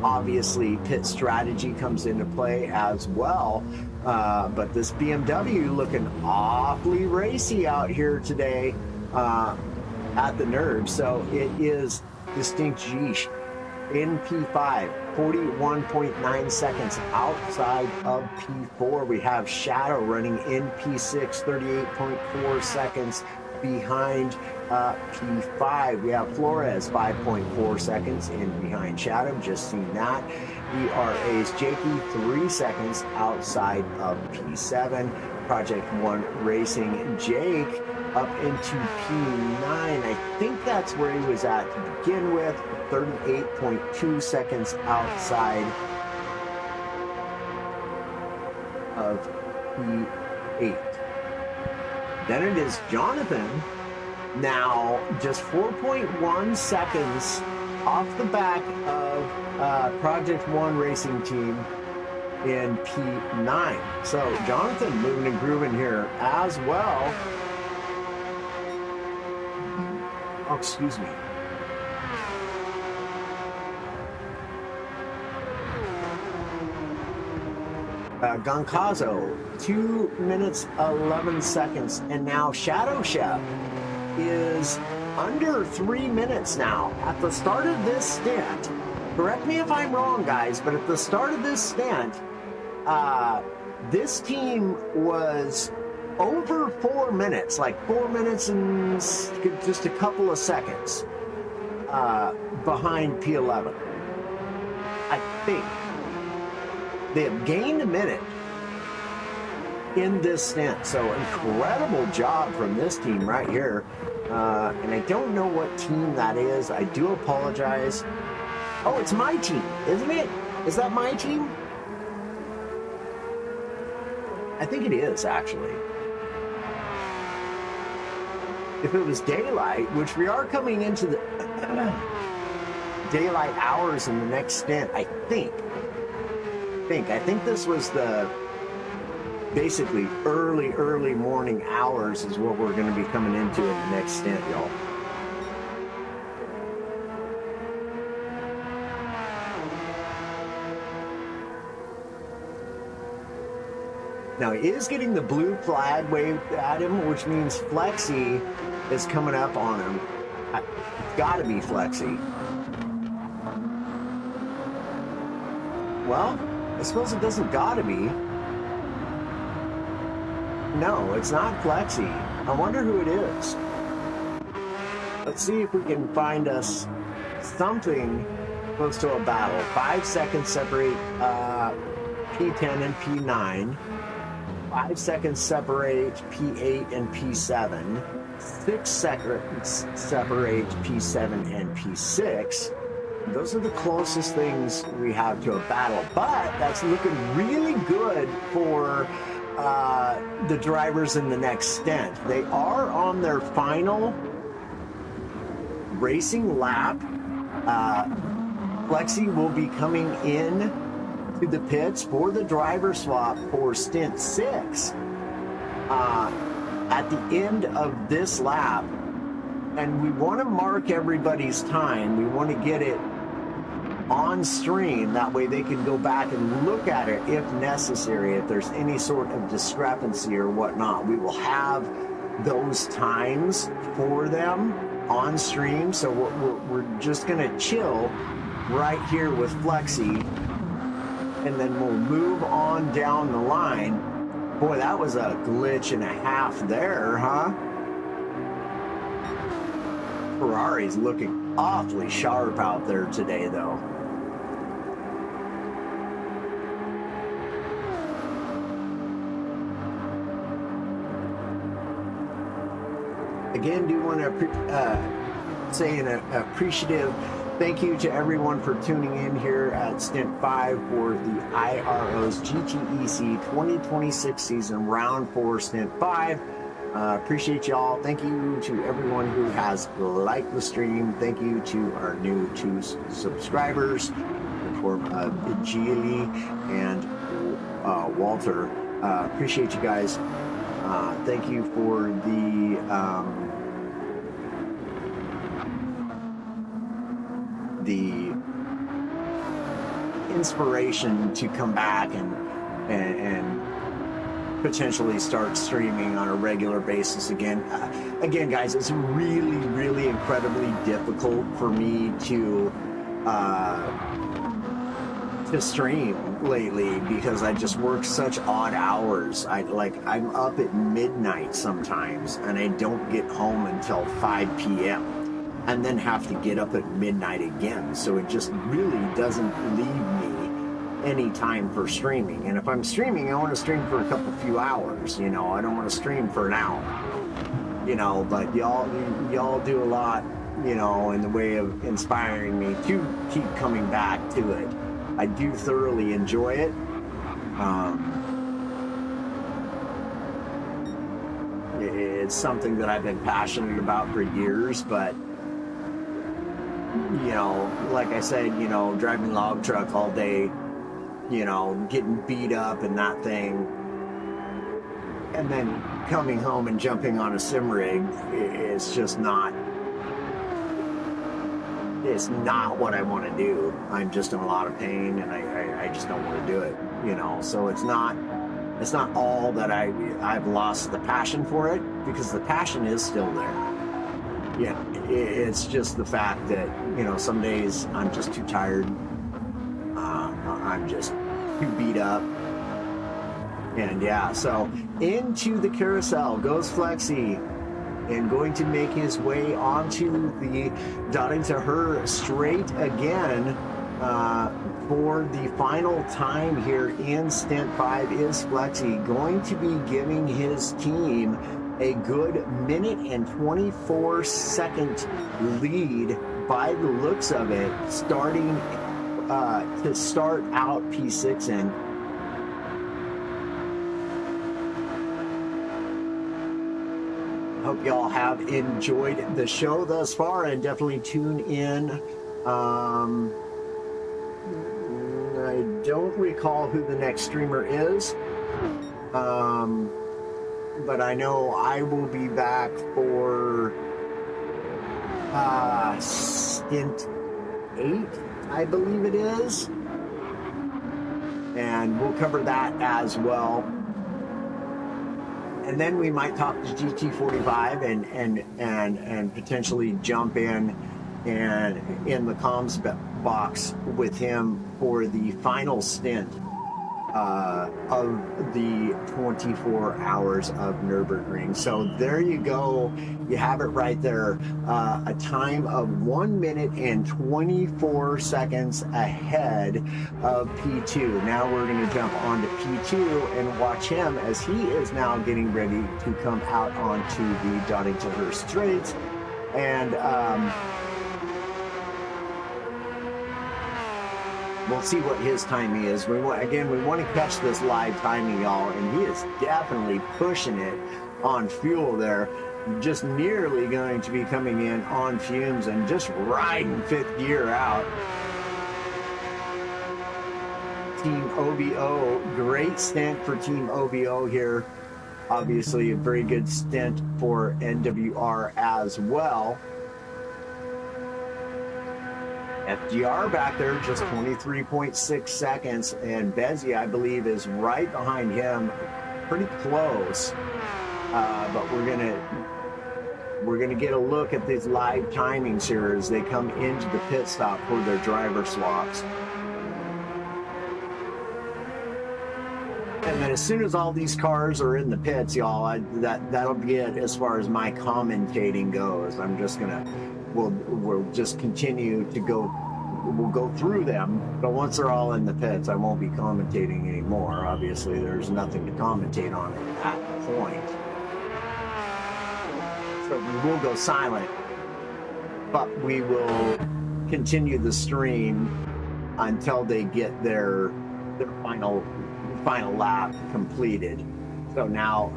Obviously, pit strategy comes into play as well. But this BMW looking awfully racy out here today at the Nurb. So it is Distinct Geesh in P5, 41.9 seconds outside of P4. We have Shadow running in P6, 38.4 seconds behind P5. We have Flores, 5.4 seconds in behind Shadow, just seen that. ERA's Jakey, 3 seconds outside of P7. Project 1 Racing Jake up into P9. I think that's where he was at to begin with, 38.2 seconds outside of P8. Then it is Jonathan, now just 4.1 seconds off the back of Project 1 Racing Team in P9. So Jonathan moving and grooving here as well. Oh, excuse me. Goncazo, 2 minutes 11 seconds, and now Shadow Chef is under 3 minutes now. At the start of this stint, correct me if I'm wrong, guys, but at the start of this stint, this team was over 4 minutes, like 4 minutes and just a couple of seconds behind P11. I think they have gained a minute in this stint, so incredible job from this team right here. And I don't know what team that is. I do apologize. Oh, it's my team, isn't it? Is that my team? I think it is, actually. If it was daylight, which we are coming into the daylight hours in the next stint, I think this was the basically early morning hours is what we're going to be coming into in the next stint, y'all. Now, he is getting the blue flag waved at him, which means Flexi is coming up on him. It's got to be Flexi. Well, I suppose it doesn't got to be. No, it's not Flexi. I wonder who it is. Let's see if we can find us something close to a battle. 5 seconds separate P10 and P9. 5 seconds separate P8 and P7. 6 seconds separate P7 and P6. Those are the closest things we have to a battle, but that's looking really good for the drivers in the next stint. They are on their final racing lap. Flexi will be coming in to the pits for the driver swap for stint 6 at the end of this lap, and we want to mark everybody's time. We want to get it on stream, that way they can go back and look at it if necessary. If there's any sort of discrepancy or whatnot, we will have those times for them on stream. So we're just gonna chill right here with Flexi, and then we'll move on down the line. Boy, that was a glitch and a half there, huh? Ferrari's looking awfully sharp out there today, though. Again, do want to say an appreciative thank you to everyone for tuning in here at Stint 5 for the IRO's GTEC 2026 season, round 4, Stint 5. Appreciate y'all. Thank you to everyone who has liked the stream. Thank you to our new 2 subscribers, in form of Gili and Walter. Appreciate you guys. Thank you for the inspiration to come back and potentially start streaming on a regular basis again. Again, guys, it's really incredibly difficult for me to stream lately because I just work such odd hours. I'm up at midnight sometimes, and I don't get home until 5 p.m. and then have to get up at midnight again. So it just really doesn't leave me any time for streaming. And if I'm streaming, I want to stream for a few hours, you know. I don't want to stream for an hour, you know. But y'all do a lot, you know, in the way of inspiring me to keep coming back to it. I do thoroughly enjoy it. It's something that I've been passionate about for years, but you know, like I said, you know, driving log truck all day, you know, getting beat up and that thing, and then coming home and jumping on a sim rig, it's just not, it's not what I want to do. I'm just in a lot of pain, and I just don't want to do it, you know. So it's not all that I've lost the passion for it, because the passion is still there. Yeah, it's just the fact that, you know, some days I'm just too tired. I'm just too beat up. And yeah, so into the carousel goes Flexi, and going to make his way onto the dotting to her straight again for the final time here in Stint 5 is Flexi, going to be giving his team a good minute and 24 second lead by the looks of it, starting to start out P6 in. Hope y'all have enjoyed the show thus far, and definitely tune in. I don't recall who the next streamer is, but I know I will be back for Stint 8, I believe it is, and we'll cover that as well. And then we might talk to GT45 and potentially jump in and in the comms box with him for the final stint of the 24 hours of Nürburgring. So there you go. You have it right there. A time of 1 minute and 24 seconds ahead of P2. Now we're going to jump onto P2 and watch him as he is now getting ready to come out onto the Donington-Hurst Straits. And we'll see what his timing is. We want to catch this live timing, y'all, and he is definitely pushing it on fuel there. Just nearly going to be coming in on fumes and just riding fifth gear out. Team OBO, great stint for Team OBO here. Obviously a very good stint for NWR as well. FGR back there, just 23.6 seconds, and Bezzi, I believe, is right behind him, pretty close. But we're gonna get a look at these live timings here as they come into the pit stop for their driver swaps. And then as soon as all these cars are in the pits, y'all, that'll be it as far as my commentating goes. I'm just gonna. We'll just continue to go. We'll go through them, but once they're all in the pits, I won't be commentating anymore. Obviously, there's nothing to commentate on at that point. So we will go silent, but we will continue the stream until they get their final lap completed. So now,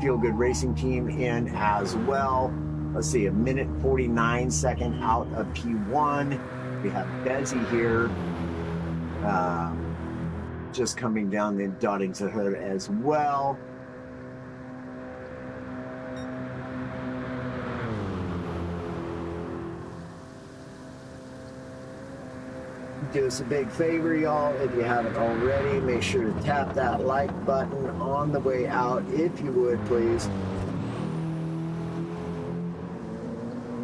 Feel Good Racing Team in as well. Let's see, 1:49 out of P1. We have Bezzi here, just coming down the Donington Hood as well. Do us a big favor, y'all, if you haven't already, make sure to tap that like button on the way out, if you would, please.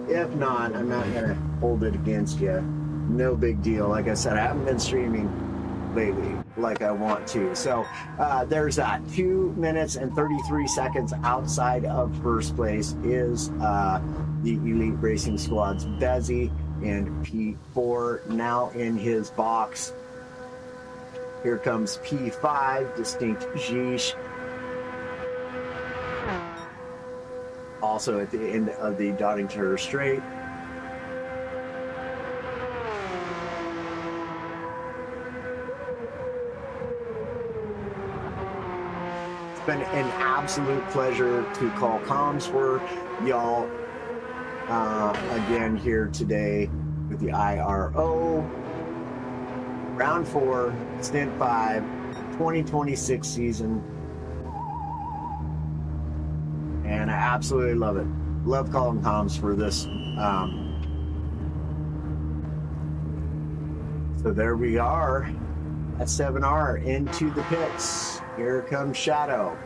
If not, I'm not going to hold it against you. No big deal. Like I said, I haven't been streaming lately like I want to. So there's that. 2 minutes and 33 seconds outside of first place is the Elite Racing Squad's Bezzi in P4, now in his box. Here comes P5, Distinct Gish. Also at the end of the Donington Straight. It's been an absolute pleasure to call comms for y'all again here today with the IRO. Round 4, Stint 5, 2026 season. And I absolutely love it. Love calling comms for this. So there we are at 7R into the pits. Here comes Shadow.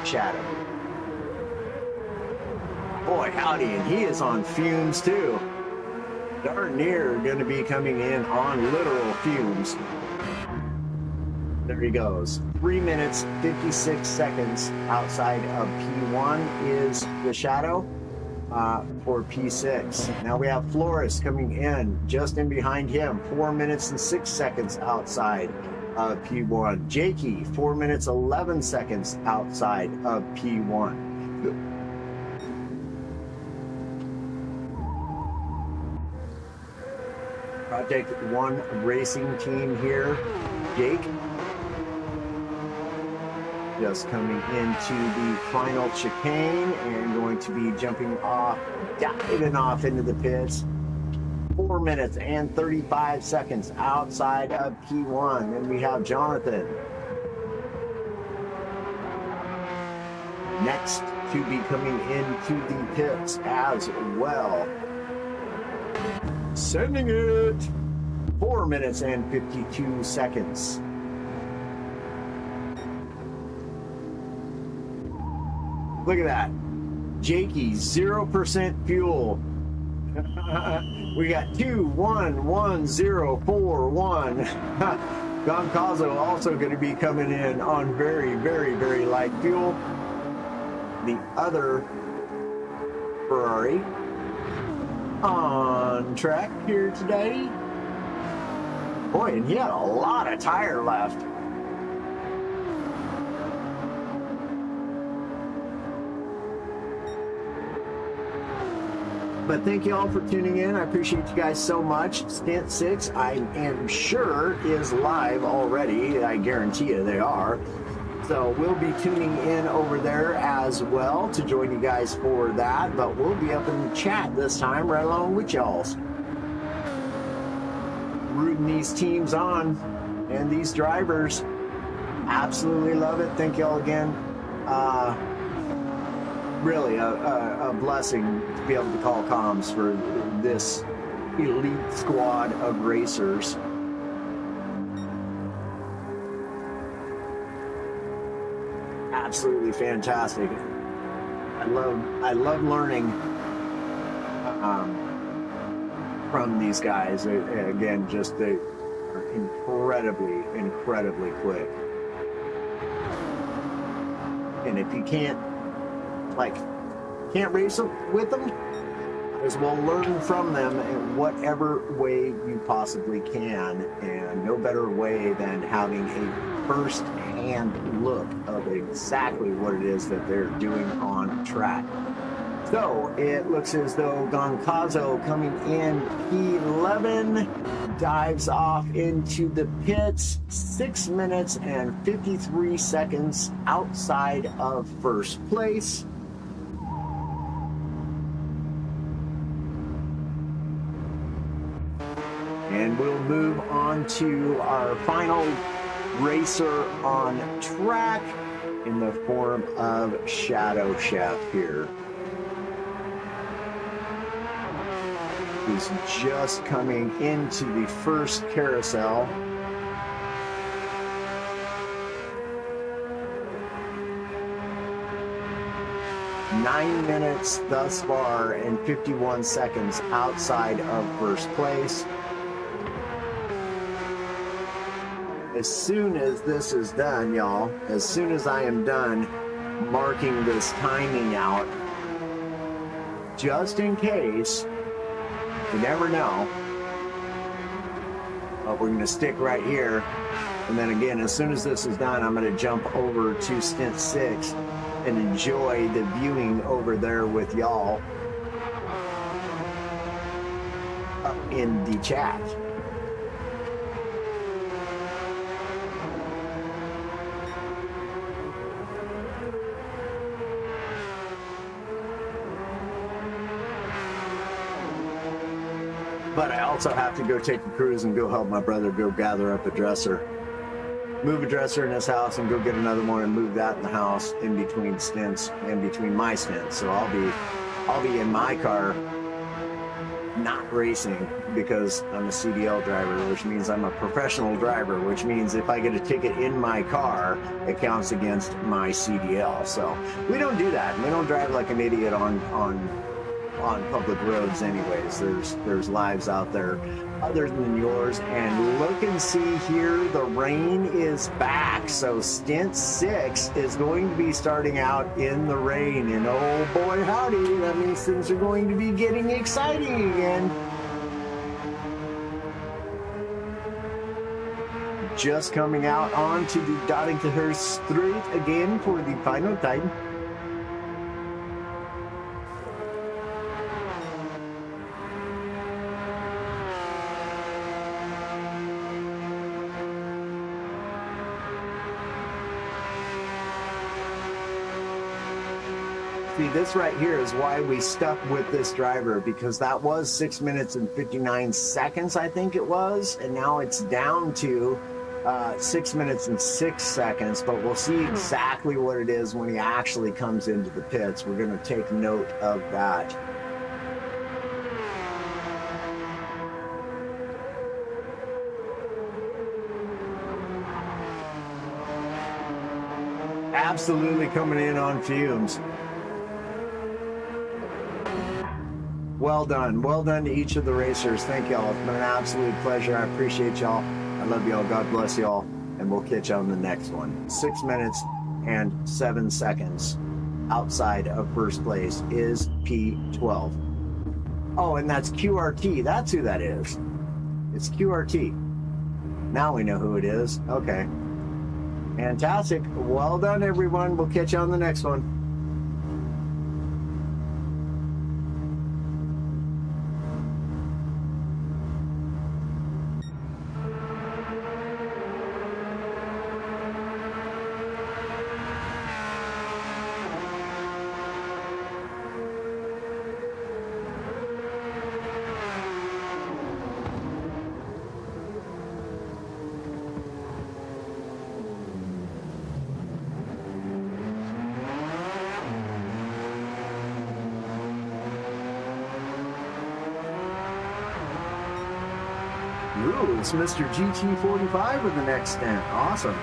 Shadow. Boy, howdy, and he is on fumes too. Darn near going to be coming in on literal fumes. There he goes. 3 minutes, 56 seconds outside of P1 is the Shadow for P6. Now we have Flores coming in just in behind him. 4 minutes and 6 seconds outside of P1. Jakey, 4 minutes, 11 seconds outside of P1. Project 1 Racing Team here. Jake. Just coming into the final chicane and going to be jumping off, diving off into the pits. 4 minutes and 35 seconds outside of P1. And we have Jonathan next to be coming into the pits as well. Sending it 4 minutes and 52 seconds. Look at that. Jakey, 0% fuel. We got 2-1-1-0-4-1. Goncazo also going to be coming in on very, very, very light fuel. The other Ferrari on track here today. Boy, and he had a lot of tire left. But thank you all for tuning in. I appreciate you guys so much. Stint 6, I am sure, is live already. I guarantee you they are. So we'll be tuning in over there as well to join you guys for that. But we'll be up in the chat this time right along with y'all. Rooting these teams on and these drivers. Absolutely love it. Thank y'all again. Really a blessing to be able to call comms for this elite squad of racers. Absolutely fantastic. I love learning from these guys. Again, just they are incredibly quick. And if you can't race with them, as well learn from them in whatever way you possibly can, and no better way than having a first-hand look of exactly what it is that they're doing on track. So it looks as though Goncazo coming in P11 dives off into the pits 6 minutes and 53 seconds outside of first place. And we'll move on to our final racer on track in the form of Shadow Chef here. He's just coming into the first carousel. Nine minutes thus far and 51 seconds outside of first place. As soon as this is done, y'all, as soon as I am done marking this timing out, just in case, you never know, but we're going to stick right here. And then again, as soon as this is done, I'm going to jump over to Stint 6 and enjoy the viewing over there with y'all up in the chat. But I also have to go take a cruise and go help my brother go gather up a dresser. Move a dresser in his house and go get another one and move that in the house in between stints, in between my stints. So I'll be in my car not racing because I'm a CDL driver, which means I'm a professional driver, which means if I get a ticket in my car, it counts against my CDL. So we don't do that. We don't drive like an idiot on public roads anyways. There's lives out there other than yours. And look and see here, the rain is back. So Stint 6 is going to be starting out in the rain. And oh boy howdy, that means things are going to be getting exciting again. Just coming out onto the Dottinghurst Street again for the final time. See, this right here is why we stuck with this driver, because that was 6 minutes and 59 seconds, I think it was, and now it's down to 6 minutes and 6 seconds, but we'll see exactly what it is when he actually comes into the pits. We're going to take note of that. Absolutely coming in on fumes. Well done to each of the racers. Thank y'all. It's been an absolute pleasure. I appreciate y'all. I love y'all. God bless y'all. And we'll catch you on the next one. 6 minutes and 7 seconds outside of first place is P12. Oh, and that's QRT. That's who that is. It's QRT. Now we know who it is. Okay. Fantastic. Well done, everyone. We'll catch you on the next one. Ooh, it's Mr. GT45 with the next stint. Awesome.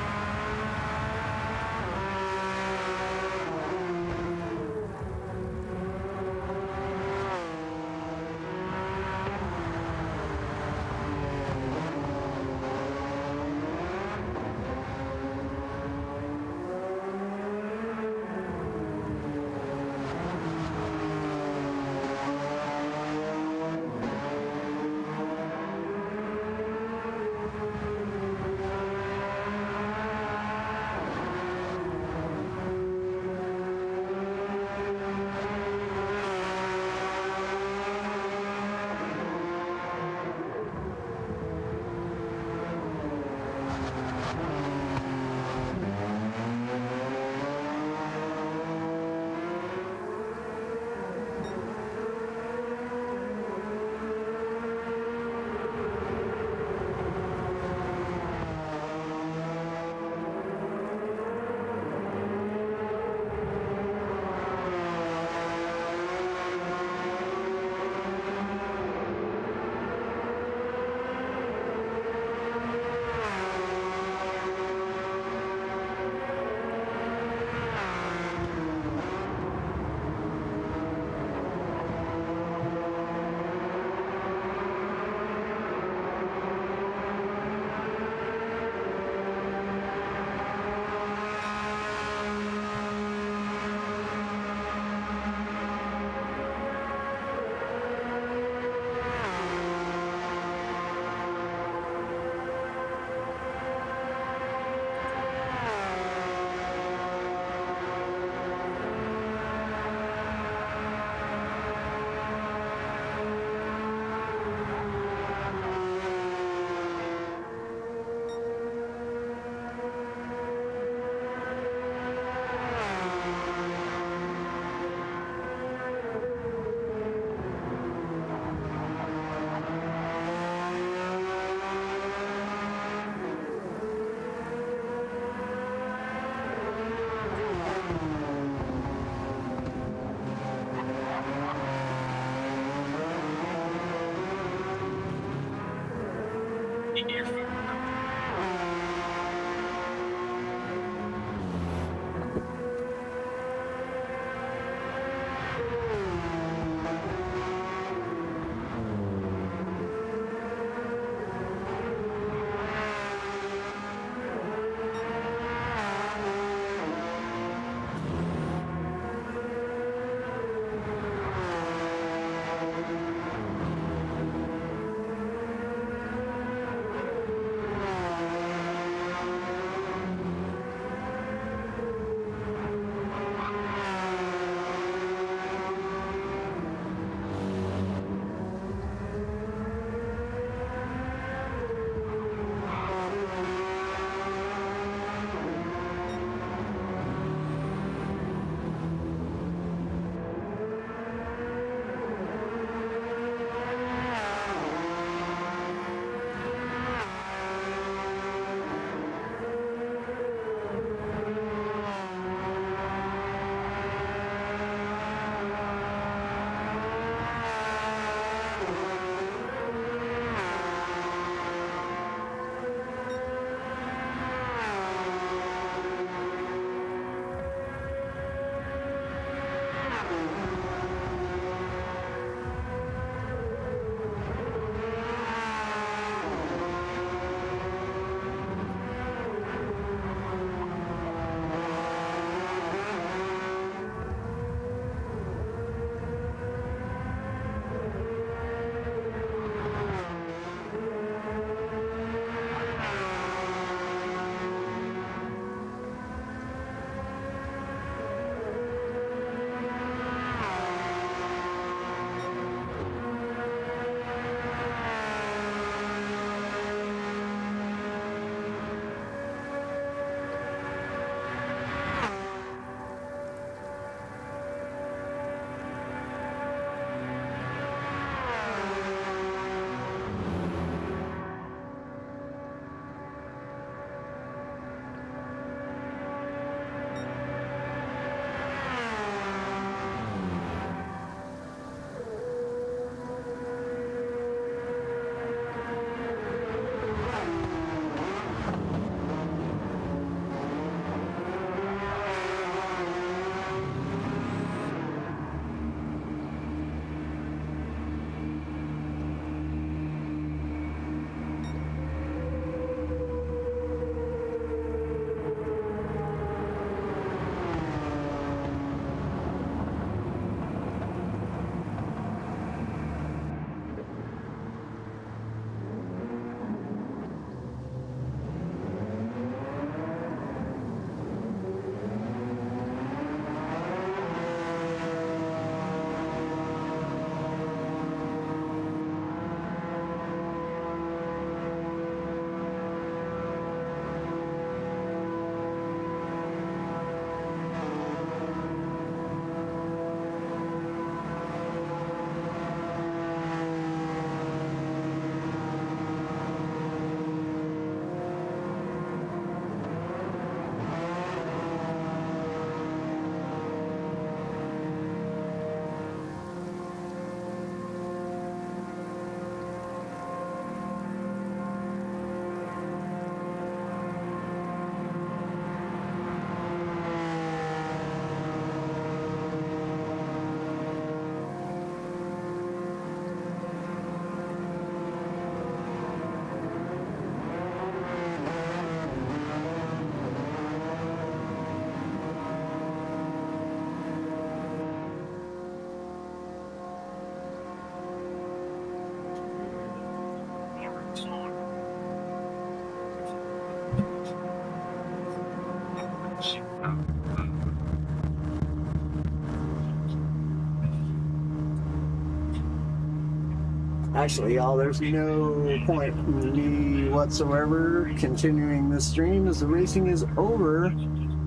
Actually, y'all, there's no point in me whatsoever continuing this stream as the racing is over.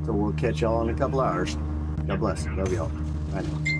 So we'll catch y'all in a couple hours. God bless. Love y'all. Bye now.